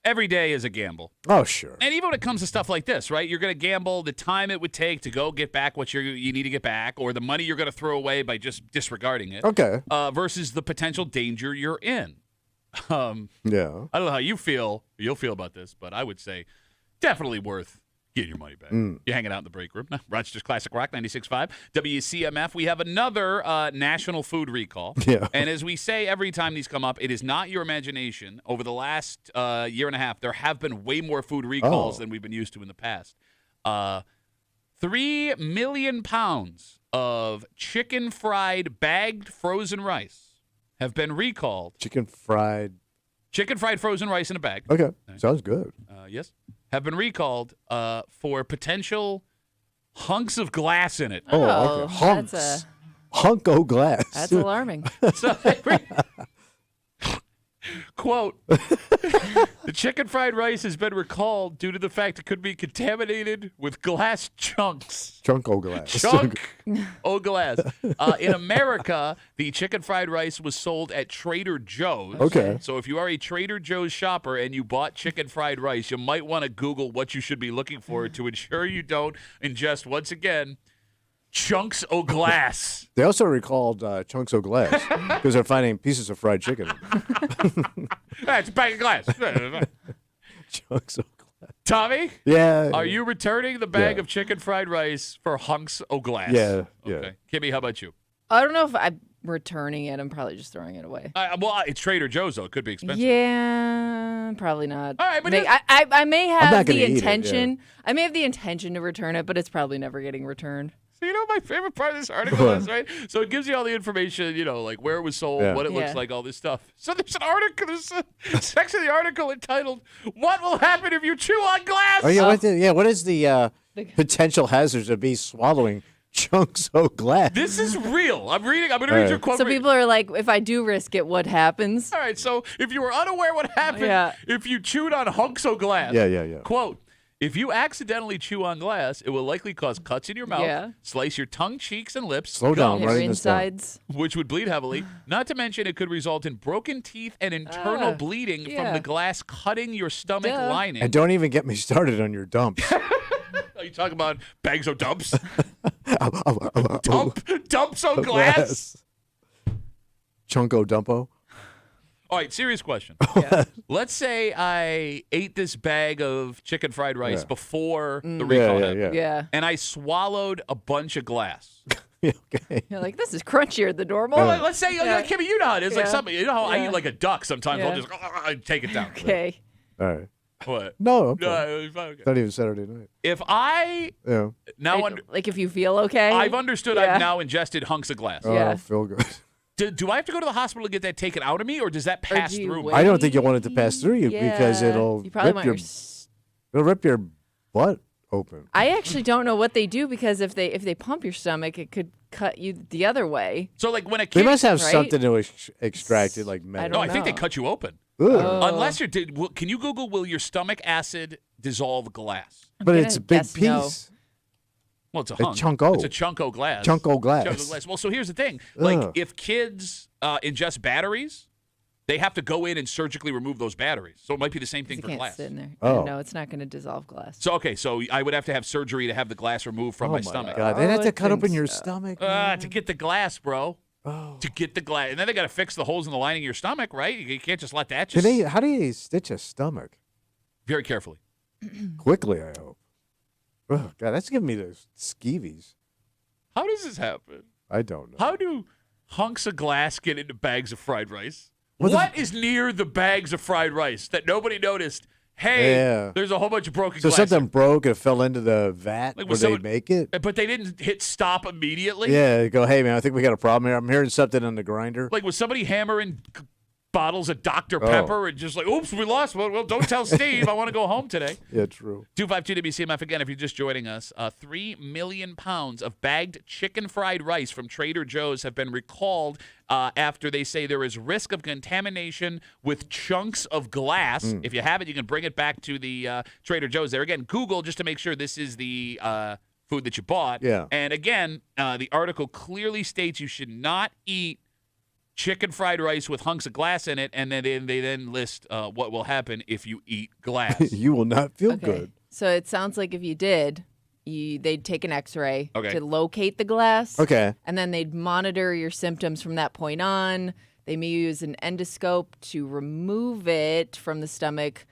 every day is a gamble. Oh, sure. And even when it comes to stuff like this, right? You're going to gamble the time it would take to go get back what you need to get back, or the money you're going to throw away by just disregarding it. Okay. Versus the potential danger you're in. Yeah. I don't know how you'll feel about this, but I would say definitely worth getting your money back. You're hanging out in the break room. Rochester's Classic Rock 96.5. WCMF. We have another national food recall. Yeah. And as we say every time these come up, it is not your imagination. Over the last year and a half, there have been way more food recalls than we've been used to in the past. 3 million pounds of chicken fried bagged frozen rice have been recalled. Chicken fried Frozen rice in a bag. Okay. Sounds good. Yes. Have been recalled for potential hunks of glass in it. Oh, okay. Hunks. That's Hunko glass. That's alarming. So, quote, the chicken fried rice has been recalled due to the fact it could be contaminated with glass chunks. Chunko glass. Glass. In America, the chicken fried rice was sold at Trader Joe's. Okay. So if you are a Trader Joe's shopper and you bought chicken fried rice, you might want to Google what you should be looking for to ensure you don't ingest, once again, chunks of glass. They also recalled chunks of glass because they're finding pieces of fried chicken. That's a bag of glass. Chunks of glass. Tommy? Yeah. Are you returning the bag of chicken fried rice for hunks of glass? Yeah. Okay. Kimmy, how about you? I don't know if I'm returning it. I'm probably just throwing it away. Well, it's Trader Joe's, though. It could be expensive. Yeah, probably not. All right, but I may have not the gonna eat it, intention. I may have the intention to return it, but it's probably never getting returned. So you know what my favorite part of this article is, right? So it gives you all the information, like where it was sold, what it looks like, all this stuff. So there's an article, there's a section of the article entitled, "What Will Happen If You Chew on Glass?" Oh, yeah. What is the potential hazards of me swallowing chunks of glass? This is real. I'm going to read your quote. So people are like, if I do risk it, what happens? All right, so if you were unaware what happened if you chewed on hunks of glass. Yeah. Quote, "If you accidentally chew on glass, it will likely cause cuts in your mouth, slice your tongue, cheeks, and lips. Slow down, Your writing this down. insides. Which would bleed heavily. Not to mention it could result in broken teeth and internal bleeding from the glass cutting your stomach lining." And don't even get me started on your dumps. Are you talking about bags of dumps? Dumps of glass? Chunko dumpo. All right, serious question. Let's say I ate this bag of chicken fried rice before the recall happened. Yeah. And I swallowed a bunch of glass. Okay. You're like, this is crunchier than normal. Well, let's say, Kimmy, you know how it is. Like something, you know how I eat like a duck sometimes. I'll just take it down. Okay. All right. What? No, I'm fine. No, it's fine, okay. It's not even Saturday night. If I now Like if you feel okay. I've understood I've now ingested hunks of glass. Oh, I feel good. Do I have to go to the hospital to get that taken out of me, or does that pass through me? I don't think you'll want it to pass through you because it'll You probably rip it'll rip your butt open. I actually don't know what they do because if they pump your stomach, it could cut you the other way. So like when a kid, They must have right? something to extract it, like metal. No, I think they cut you open. Unless you're. Can you Google? Will your stomach acid dissolve glass? But it's a big guess no. piece. Well, it's a hunk. chunko. It's a chunko glass. Chunko glass. Chunko glass. Well, so here's the thing. Like, if kids ingest batteries, they have to go in and surgically remove those batteries. So it might be the same thing You for can't glass. sit in there. Oh. No, it's not going to dissolve glass. So so I would have to have surgery to have the glass removed from my stomach. God, they'd have I to cut think open your so. stomach. To get the glass, bro. Oh. To get the glass, and then they got to fix the holes in the lining of your stomach, right? You can't just let that just How do you stitch a stomach? very carefully. Quickly, I hope. Oh, God, that's giving me the skeevies. How does this happen? I don't know. How do hunks of glass get into bags of fried rice? What What is near the bags of fried rice that nobody noticed? Hey, Yeah. there's a whole bunch of broken So glass. something broke and fell into the vat Like, where was they someone- make it? But they didn't hit stop immediately? Yeah, they go, hey, man, I think we got a problem here. I'm hearing something on the grinder. Like, was somebody hammering bottles of Dr. Oh. Pepper and just like, oops, we lost one. Well, don't tell Steve. I want to go home today. Yeah, true. 252 WCMF again, if you're just joining us. 3 million pounds of bagged chicken fried rice from Trader Joe's have been recalled after they say there is risk of contamination with chunks of glass. If you have it, you can bring it back to the Trader Joe's there. Again, Google just to make sure this is the food that you bought. Yeah. And again, the article clearly states you should not eat chicken fried rice with hunks of glass in it, and then they then list what will happen if you eat glass. You will not feel Okay. good. So it sounds like if you did, they'd take an X-ray Okay. to locate the glass. Okay. And then they'd monitor your symptoms from that point on. They may use an endoscope to remove it from the stomach.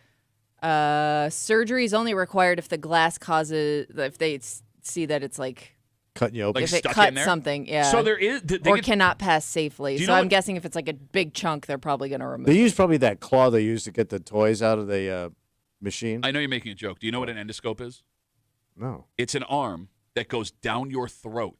Surgery is only required if the glass if they see that it's like Cutting you open. Like if it stuck in cut there? something, yeah. So there is. They or get- cannot pass safely. Do you So know I'm what- guessing if it's like a big chunk, they're probably going to remove They it. use probably that claw they use to get the toys out of the machine. I know you're making a joke. Do you know what an endoscope is? No. It's an arm that goes down your throat.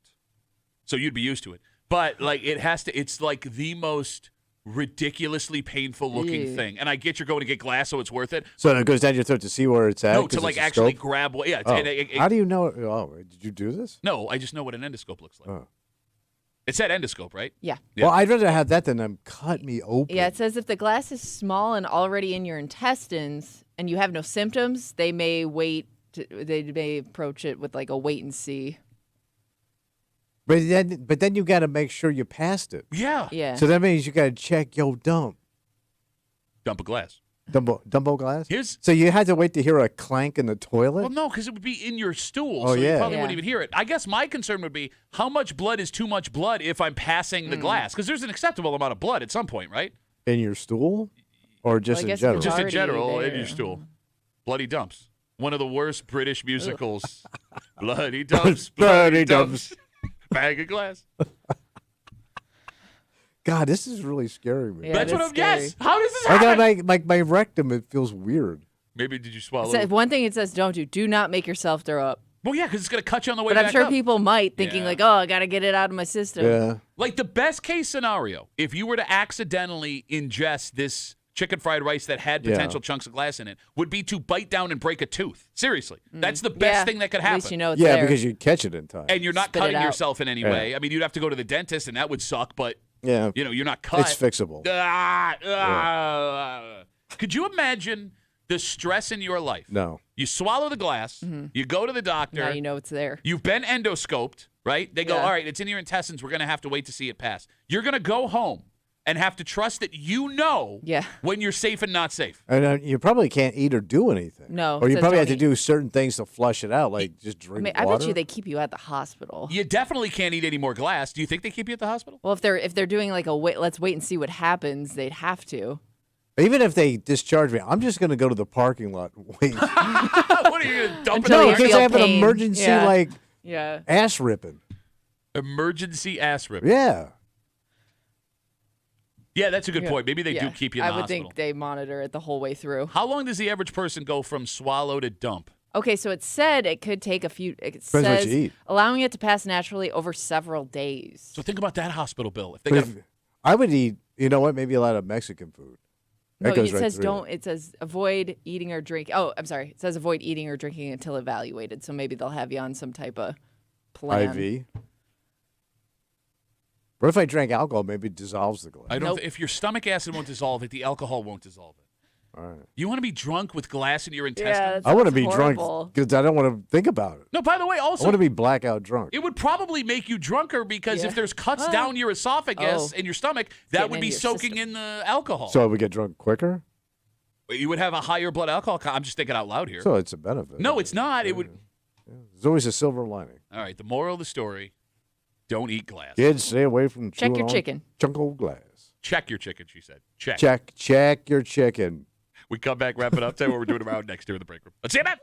So you'd be used to it. But like it has to it's like the most ridiculously painful looking Ew. thing. And I get you're going to get glass so it's worth it. So it goes down your throat to see where it's at? No, 'cause to like it's a actually scope? grab yeah, Oh. and How do you know? Oh, did you do this? No, I just know what an endoscope looks like. Oh. It said endoscope, right? Yeah. Well, I'd rather have that than them cut me open. Yeah, it says if the glass is small and already in your intestines and you have no symptoms, they may they may approach it with like a wait and see. But then you got to make sure you passed it. Yeah. Yeah. So that means you got to check your dump. Dump a glass. Dumbo glass? Here's So you had to wait to hear a clank in the toilet? well, no, because it would be in your stool, Oh, so you yeah. probably Yeah. wouldn't even hear it. I guess my concern would be how much blood is too much blood if I'm passing the glass, because there's an acceptable amount of blood at some point, right? In your stool? Or just I in guess if general? it's Just in already general, in there. your stool. Bloody Dumps. One of the worst British musicals. Bloody Dumps. Bloody Bloody Dumps. Bag of glass. God, this is really scary, man. Yeah, That's what that's I'm. Yes. scary. How does this I happen? got my rectum. It feels weird. Maybe did you swallow? One thing it says don't do. Do not make yourself throw up. Well, yeah, because it's gonna cut you on the way But back I'm sure up. people might thinking Yeah. like, oh, I got to get it out of my system. Yeah. Like the best case scenario, if you were to accidentally ingest this chicken fried rice that had Yeah. potential chunks of glass in it, would be to bite down and break a tooth. Seriously, that's the best Yeah, thing that could At happen. least you know it's Yeah, there. because you catch it in time. And you're not Spit it cutting out. yourself in any Yeah. way. I mean, you'd have to go to the dentist, and that would suck. But Yeah. you're not cut. It's fixable. Could you imagine the stress in your life? No. You swallow the glass. You go to the doctor. now you know it's there. You've been endoscoped, right? They go, Yeah. all right, it's in your intestines. We're going to have to wait to see it pass. You're going to go home and have to trust that you know Yeah. when you're safe and not safe. And you probably can't eat or do anything. No, Or it you says probably have don't to eat. do certain things to flush it out, like just I drink mean, I water. bet you they keep you at the hospital. You definitely can't eat any more glass. Do you think they keep you at the hospital? Well, if they're doing like a wait, let's wait and see what happens. They'd have to. Even if they discharge me, I'm just going to go to the parking lot and wait. What are you going to dump Until it No, you in because feel I have an pain. emergency, Yeah. like, Yeah. ass ripping. Emergency ass rip. Yeah. Yeah, that's a good point. Maybe they do Yeah. keep you in I the would hospital. think they monitor it the whole way through. How long does the average person go from swallow to dump? Okay, so it said it could take a few. It Depends what says you eat. allowing it to pass naturally over several days. So think about that hospital bill. If they But got if, I would eat, you know what, maybe a lot of Mexican food. That No, goes it right says through don't. It says avoid eating or drink. Oh, I'm sorry. It says avoid eating or drinking until evaluated. So maybe they'll have you on some type of plan. IV. What if I drank alcohol? Maybe it dissolves the glass. I don't. Nope. If your stomach acid won't dissolve it, the alcohol won't dissolve it. All right. You want to be drunk with glass in your intestines? Yeah, I want to sounds be horrible. drunk because I don't want to think about it. No. By the way, I also want to be blackout drunk. it would probably make you drunker because Yeah. if there's cuts Oh. down your esophagus Oh. and your stomach, that Getting would be into your soaking system. in the alcohol. So I would get drunk quicker? You would have a higher blood alcohol. I'm just thinking out loud here. So it's a benefit. No, it's not. It would. There's always a silver lining. All right. The moral of the story: don't eat glass. Kids, stay away from Check chewing your on chicken. Chunk of glass. Check your chicken. She said. Check. Check your chicken. We come back, wrap it up. Tell you what we're doing around next here in the break room. Let's see you, man.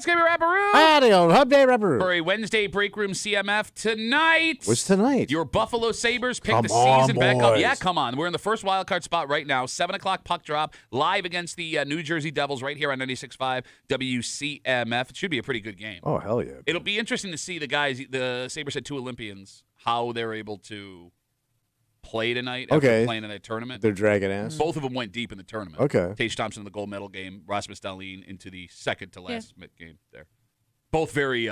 That's going to be Rapperoo. Howdy on Hub Day Rapper. For a Wednesday Break Room CMF tonight. What's tonight? Your Buffalo Sabres pick Come the season on, back up. boys. Yeah, come on. We're in the first wild card spot right now. 7 o'clock puck drop live against the New Jersey Devils right here on 96.5 WCMF. It should be a pretty good game. Oh, hell yeah. It'll be interesting to see the guys. The Sabres had 2 Olympians, how they're able to play tonight after playing in that tournament. They're dragging ass. Both of them went deep in the tournament. Okay. Tage Thompson in the gold medal game, Rasmus Dahlin into the second to last game there. Both very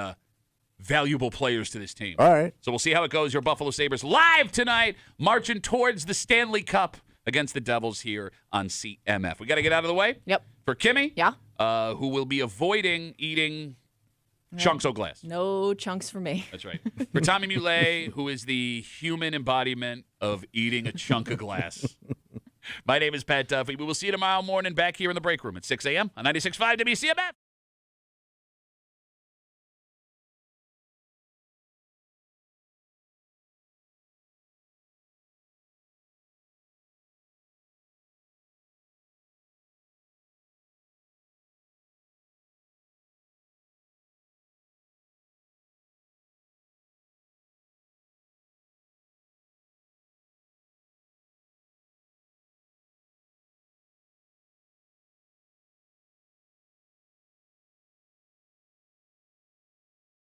valuable players to this team. All right. So we'll see how it goes. Your Buffalo Sabres live tonight, marching towards the Stanley Cup against the Devils here on CMF. We got to get out of the way. Yep. For Kimmy, Yeah. who will be avoiding eating chunks of glass. No chunks for me. That's right. For Tommy Muley, who is the human embodiment of eating a chunk of glass. My name is Pat Duffy. We will see you tomorrow morning back here in the break room at 6 a.m. on 96.5 WCMF.